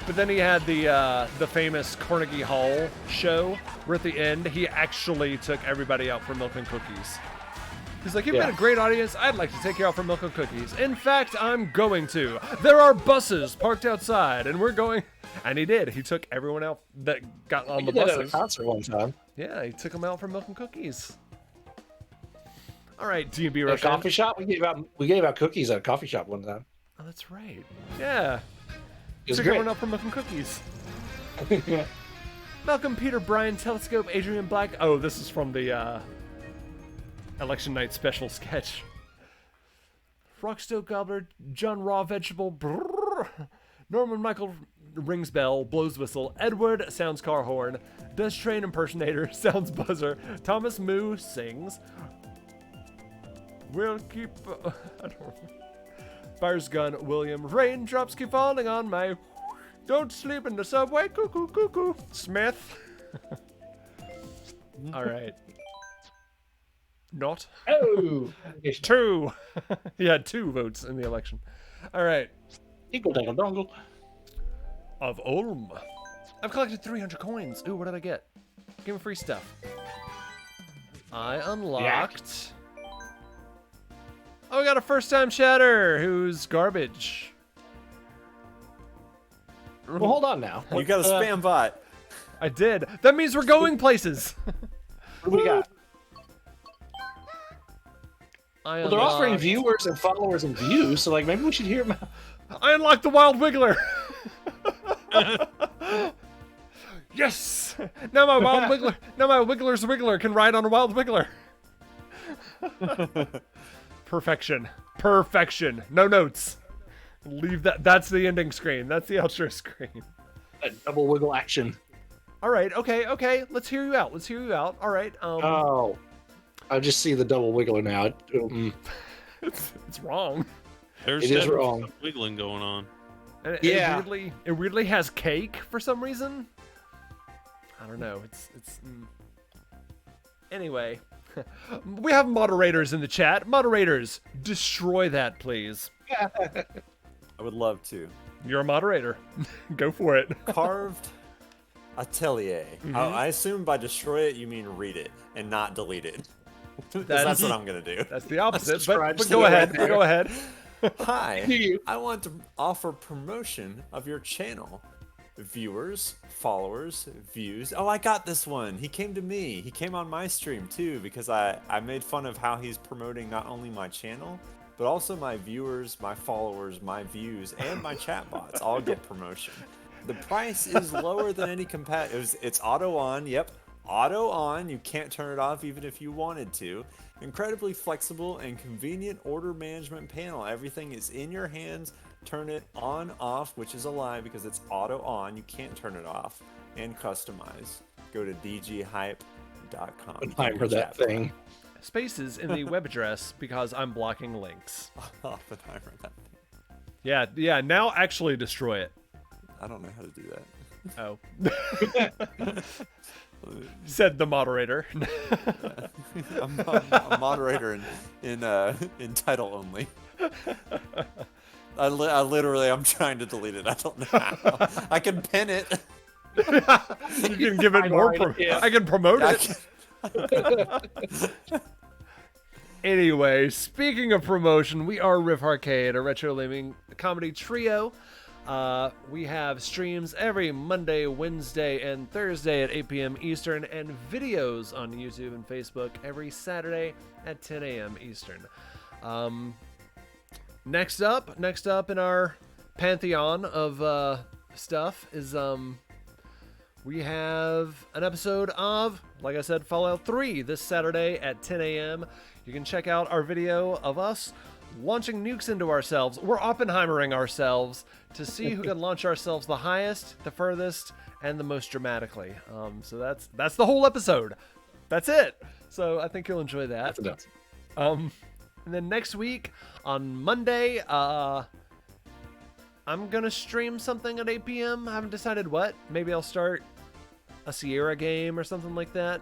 But then he had the famous Carnegie Hall show, where at the end he actually took everybody out for milk and cookies. He's like, you've been a great audience. I'd like to take you out for milk and cookies. In fact, I'm going to. There are buses parked outside, and we're going. And he did. He took everyone out that got on the He did that at a buses. concert one time. Yeah, he took them out for milk and cookies. All right, D&B At a Rush. coffee shop. We gave out cookies at a coffee shop one time. Oh, that's right. Yeah. It was Took great. everyone out for milk and cookies. Yeah. Malcolm, Peter, Brian, Telescope, Adrian Black. Oh, this is from the election night special sketch. Rockstoke Gobbler, John Raw Vegetable, brrr, Norman Michael rings bell, blows whistle, Edward sounds car horn, does train impersonator, sounds buzzer, Thomas Moo sings. We'll keep. I don't remember. Fires gun, William. Raindrops keep falling on my. Don't sleep in the subway. Cuckoo, cuckoo. Smith. All right. Not. Oh. 2. He had 2 votes in the election. All right. Equal dangle dongle. Of Ulm. I've collected 300 coins. Ooh, what did I get? Give me free stuff. I unlocked. Oh, we got a first-time chatter who's garbage. Well, hold on now. You got a spam bot. I did. That means we're going places. What do we got? I Well, they're offering unlocked- viewers and followers and views, so like maybe we should hear them out. I unlocked the Wild Wiggler. Yes. Now my Wild Wiggler. Now my Wiggler's Wiggler can ride on a Wild Wiggler. Perfection. Perfection. No notes. Leave that. That's the ending screen. That's the outro screen. That double wiggle action. All right. Okay. Okay. Let's hear you out. Let's hear you out. All right. Oh, I just see the double wiggler now. It's wrong. There's It is definitely wrong. some wiggling going on. And Yeah. it weirdly has cake for some reason. I don't know. Anyway, we have moderators in the chat. Moderators, destroy that, please. I would love to. You're a moderator. Go for it. Carved atelier. I assume by destroy it you mean read it and not delete it. 'Cause that's what I'm gonna do. That's the opposite. Subscribe But to go it ahead. right there. Go ahead. Hi, I want to offer promotion of your channel. Viewers, followers, views. Oh, I got this one. He came to me. He came on my stream too because I made fun of how he's promoting not only my channel, but also my viewers, my followers, my views, and my chatbots all get promotion. The price is lower than any It's auto on. Yep, auto on. You can't turn it off even if you wanted to. Incredibly flexible and convenient order management panel. Everything is in your hands. Turn it on, off, which is a lie because it's auto on. You can't turn it off. And customize. Go to dghype.com. Timer that thing. Spaces in the web address because I'm blocking links. Oppenheimer, that thing. Yeah. Now actually destroy it. I don't know how to do that. Oh. Said the moderator. I'm a moderator in title only. I literally, I'm trying to delete it. I don't know how. I can pin it. You can give it more. I can promote it. Anyway, speaking of promotion, we are Riff Arcade, a retro gaming comedy trio. We have streams every Monday, Wednesday, and Thursday at 8 p.m. Eastern, and videos on YouTube and Facebook every Saturday at 10 a.m. Eastern. Next up in our pantheon of stuff is we have an episode of, like I said, Fallout 3 this Saturday at 10 a.m. You can check out our video of us launching nukes into ourselves. We're Oppenheimering ourselves to see who can launch ourselves the highest, the furthest, and the most dramatically. So that's the whole episode. That's it. So I think you'll enjoy that. And then next week on Monday, I'm gonna stream something at 8 p.m. I haven't decided what. Maybe I'll start a Sierra game or something like that.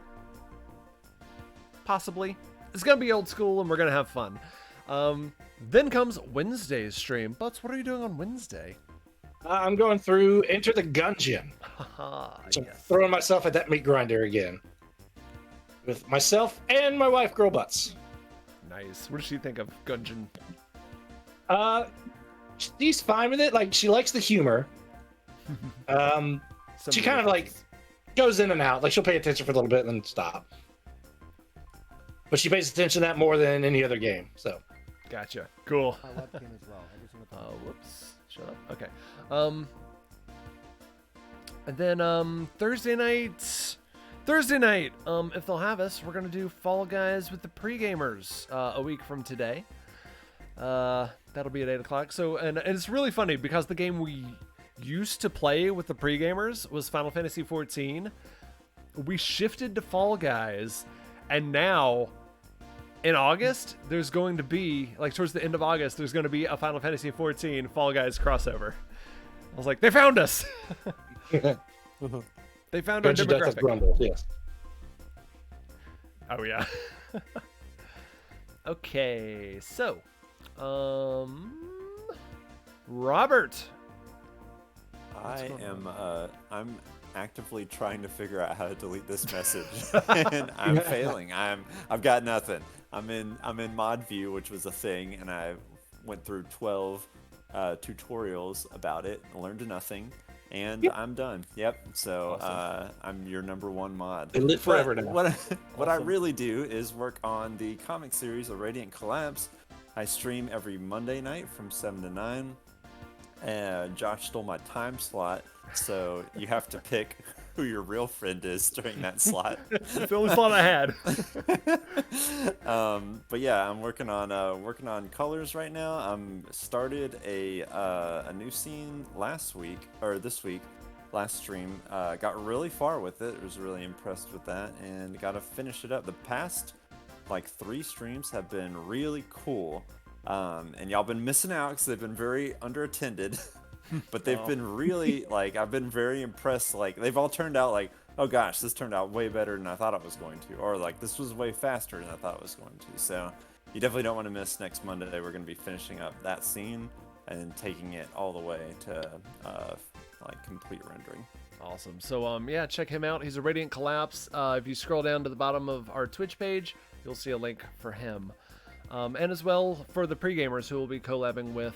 Possibly. It's gonna be old school and we're gonna have fun. Then comes Wednesday's stream. Butts, what are you doing on Wednesday? I'm going through Enter the Gungeon. So Yes. throwing myself at that meat grinder again. With myself and my wife, Girl Butts. Nice. What does she think of Gungeon? She's fine with it. Like, she likes the humor. She kind of like goes in and out. Like, she'll pay attention for a little bit and then stop. But she pays attention to that more than any other game. So, Gotcha. Cool. My webcam as well. Every single time. Whoops. Shut up. Okay. And then Thursday night, if they'll have us, we're gonna do Fall Guys with the pre-gamers a week from today. That'll be at 8 o'clock. So, and it's really funny because the game we used to play with the pre-gamers was Final Fantasy XIV. We shifted to Fall Guys, and now in August, there's going to be, like towards the end of August, there's going to be a Final Fantasy XIV Fall Guys crossover. I was like, they found us. They found our Gungeon Death of demographic. Grumble, yes. Oh yeah. Okay, so, Robert. I'm actively trying to figure out how to delete this message, and I'm failing. I've got nothing. I'm in mod view, which was a thing, and I went through 12 tutorials about it, learned nothing, and I'm done. Yep. So Awesome. I'm your #1 mod. They live forever now. What I really do is work on the comic series of Radiant Collapse. I stream every Monday night from 7 to 9. Josh stole my time slot, so you have to pick who your real friend is during that slot. It's the only slot I had. But yeah, I'm working on colors right now. Started a new scene last week or this week, last stream. Got really far with it. Was really impressed with that, and got to finish it up. The past like 3 streams have been really cool. And y'all been missing out because they've been very underattended, but they've been really, like, I've been very impressed. Like, they've all turned out like, oh gosh, this turned out way better than I thought it was going to, or like, this was way faster than I thought it was going to. So you definitely don't want to miss next Monday. We're going to be finishing up that scene and taking it all the way to like complete rendering. Awesome. So yeah, check him out. He's a Radiant Collapse. If you scroll down to the bottom of our Twitch page, you'll see a link for him. And as well for the pre-gamers who will be collabing with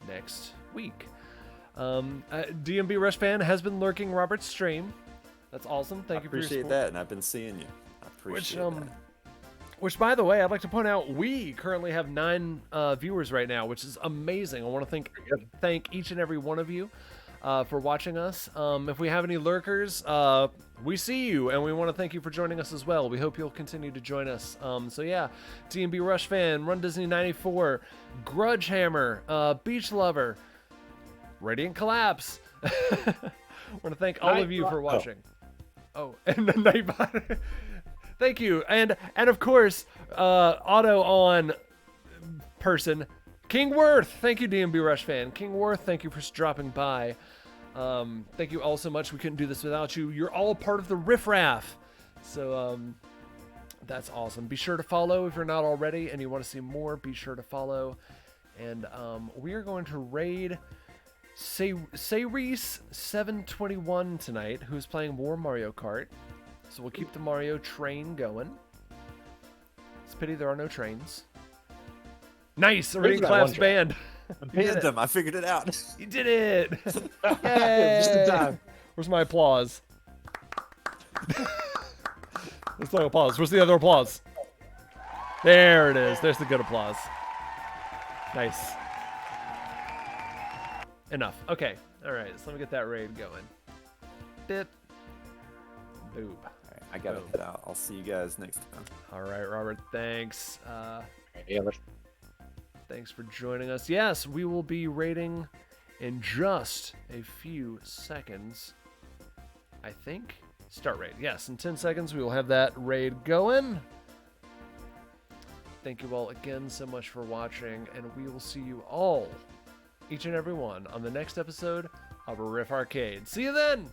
next week. DMB Rush Fan has been lurking Robert's stream. That's awesome. Thank you for your Appreciate support. that, and I've been seeing you. I appreciate that. Which, by the way, I'd like to point out, we currently have 9 viewers right now, which is amazing. I want to thank each and every one of you for watching us. If we have any lurkers, we see you, and we want to thank you for joining us as well. We hope you'll continue to join us. So yeah, DMB Rush Fan, Run Disney 94, Grudge Hammer, Beach Lover, Radiant Collapse. Want to thank all of you for watching. Oh, and the Nightbot. Thank you, and of course, auto on person, King Worth. Thank you, DMB Rush Fan. King Worth, thank you for dropping by. Thank you all so much. We couldn't do this without you. You're all part of the Riff Raff. So that's awesome. Be sure to follow if you're not already and you want to see more. Be sure to follow. And we are going to raid Sayreese721 tonight, who's playing more Mario Kart. So we'll keep the Mario train going. It's a pity there are no trains. Nice! A Radiant Collapse band. did it. Them. I figured it out. You did it! Just Yay! in time. Where's my applause? Let's no applause. Where's the other applause? There it is. There's the good applause. Nice. Enough. Okay. All right. So let me get that raid going. Bip. Boob. Alright, I gotta head out. I'll see you guys next time. All right, Robert. Thanks. Yeah, let's- Thanks for joining us. Yes, we will be raiding in just a few seconds. I think. Start raid. Yes, in 10 seconds we will have that raid going. Thank you all again so much for watching, and we will see you all, each and every one, on the next episode of Riff Arcade. See you then!